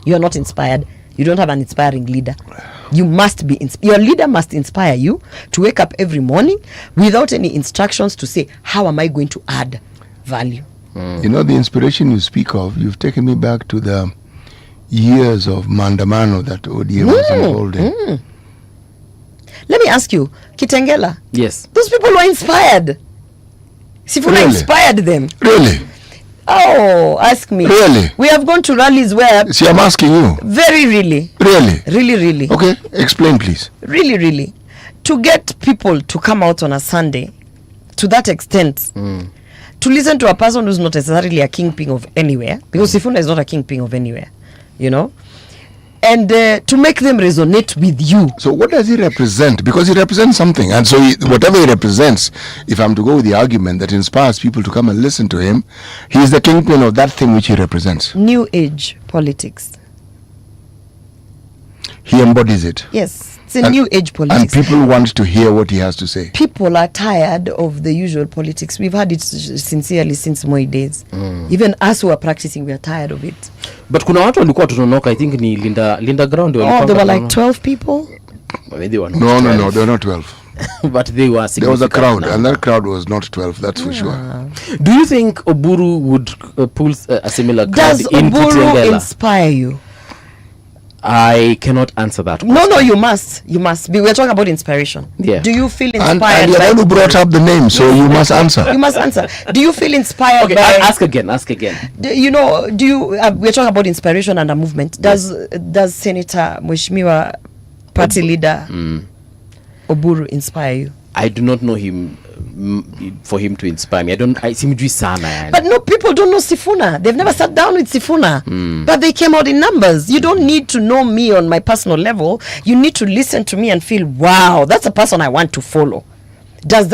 You are not inspired. You don't have an inspiring leader. You must be your leader must inspire you to wake up every morning without any instructions to say, how am I going to add value? The inspiration you speak of, you've taken me back to the years of Mandamano that ODM was involved in. Let me ask you, Kitengela. Yes. Those people were inspired. Sifuna inspired them. Really? Oh, ask me. Really? We have gone to rallies where... See, I'm asking you. Very really. Really? Really, really. Okay, explain please. Really, really. To get people to come out on a Sunday, to that extent, to listen to a person who's not necessarily a kingpin of anywhere, because Sifuna is not a kingpin of anywhere, and to make them resonate with you. So what does he represent? Because he represents something, and so whatever he represents, if I'm to go with the argument that inspires people to come and listen to him, he is the kingpin of that thing which he represents. New age politics. He embodies it. Yes, it's a new age politics. And people want to hear what he has to say. People are tired of the usual politics. We've had it sincerely since Moi days. Even us who are practicing, we are tired of it. But kuna watu walikuwa tunaonoka, I think ni Linda Ground. Oh, there were like 12 people? Well, they were not no, 12. No, they were not 12. But they were significant. There was a crowd, number. and that crowd was not 12, that's for sure. Do you think Oburu would pull a similar crowd Does into Oburu Kitengela? inspire you? I cannot answer that question. No, you must. You must. We're talking about inspiration. Yeah. Do you feel And inspired you're by the one who brought up the name, so you must answer. You must answer. Do you feel inspired Okay, by... ask again. You know, do you... we're talking about inspiration and a movement. Does Senator Mheshimiwa party leader Oburu inspire you? I do not know him for him to inspire me. I simjui sana yani. But no, people don't know Sifuna. They've never sat down with Sifuna. But they came out in numbers. You don't need to know me on my personal level. You need to listen to me and feel, wow, that's a person I want to follow. Does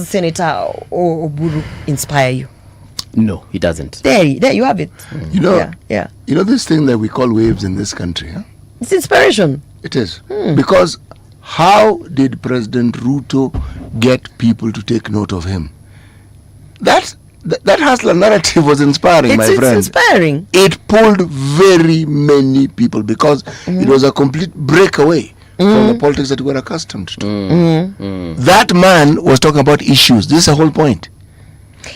Senator Oburu inspire you? No, he doesn't. There you have it. You know, yeah. You know this thing that we call waves in this country, huh? It's inspiration. It is. Because how did President Ruto get people to take note of him? That hustler narrative was inspiring, my friend. It's inspiring. It pulled very many people because it was a complete breakaway from the politics that we were accustomed to. That man was talking about issues. This is the whole point.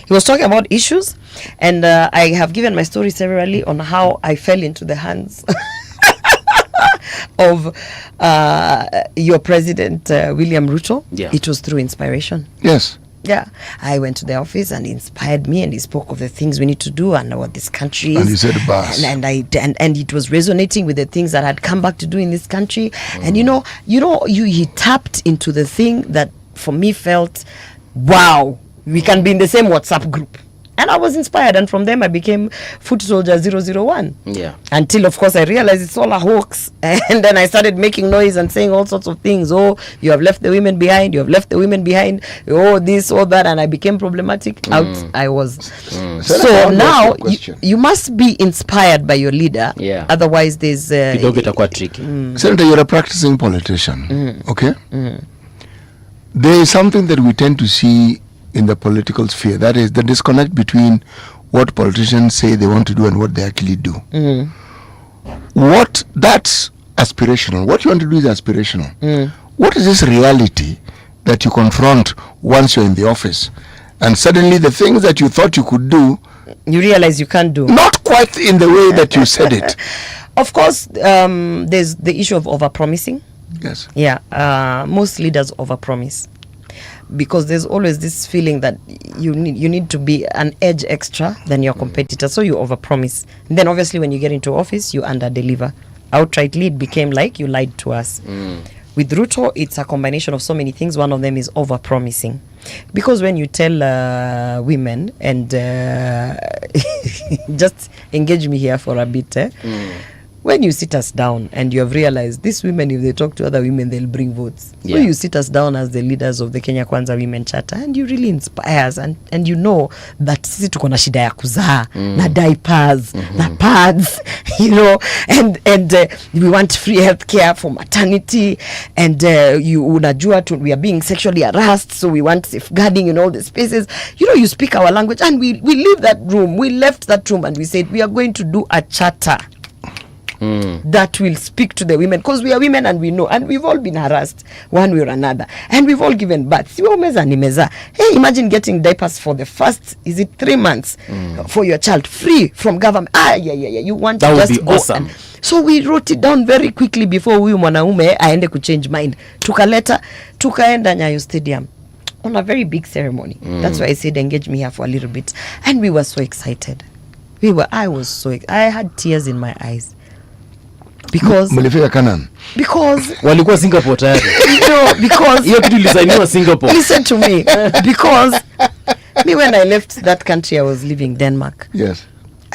He was talking about issues, and I have given my story severally on how I fell into the hands of your president, William Ruto. Yeah. It was through inspiration. Yes. Yeah. I went to the office and he inspired me, and he spoke of the things we need to do and what this country is. And he said, "Boss." And it was resonating with the things that I'd come back to do in this country. And he tapped into the thing that for me felt, wow, we can be in the same WhatsApp group. And I was inspired, and from them I became Foot Soldier 001. Yeah. Until, of course, I realized it's all a hoax. And then I started making noise and saying all sorts of things. Oh, you have left the women behind. You have left the women behind. Oh, this, oh, that. And I became problematic. Out I was. So now you must be inspired by your leader. Yeah. Otherwise, there's... Kidogo itakuwa tricky. Senator, you're a practicing politician. Okay? There is something that we tend to see in the political sphere, that is the disconnect between what politicians say they want to do and what they actually do. That's aspirational. What you want to do is aspirational. What is this reality that you confront once you're in the office, and suddenly the things that you thought you could do, you realize you can't do? Not quite in the way that you said it. Of course, there's the issue of overpromising. Yes. Yeah. Most leaders overpromise, because there's always this feeling that you need to be an edge extra than your competitor, so you overpromise. And then obviously when you get into office, you underdeliver. Outrightly, it became like you lied to us. With Ruto, it's a combination of so many things. One of them is overpromising, because when you tell women, and just engage me here for a bit, when you sit us down and you have realized these women, if they talk to other women, they'll bring votes. So you sit us down as the leaders of the Kenya Kwanza Women Charter, and you really inspire us, and you know that sisi tuko na shida ya kuzaa, na diapers, na pads, and we want free health care for maternity, and unajua we are being sexually harassed, so we want safeguarding in all the spaces. You speak our language, and we leave that room. We left that room and we said we are going to do a charter that will speak to the women, because we are women and we know, and we've all been harassed one way or another, and we've all given birth. Hey, imagine getting diapers for the first 3 months for your child, free from government. You want that to would just be go awesome. So we wrote it down very quickly before huyu mwanaume aende kuchange mind. Tukaenda Nyayo Stadium on a very big ceremony. That's why I said engage me here for a little bit, and we were so excited. I was so excited. I had tears in my eyes. Because walikuwa Singapore tayari. Because hiyo kitu ilisainiwa Singapore. Listen to me, because me, when I left that country, I was leaving Denmark. Yes.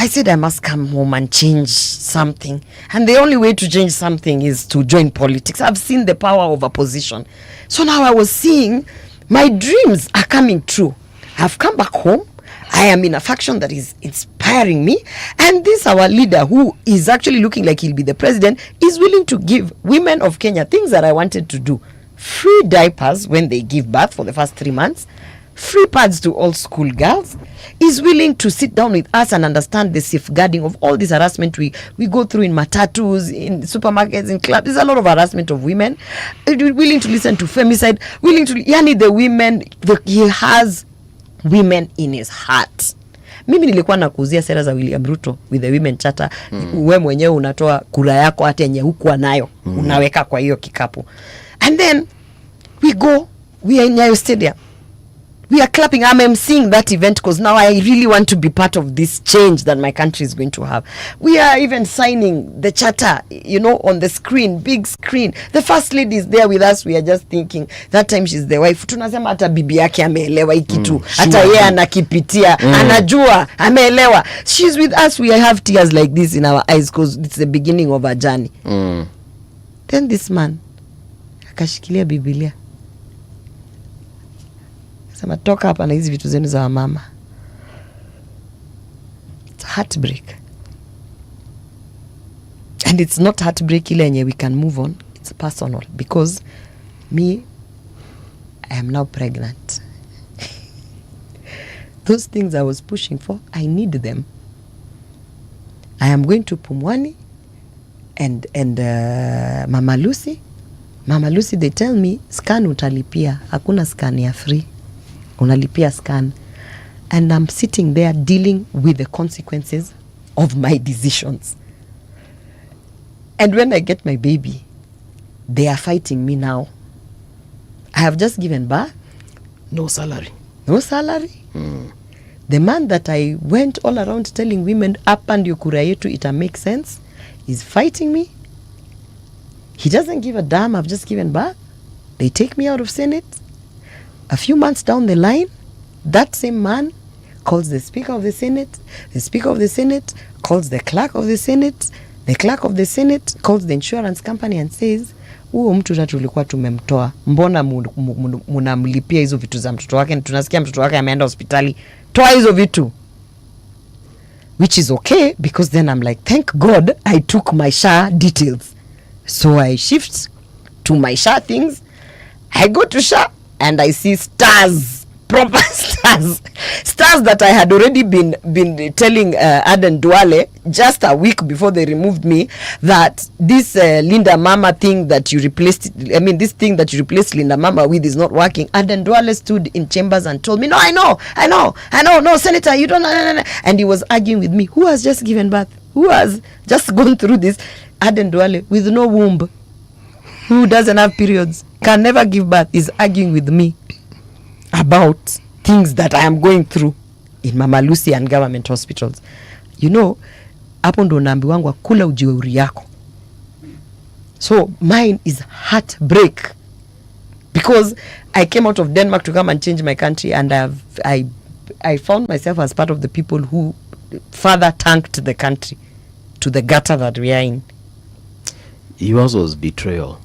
I said I must come home and change something. And the only way to change something is to join politics. I've seen the power of opposition. So now I was seeing my dreams are coming true. I've come back home. I am in a faction that is inspiring me. And this our leader, who is actually looking like he'll be the president, is willing to give women of Kenya things that I wanted to do. Free diapers when they give birth for the first 3 months. Free pads to all school girls, is willing to sit down with us and understand the safeguarding of all this harassment we go through in matatus, in supermarkets, in clubs. There's a lot of harassment of women. Willing to listen to femicide, willing to, yani the women, he has women in his heart. Mimi nilikuwa nakuzia sera za William Ruto with the women charter. Wewe mwenyewe unatoa kura yako hata yenye hukuwa nayo, unaweka kwa hiyo kikapu. And then we are in Nyayo Stadium. We are clapping. I'm seeing that event because now I really want to be part of this change that my country is going to have. We are even signing the charter, on the screen, big screen. The first lady is there with us. We are just thinking, that time she's the wife. Tunasema hata bibi yake ameelewa ikitu. Hata yeye anakipitia. Anajua, ameelewa. She's with us. We have tears like this in our eyes because it's the beginning of our journey. Then this man, akashikilia Biblia. Sema toka hapa na hizi vitu zenu za mama. It's heartbreak. And it's not heartbreak ile yenye we can move on. It's personal because I am now pregnant. Those things I was pushing for, I need them. I am going to Pumwani and Mama Lucy. Mama Lucy, they tell me, scan utalipia. Hakuna scan ya free. Unalipia scan. And I'm sitting there dealing with the consequences of my decisions. And when I get my baby, they are fighting me now. I have just given birth. No salary. No salary. The man that I went all around telling women, up and your kura yetu, it make sense, is fighting me. He doesn't give a damn. I've just given birth. They take me out of Senate. A few months down the line, that same man calls the Speaker of the Senate. The Speaker of the Senate calls the Clerk of the Senate. The Clerk of the Senate calls the insurance company and says, huo mtu tatu tulikuwa tumemtoa. Mbona munamlipia hizo vitu za mtoto wake? Tunasikia mtoto wake ameenda hospitali. Toa hizo vitu. Which is okay because then I'm like, thank God I took my SHA details. So I shift to my SHA things. I go to SHA and I see stars, proper stars. Stars that I had already been telling Aden Duale just a week before they removed me that this Linda Mama thing that you replaced, this thing that you replaced Linda Mama with is not working. Aden Duale stood in chambers and told me, no, I know, no, Senator, you don't know. And he was arguing with me. Who has just given birth? Who has just gone through this? Aden Duale with no womb, who doesn't have periods, can never give birth, is arguing with me about things that I am going through in Mama Lucy and government hospitals. Hapo ndo naambiwangwa kula ujiuri yako. So mine is heartbreak because I came out of Denmark to come and change my country, and I found myself as part of the people who further tanked the country to the gutter that we are in. Yours was betrayal.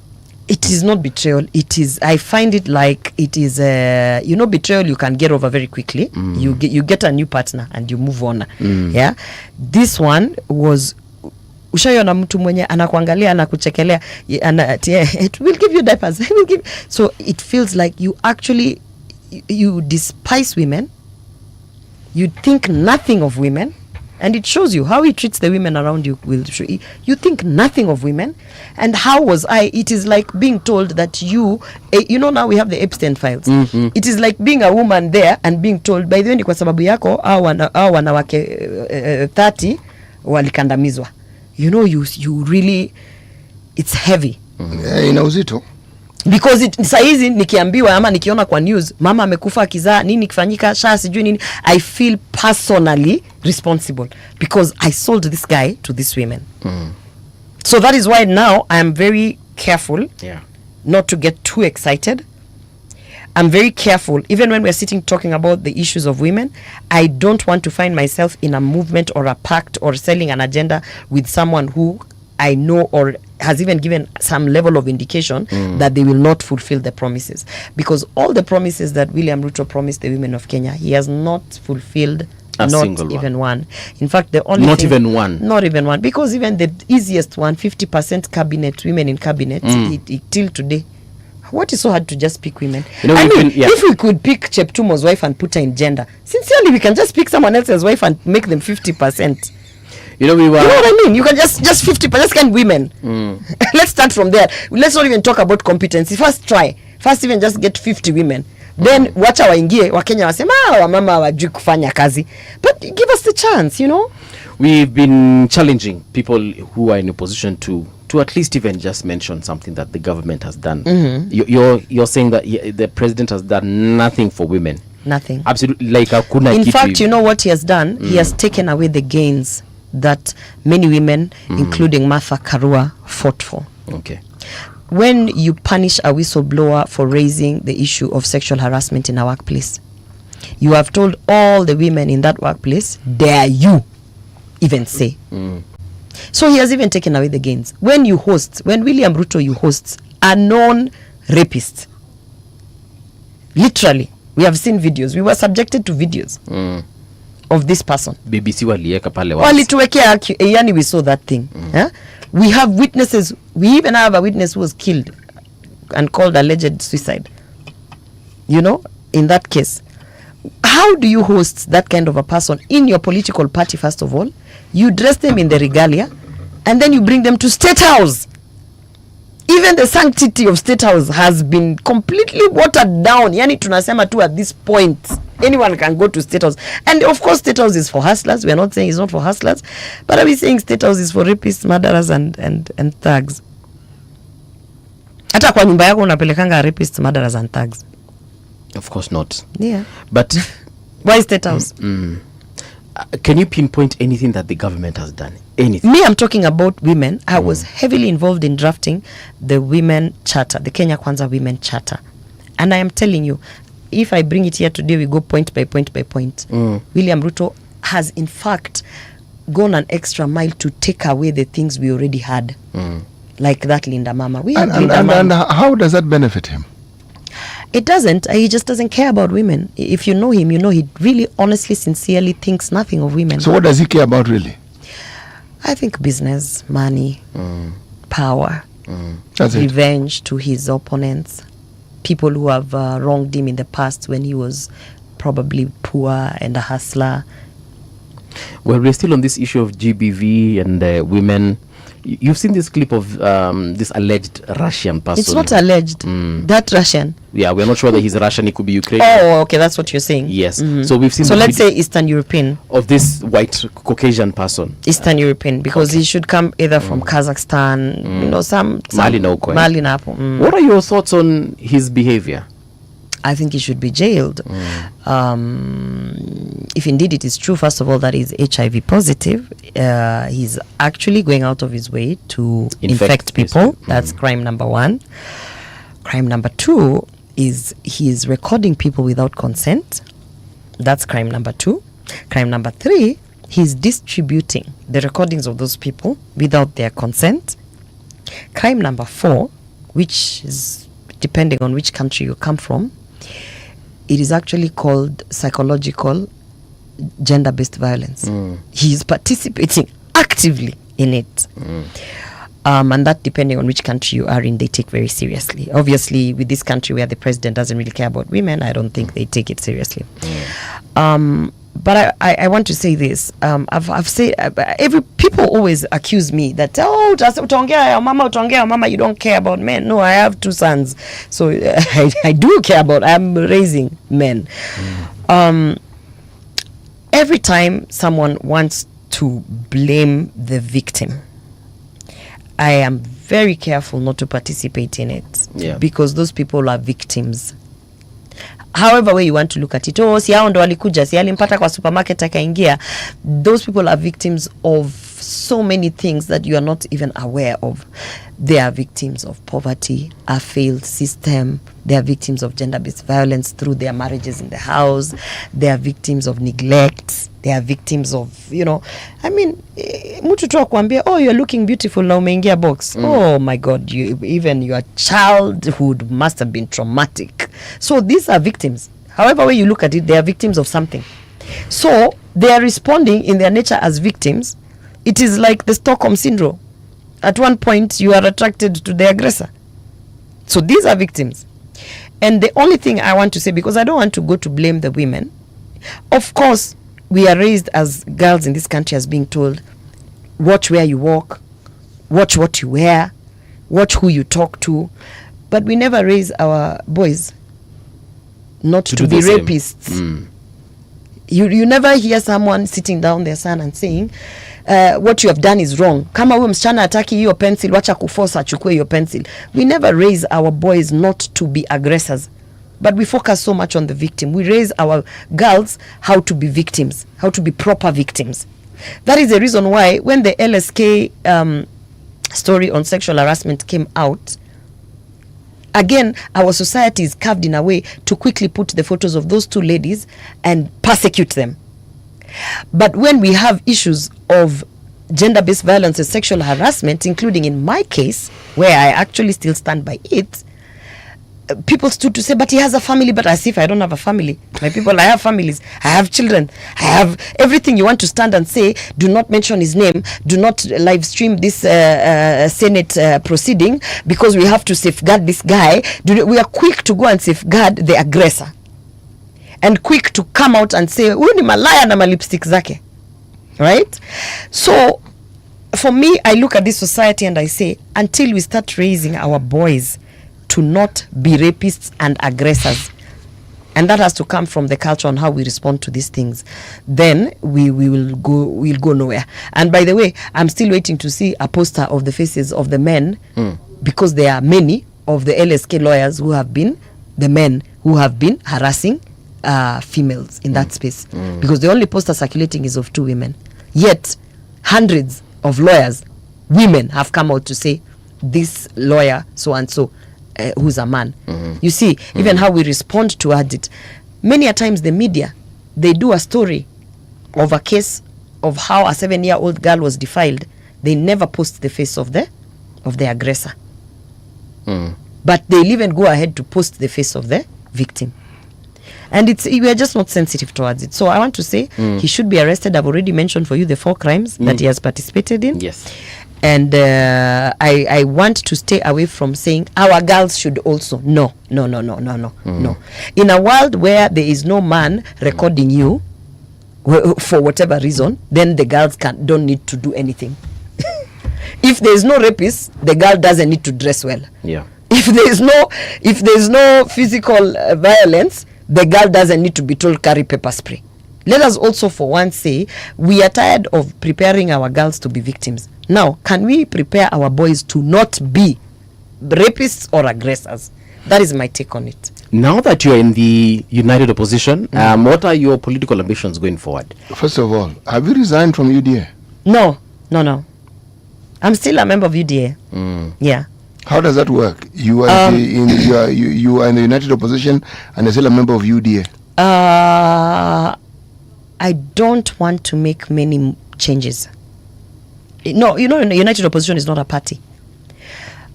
It is not betrayal. It is, I find it like it is, betrayal you can get over very quickly. You get a new partner and you move on. Yeah. This one was, ushaiona mtu mwenye anakuangalia anakuchekelea, it will give you diapers. So it feels like you actually, you despise women. You think nothing of women. And it shows you how he treats the women around you. You think nothing of women. And how was I? It is like being told that now we have the Epstein files. It is like being a woman there and being told, by the way, ni kwa sababu yako, hao wanawake 30 walikandamizwa. You really, it's heavy. Ina uzito. Because saizi nikiambiwa ama nikiona kwa news mama amekufa kizaa nini kifanyika SHA sijui nini, I feel personally responsible because I sold this guy to these women. So that is why now I am very careful not to get too excited. I'm very careful. Even when we're sitting talking about the issues of women, I don't want to find myself in a movement or a pact or selling an agenda with someone who I know or has even given some level of indication that they will not fulfill the promises. Because all the promises that William Ruto promised the women of Kenya, he has not fulfilled not even one. In fact, the only not even one. Because even the easiest one, 50% cabinet, women in cabinet, till today. What is so hard to just pick women? You know, if we could pick Cheptumo's wife and put her in gender, sincerely, we can just pick someone else's wife and make them 50%. You know, you know what I mean? You can just 50%, can women. Let's start from there. Let's not even talk about competency. First even just get 50 women. Then wacha waingie Wakenya wasema wamama hawajui kufanya kazi. But give us the chance, you know. We've been challenging people who are in a position to at least even just mention something that the government has done. You're saying that the president has done nothing for women. Nothing. Absolutely, like hakuna In kitu. fact, you know what he has done? He has taken away the gains that many women, including Martha Karua, fought for. Okay. When you punish a whistleblower for raising the issue of sexual harassment in a workplace, you have told all the women in that workplace, dare you even say. So he has even taken away the gains. When William Ruto hosts a non-rapist, literally, we have seen videos. We were subjected to videos of this person. BBC walieka pale wazi. Walituwekea, yani we saw that thing. We have witnesses. We even have a witness who was killed and called alleged suicide. You know, in that case. How do you host that kind of a person in your political party, first of all? You dress them in the regalia, and then you bring them to State House. Even the sanctity of State House has been completely watered down. Yani tunasema tu at this point, anyone can go to State House. And of course, State House is for hustlers. We are not saying it's not for hustlers. But are we saying State House is for rapists, murderers, and thugs? Hata kwa nyumba yako unapelekanga rapists, murderers, and thugs? Of course not. Yeah. But why State House? Can you pinpoint anything that the government has done? Anything? Me, I'm talking about women. I was heavily involved in drafting the Women Charter, the Kenya Kwanza Women Charter. And I am telling you, if I bring it here today, we go point by point by point. William Ruto has, in fact, gone an extra mile to take away the things we already had. Like that Linda Mama. And how does that benefit him? It doesn't. He just doesn't care about women. If you know him, you know he really, honestly, sincerely thinks nothing of women. So what does he care about, really? I think business, money, power, That's revenge to his opponents, people who have wronged him in the past when he was probably poor and a hustler. Well, we're still on this issue of GBV and women. You've seen this clip of this alleged Russian person. It's not alleged. That Russian. Yeah, we're not sure that he's Russian. He could be Ukrainian. Oh, okay, that's what you're saying. Yes. So we've seen. So let's say Eastern European. Of this white Caucasian person. Eastern European, because he should come either from Kazakhstan, you know, some Mali na uko. Mali na hapo. What are your thoughts on his behavior? I think he should be jailed. If indeed it is true, first of all, that he's HIV positive, he's actually going out of his way to infect people. That's crime number one. Crime number two is he is recording people without consent. That's crime number two. Crime number three, he's distributing the recordings of those people without their consent. Crime number four, which is depending on which country you come from, it is actually called psychological gender-based violence. He is participating actively in it. And that, depending on which country you are in, they take very seriously. Obviously, with this country where the president doesn't really care about women, I don't think they take it seriously. But I want to say this. I've said people always accuse me that utaongea mama, you don't care about men. No, I have two sons, so I do care about. I'm raising men. Every time someone wants to blame the victim, I am very careful not to participate in it, because those people are victims. However way you want to look at it, si hao ndo walikuja, si alimpata kwa supermarket akaingia, those people are victims of so many things that you are not even aware of. They are victims of poverty, a failed system. They are victims of gender-based violence through their marriages in the house. They are victims of neglect. They are victims of, you know, I mean, mtu tu akwambia, oh, you're looking beautiful na umeingia box. Oh my God, even your childhood must have been traumatic. So these are victims. However way you look at it, they are victims of something. So they are responding in their nature as victims. It is like the Stockholm syndrome. At one point, you are attracted to the aggressor. So these are victims. And the only thing I want to say, because I don't want to go to blame the women, of course, we are raised as girls in this country as being told, watch where you walk, watch what you wear, watch who you talk to. But we never raise our boys not to be rapists. You never hear someone sitting down their son and saying, what you have done is wrong. Kama huyo msichana ataki hiyo pencil, wacha kuforce achukue hiyo pencil. We never raise our boys not to be aggressors. But we focus so much on the victim. We raise our girls how to be victims, how to be proper victims. That is the reason why when the LSK story on sexual harassment came out, again, our society is carved in a way to quickly put the photos of those two ladies and persecute them. But when we have issues of gender-based violence and sexual harassment, including in my case, where I actually still stand by it, people stood to say, but he has a family. But as if I don't have a family. My people, I have families. I have children. I have everything. You want to stand and say, do not mention his name. Do not live stream this Senate proceeding because we have to safeguard this guy. We are quick to go and safeguard the aggressor. And quick to come out and say, huyu ni malaya na malipstick zake. Right? So, for me, I look at this society and I say, until we start raising our boys to not be rapists and aggressors, and that has to come from the culture on how we respond to these things, then we'll go nowhere. And by the way, I'm still waiting to see a poster of the faces of the men, because there are many of the LSK lawyers who have been the men who have been harassing females in that space, because the only poster circulating is of two women, yet hundreds of lawyers, women, have come out to say this lawyer so and so who's a man. You see, even how we respond towards it. Many a times the media, they do a story of a case of how a 7-year-old girl was defiled. They never post the face of the aggressor, but they'll even go ahead to post the face of the victim. And we are just not sensitive towards it. So I want to say he should be arrested. I've already mentioned for you the 4 crimes that he has participated in. Yes. And I want to stay away from saying our girls should also. No. In a world where there is no man recording you for whatever reason, then the girls don't need to do anything. If there is no rapist, the girl doesn't need to dress well. Yeah. If there is no physical violence, the girl doesn't need to be told carry pepper spray. Let us also for once say we are tired of preparing our girls to be victims. Now, can we prepare our boys to not be rapists or aggressors? That is my take on it. Now that you're in the united opposition, what are your political ambitions going forward? First of all, have you resigned from UDA? No. I'm still a member of UDA. Yeah. How does that work? You are you are in the united opposition and you're still a member of UDA. I don't want to make many changes. No, you know, united opposition is not a party.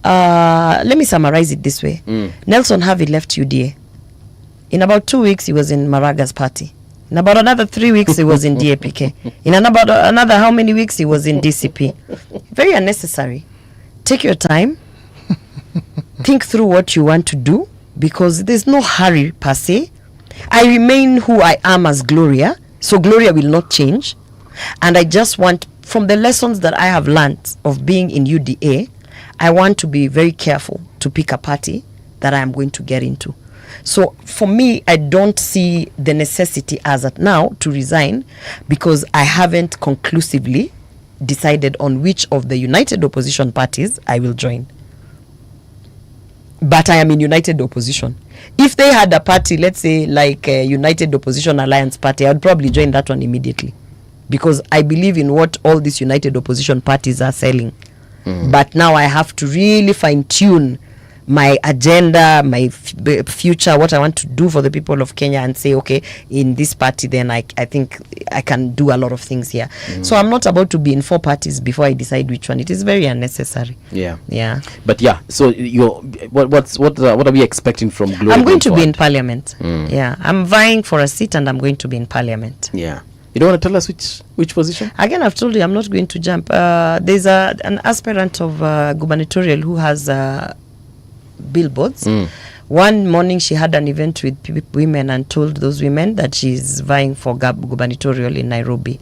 Let me summarize it this way. Nelson Harvey left UDA. In about 2 weeks, he was in Maraga's party. In about another 3 weeks, he was in DAPK. In about another how many weeks, he was in DCP. Very unnecessary. Take your time. Think through what you want to do, because there's no hurry per se. I remain who I am as Gloria, so Gloria will not change. And I just want, from the lessons that I have learned of being in UDA, I want to be very careful to pick a party that I am going to get into. So for me, I don't see the necessity as at now to resign, because I haven't conclusively decided on which of the united opposition parties I will join. But I am in united opposition. If they had a party, let's say like a United Opposition Alliance Party, I would probably join that one immediately, because I believe in what all these united opposition parties are selling. But now I have to really fine tune my agenda, my future, what I want to do for the people of Kenya, and say, okay, in this party, then I think I can do a lot of things here. So I'm not about to be in 4 parties before I decide which one. It is very unnecessary. Yeah. But yeah, so what are we expecting from Gloria? I'm going to be in parliament. Yeah, I'm vying for a seat, and I'm going to be in parliament. Yeah. You don't want to tell us which position? Again, I've told you I'm not going to jump. There's an aspirant of gubernatorial who has billboards. One morning she had an event with women and told those women that she's vying for gubernatorial in Nairobi.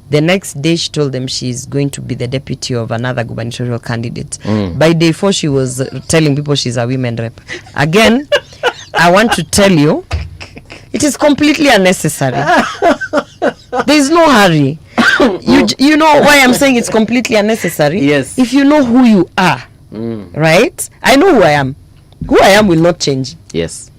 The next day she told them she's going to be the deputy of another gubernatorial candidate. By day 4 she was telling people she's a women rep. Again, I want to tell you, it is completely unnecessary. There is no hurry. You know why I'm saying it's completely unnecessary? Yes. If you know who you are, right? I know who I am. Who I am will not change. Yes.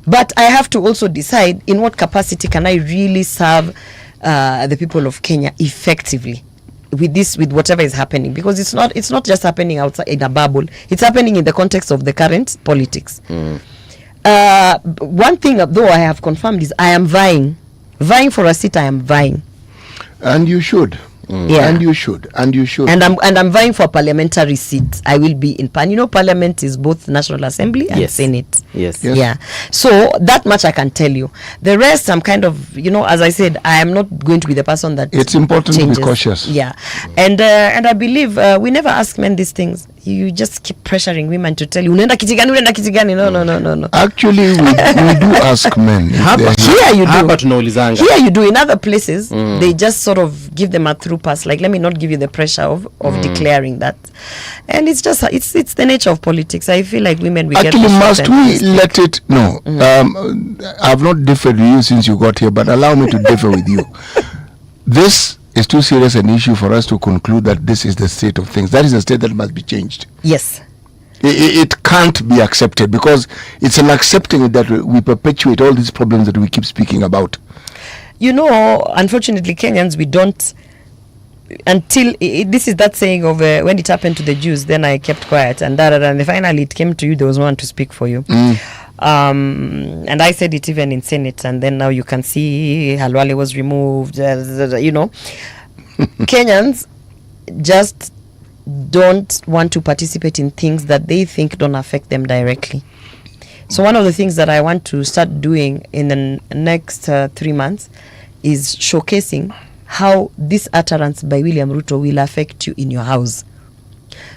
But I have to also decide in what capacity can I really serve the people of Kenya effectively with whatever is happening, because it's not just happening outside in a bubble. It's happening in the context of the current politics. One thing though I have confirmed is I am vying for a seat. I am vying, and you should. Yeah. And you should. And I'm vying for a parliamentary seat. I will be in parliament is both National Assembly and Senate. Yes. Yeah. So that much I can tell you. The rest, I'm kind of, as I said, I am not going to be the person that it's important changes. to be cautious. Yeah. And I believe we never ask men these things. You just keep pressuring women to tell you, unaenda kiti gani. No. Actually, we do ask men. Here you do. Tunaulizanga. Here you do. In other places, they just sort of give them a through pass. Like, let me not give you the pressure of declaring that. And it's just, it's the nature of politics. I feel like women, actually, must we let it? No. I've not differed with you since you got here, but allow me to differ with you. This is too serious an issue for us to conclude that this is the state of things. That is a state that must be changed. Yes. It can't be accepted, because it's an accepting it that we perpetuate all these problems that we keep speaking about. Unfortunately, Kenyans, we don't, until this is that saying of when it happened to the Jews, then I kept quiet, and finally it came to you, there was no one to speak for you. And I said it even in Senate, and then now you can see Halwale was removed. Kenyans just don't want to participate in things that they think don't affect them directly. So one of the things that I want to start doing in the next 3 months is showcasing how this utterance by William Ruto will affect you in your house,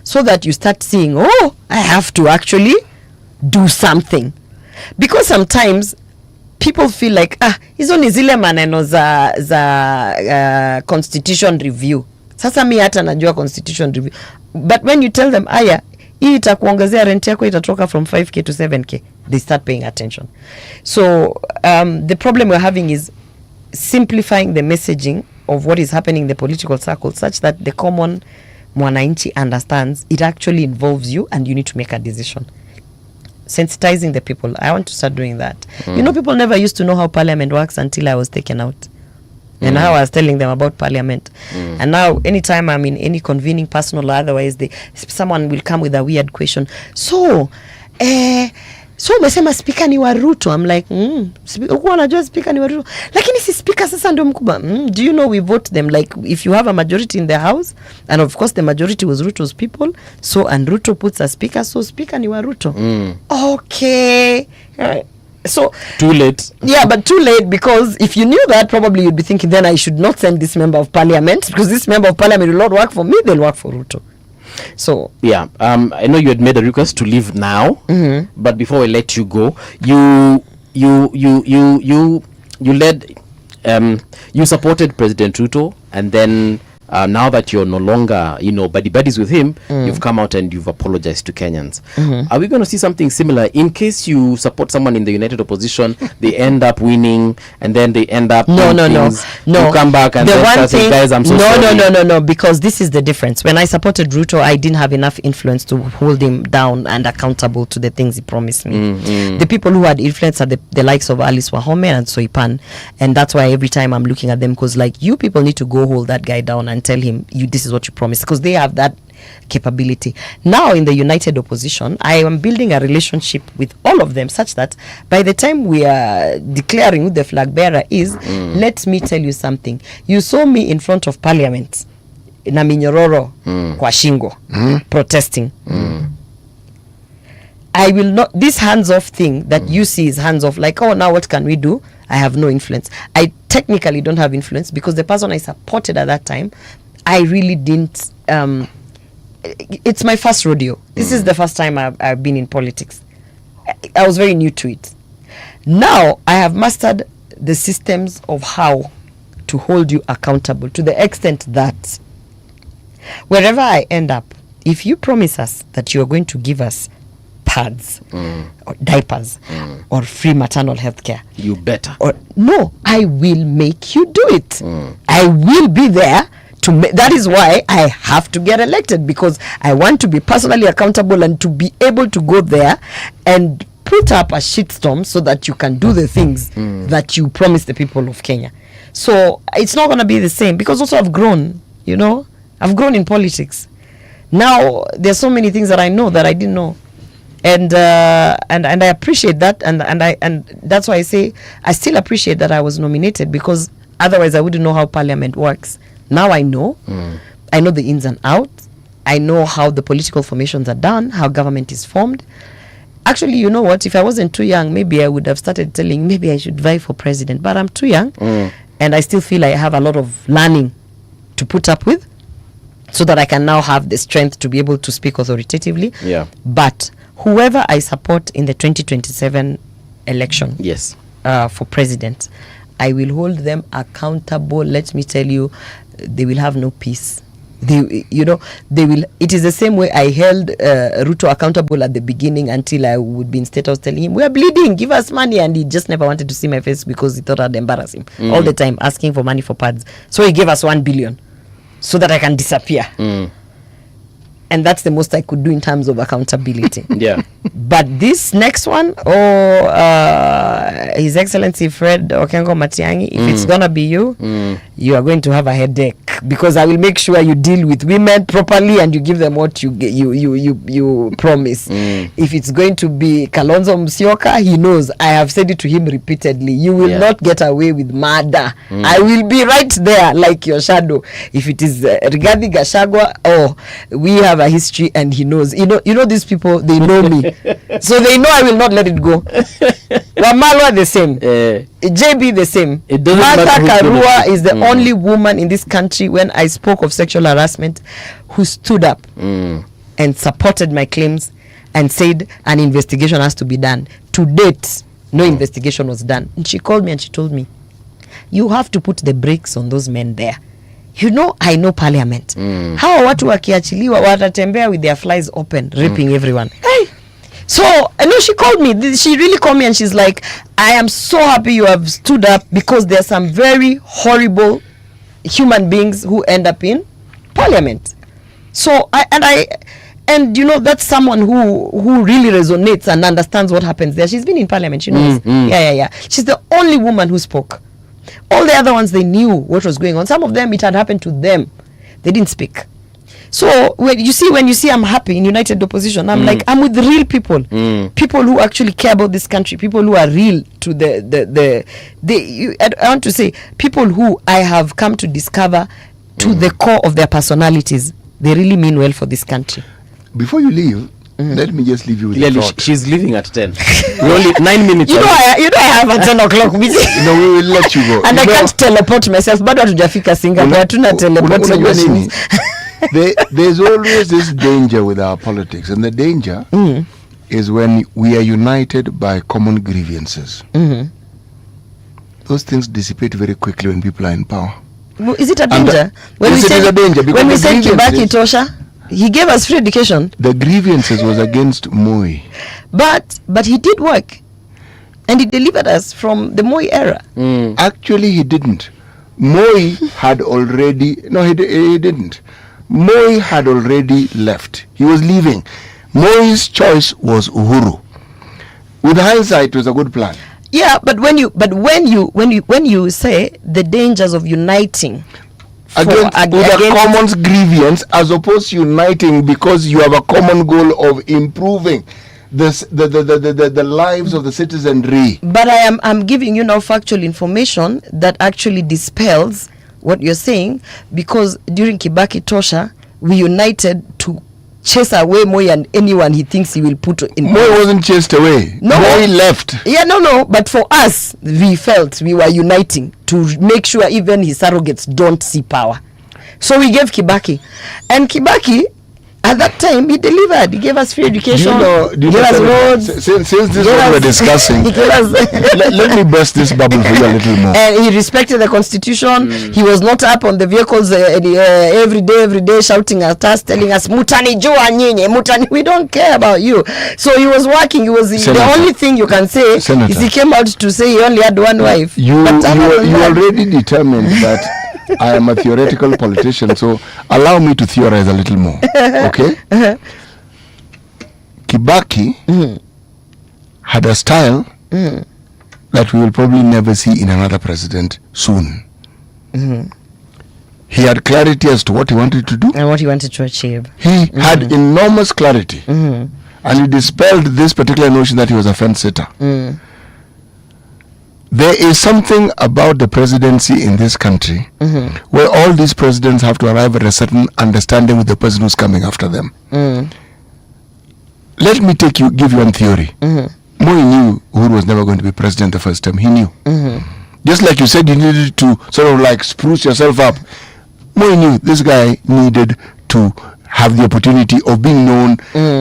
so that you start seeing, I have to actually do something. Because sometimes people feel like hizo ni zile maneno za constitution review. Sasa mi hata najua constitution review. But when you tell them hii itakuongezea rent yako itatoka from 5k to 7k, they start paying attention. So the problem we're having is simplifying the messaging of what is happening in the political circle, such that the common mwananchi understands it actually involves you and you need to make a decision. Sensitizing the people. I want to start doing that. People never used to know how parliament works until I was taken out. And now I was telling them about parliament. And now anytime I'm in any convening, personal or otherwise, someone will come with a weird question. So umesema speaker ni wa Ruto. I'm like, ukuwa najua speaker ni wa Ruto. Lakini si speaker sasa ndio mkubwa. Do you know we vote them? Like, if you have a majority in the house, and of course the majority was Ruto's people, and Ruto puts a speaker, so speaker ni wa Ruto. Okay. So too late. Yeah, but too late, because if you knew that, probably you'd be thinking, then I should not send this member of parliament, because this member of parliament will not work for me, they'll work for Ruto. So yeah, I know you had made a request to leave now, but before we let you go, you led, you supported President Ruto, and then now that you're no longer, buddies with him, you've come out and you've apologized to Kenyans. Are we going to see something similar in case you support someone in the united opposition, they end up winning, and then they end up No. you come back and The then one say, thing, guys, I'm so sorry. no, because this is the difference. When I supported Ruto, I didn't have enough influence to hold him down and accountable to the things he promised me. The people who had influence are the likes of Alice Wahome and Soipan, and that's why every time I'm looking at them, because like, you people need to go hold that guy down and tell him, this is what you promised, because they have that capability. Now in the united opposition, I am building a relationship with all of them such that by the time we are declaring who the flag bearer is, let me tell you something. You saw me in front of parliament na minyororo kwa shingo protesting. I will not, this hands-off thing that you see is hands-off, like, oh, now what can we do? I have no influence. I technically don't have influence because the person I supported at that time, I really didn't, it's my first rodeo. This is the first time I've been in politics. I was very new to it. Now, I have mastered the systems of how to hold you accountable to the extent that wherever I end up, if you promise us that you are going to give us pads or diapers or free maternal health care, you better. Or no, I will make you do it. I will be there to that is why I have to get elected, because I want to be personally accountable and to be able to go there and put up a shitstorm so that you can do the things that you promised the people of Kenya. So it's not going to be the same, because also I've grown, I've grown in politics. Now there's so many things that I know that I didn't know. And I appreciate that, and that's why I say I still appreciate that I was nominated, because otherwise I wouldn't know how parliament works. Now I know. I know the ins and outs. I know how the political formations are done, how government is formed. Actually, you know what? If I wasn't too young, maybe I would have started telling maybe I should vie for president. But I'm too young, and I still feel I have a lot of learning to put up with, so that I can now have the strength to be able to speak authoritatively. Yeah. But whoever I support in the 2027 election, yes, for president, I will hold them accountable. Let me tell you, they will have no peace. They will. It is the same way I held Ruto accountable at the beginning until I would be in state house telling him, we are bleeding, give us money, and he just never wanted to see my face because he thought I'd embarrass him all the time, asking for money for pads. So he gave us 1 billion so that I can disappear. And that's the most I could do in terms of accountability. Yeah. But this next one, His Excellency Fred Okengo Matiang'i, if it's gonna be you, you are going to have a headache, because I will make sure you deal with women properly and you give them what you promise. If it's going to be Kalonzo Musyoka, he knows. I have said it to him repeatedly. You will not get away with murder. I will be right there like your shadow. If it is Rigathi Gachagua, we have a history, and he knows. You know these people, they know me. So they know I will not let it go. Wamalwa the same. JB the same. Martha Karua is the only woman in this country, when I spoke of sexual harassment, who stood up and supported my claims and said an investigation has to be done. To date, no investigation was done. And she called me and she told me, you have to put the brakes on those men there. I know parliament. How watu wakiachiliwa watatembea with their flies open, raping everyone. Hey! So, she called me. She really called me and she's like, I am so happy you have stood up, because there are some very horrible human beings who end up in parliament. So, that's someone who really resonates and understands what happens there. She's been in parliament, she knows. Yeah. She's the only woman who spoke. All the other ones, they knew what was going on. Some of them, it had happened to them. They didn't speak. So when you see I'm happy in united opposition, I'm like, I'm with real people. People who actually care about this country. People who are real to I want to say, people who I have come to discover to the core of their personalities. They really mean well for this country. Before you leave, let me just leave you with a thought. She's leaving at 10. We're only 9 minutes. I have at 10 o'clock. No, we will let you go. And I can't teleport myself. Bado hatujafika Singapore. Hatuna teleporting machines. There's always this danger with our politics, and the danger is when we are united by common grievances. Those things dissipate very quickly when people are in power. Is it a danger? When it is a danger, because when we the said Kibaki grievances- Tosha, he gave us free education. The grievances was against Moi. But he did work. And he delivered us from the Moi era. Actually, he didn't. Moi had already... No, he didn't. Moi had already left. He was leaving. Moi's choice was Uhuru. With hindsight, it was a good plan. Yeah, but when you say the dangers of uniting Against a common grievance, as opposed to uniting because you have a common goal of improving the lives of the citizenry. But I'm giving you now factual information that actually dispels what you're saying, because during Kibaki Tosha we united to chase away Moi and anyone he thinks he will put in. Moi wasn't chased away. No, Moi left. Yeah, no. But for us, we felt we were uniting to make sure even his surrogates don't see power. So we gave Kibaki, and Kibaki, at that time, he delivered. He gave us free education. Do you gave us roads. Since this is what we're discussing, let me burst this bubble for you a little more. And he respected the constitution. He was not up on the vehicles every day shouting at us, telling us, "Mutani jua nyinyi, mutani." We don't care about you. So he was working. He was Senator, the only thing you can say Senator, is he came out to say he only had one wife. You already determined that I am a theoretical politician, so allow me to theorize a little more. Okay? Kibaki had a style that we will probably never see in another president soon. He had clarity as to what he wanted to do and what he wanted to achieve. He had enormous clarity, and he dispelled this particular notion that he was a fence sitter. There is something about the presidency in this country where all these presidents have to arrive at a certain understanding with the person who's coming after them. Let me give you one theory. Moi knew Uhuru was never going to be president the first time. He knew. Just like you said, you needed to sort of like spruce yourself up. Moi knew this guy needed to have the opportunity of being known.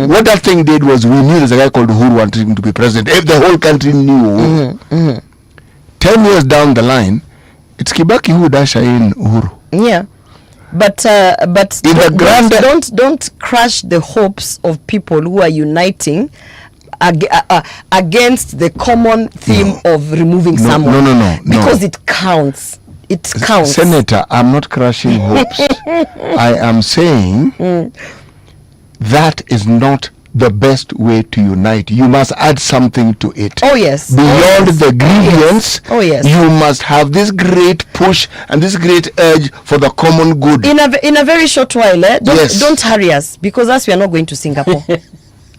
What that thing did was, we knew there's a guy called Uhuru wanted him to be president. If the whole country knew Uhuru, 10 years down the line, it's Kibaki who would usher in Uhuru. Yeah, but don't crush the hopes of people who are uniting against the common theme of removing someone. No. Because it counts. It counts. Senator, I'm not crushing hopes. I am saying that is not the best way to unite. You must add something to it. Oh yes. Beyond the grievance, you must have this great push and this great urge for the common good. In a very short while, don't hurry us, because us we are not going to Singapore.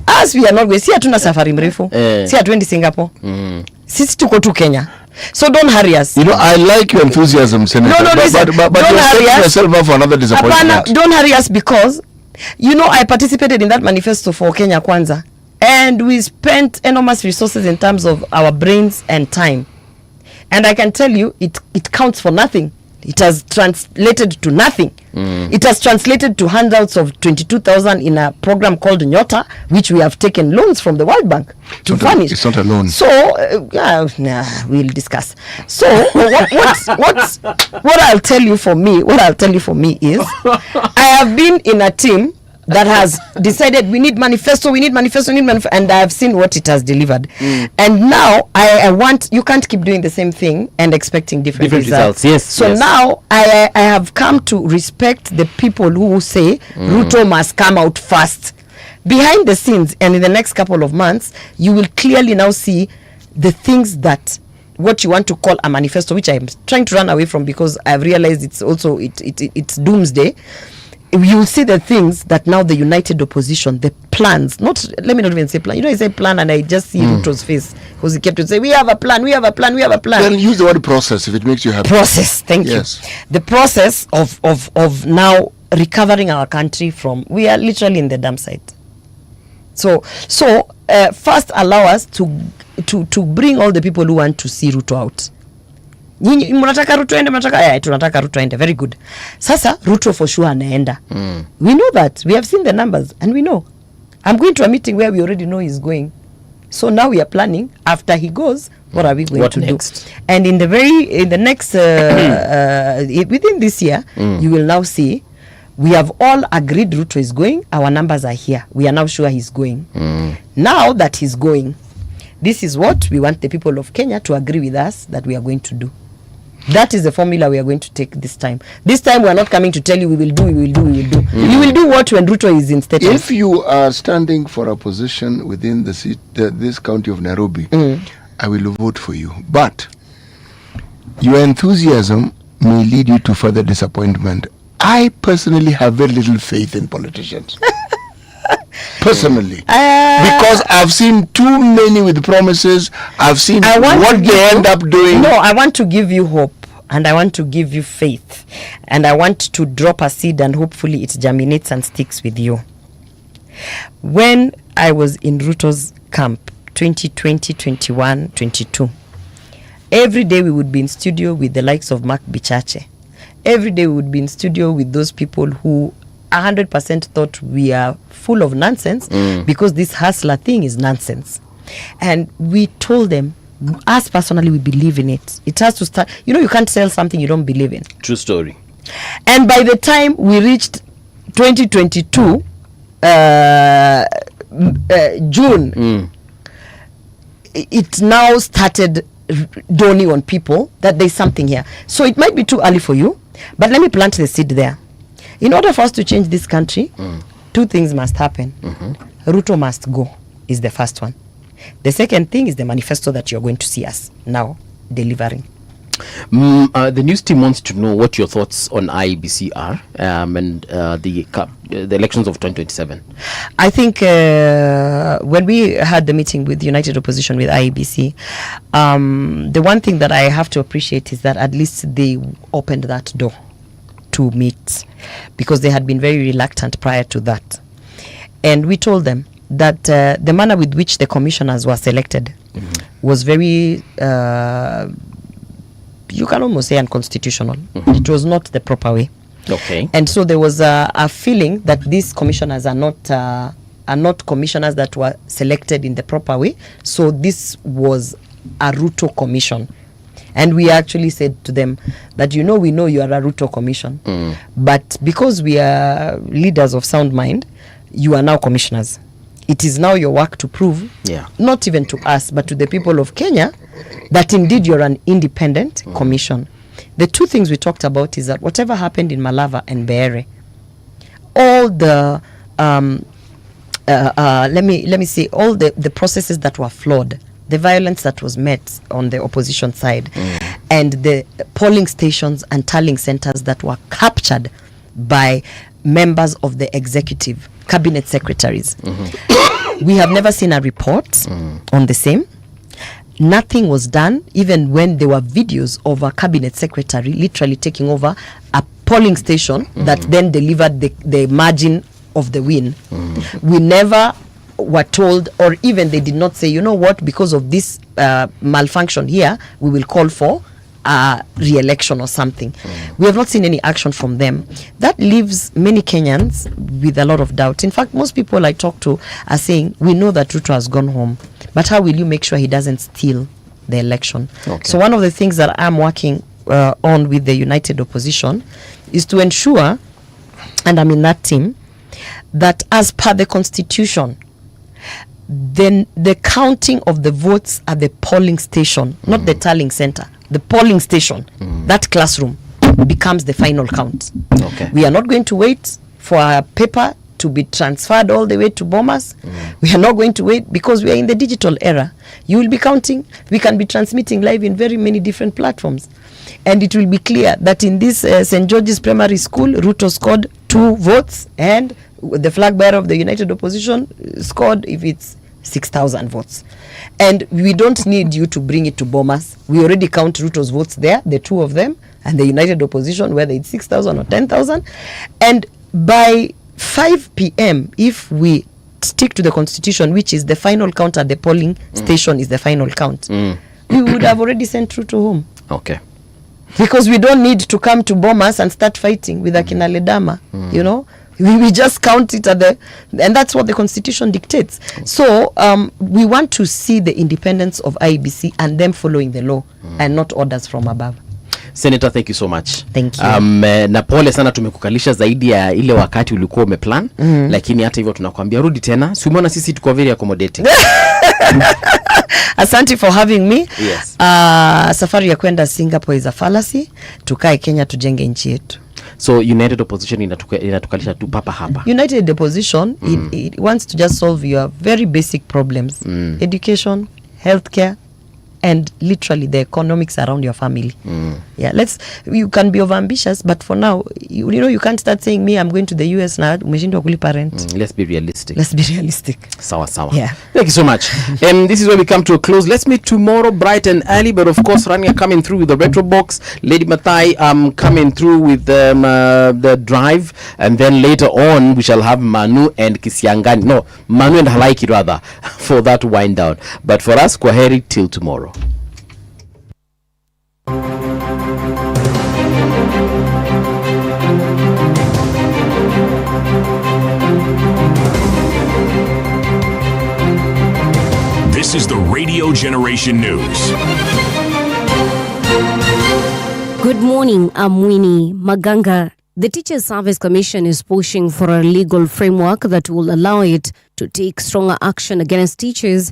Us we are not going. Si hatuna safari mrefu. Si hatuendi Singapore. Sisi tuko tu Kenya. So don't hurry us. You know, I like your enthusiasm, Senator. No, listen. But you're setting yourself up for another disappointment. Don't hurry us, because you know, I participated in that manifesto for Kenya Kwanza, and we spent enormous resources in terms of our brains and time. And I can tell you, it counts for nothing. It has translated to nothing. It has translated to handouts of 22,000 in a program called Nyota, which we have taken loans from the World Bank to furnish. It's not a loan. So, we'll discuss. So, what I'll tell you for me is, I have been in a team that has decided we need manifesto, and I have seen what it has delivered. And now I want, you can't keep doing the same thing and expecting different results. Yes. So now I have come to respect the people who say Ruto must come out first. Behind the scenes, and in the next couple of months, you will clearly now see the things that what you want to call a manifesto, which I'm trying to run away from, because I've realized it's also it's doomsday. You will see the things that now the united opposition, the plans, let me not even say plan. You know, I say plan and I just see Ruto's face, because he kept to say, we have a plan. Then use the word process if it makes you happy. Process, thank you. The process of now recovering our country from, we are literally in the dump site. So first allow us to bring all the people who want to see Ruto out. Mnataka Ruto ende, tunataka Ruto ende. Very good. Sasa Ruto for sure anaenda. We know that. We have seen the numbers and we know. I'm going to a meeting where we already know he's going. So now we are planning, after he goes, What are we going What to next? do? And in the next within this year, you will now see we have all agreed Ruto is going. Our numbers are here. We are now sure he's going. Now that he's going, this is what we want the people of Kenya to agree with us that we are going to do. That is the formula we are going to take this time. This time we are not coming to tell you we will do. You will do what when Ruto is in status. If you are standing for a position within the seat, this county of Nairobi, I will vote for you. But your enthusiasm may lead you to further disappointment. I personally have very little faith in politicians. Personally, because I've seen too many with promises. I've seen what they end up doing. No, I want to give you hope, and I want to give you faith, and I want to drop a seed, and hopefully it germinates and sticks with you. When I was in Ruto's camp, 2020, 21, 22, every day we would be in studio with the likes of Mark Bichache. Every day we would be in studio with those people who 100% thought we are full of nonsense because this hustler thing is nonsense. And we told them, us personally, we believe in it. It has to start. You know, you can't sell something you don't believe in. True story. And by the time we reached 2022, June, it now started dawning on people that there's something here. So it might be too early for you, but let me plant the seed there. In order for us to change this country, two things must happen. Ruto must go is the first one. The second thing is the manifesto that you're going to see us now delivering. The news team wants to know what your thoughts on IEBC are and the elections of 2027. I think when we had the meeting with United Opposition with IEBC, the one thing that I have to appreciate is that at least they opened that door to meet, because they had been very reluctant prior to that. And we told them that the manner with which the commissioners were selected was very, you can almost say, unconstitutional. It was not the proper way. Okay. And so there was a feeling that these commissioners are not commissioners that were selected in the proper way. So this was a Ruto commission. And we actually said to them that, you know, we know you are a Ruto commission, but because we are leaders of sound mind, you are now commissioners. It is now your work to prove, not even to us, but to the people of Kenya, that indeed you're an independent commission. The two things we talked about is that whatever happened in Malava and Beere, all the let me say, all the processes that were flawed, the violence that was met on the opposition side, and the polling stations and tallying centers that were captured by members of the executive, cabinet secretaries. We have never seen a report on the same. Nothing was done, even when there were videos of a cabinet secretary literally taking over a polling station that then delivered the margin of the win. We never were told, or even they did not say, you know what, because of this malfunction here, we will call for re-election or something. We have not seen any action from them. That leaves many Kenyans with a lot of doubt. In fact, most people I talk to are saying, we know that Ruto has gone home, but how will you make sure he doesn't steal the election? So one of the things that I'm working on with the United Opposition is to ensure, and I'm in that team, that as per the constitution, then the counting of the votes at the polling station, not the tallying center, the polling station, that classroom becomes the final count. We are not going to wait for a paper to be transferred all the way to Bomas. We are not going to wait, because we are in the digital era. You will be counting. We can be transmitting live in very many different platforms. And it will be clear that in this St. George's Primary School, Ruto scored 2 votes, and the flag bearer of the United Opposition scored, if it's 6,000 votes. And we don't need you to bring it to Bomas. We already count Ruto's votes there, the 2 of them, and the United Opposition, whether it's 6,000 or 10,000. And by 5 p.m., if we stick to the constitution, which is the final count at the polling station is the final count, we would have already sent Ruto home. Because we don't need to come to Bomas and start fighting with Akina Ledama. You know, We just count it and that's what the constitution dictates. So we want to see the independence of IEBC and them following the law and not orders from above. Senator, thank you so much. Thank you. Na pole sana tumekukalisha zaidi ya ile wakati ulikuwa umeplan, lakini hata hivyo tunakwambia rudi tena. Si umeona sisi tuko very accommodating. Asante for having me. Yes. Safari ya kwenda Singapore is a fallacy. Tukae Kenya tujenge nchi yetu. So United Opposition inatukalisha tu papa hapa. United Opposition it wants to just solve your very basic problems. Education, healthcare, and literally the economics around your family. Yeah, you can be overambitious, but for now, you know, you can't start saying me, I'm going to the US now, umeshindwa kulipa rent. Let's be realistic. Sawa. Yeah. Thank you so much. This is where we come to a close. Let's meet tomorrow bright and early, but of course, Rania coming through with the retro box, Lady Mathai coming through with the drive, and then later on, we shall have Manu and Kisiangani. No, Manu and Halaiki rather, for that wind down. But for us, kwaheri till tomorrow. This is the Radio Generation News. Good morning, I'm Winnie Maganga. The Teachers Service Commission is pushing for a legal framework that will allow it to take stronger action against teachers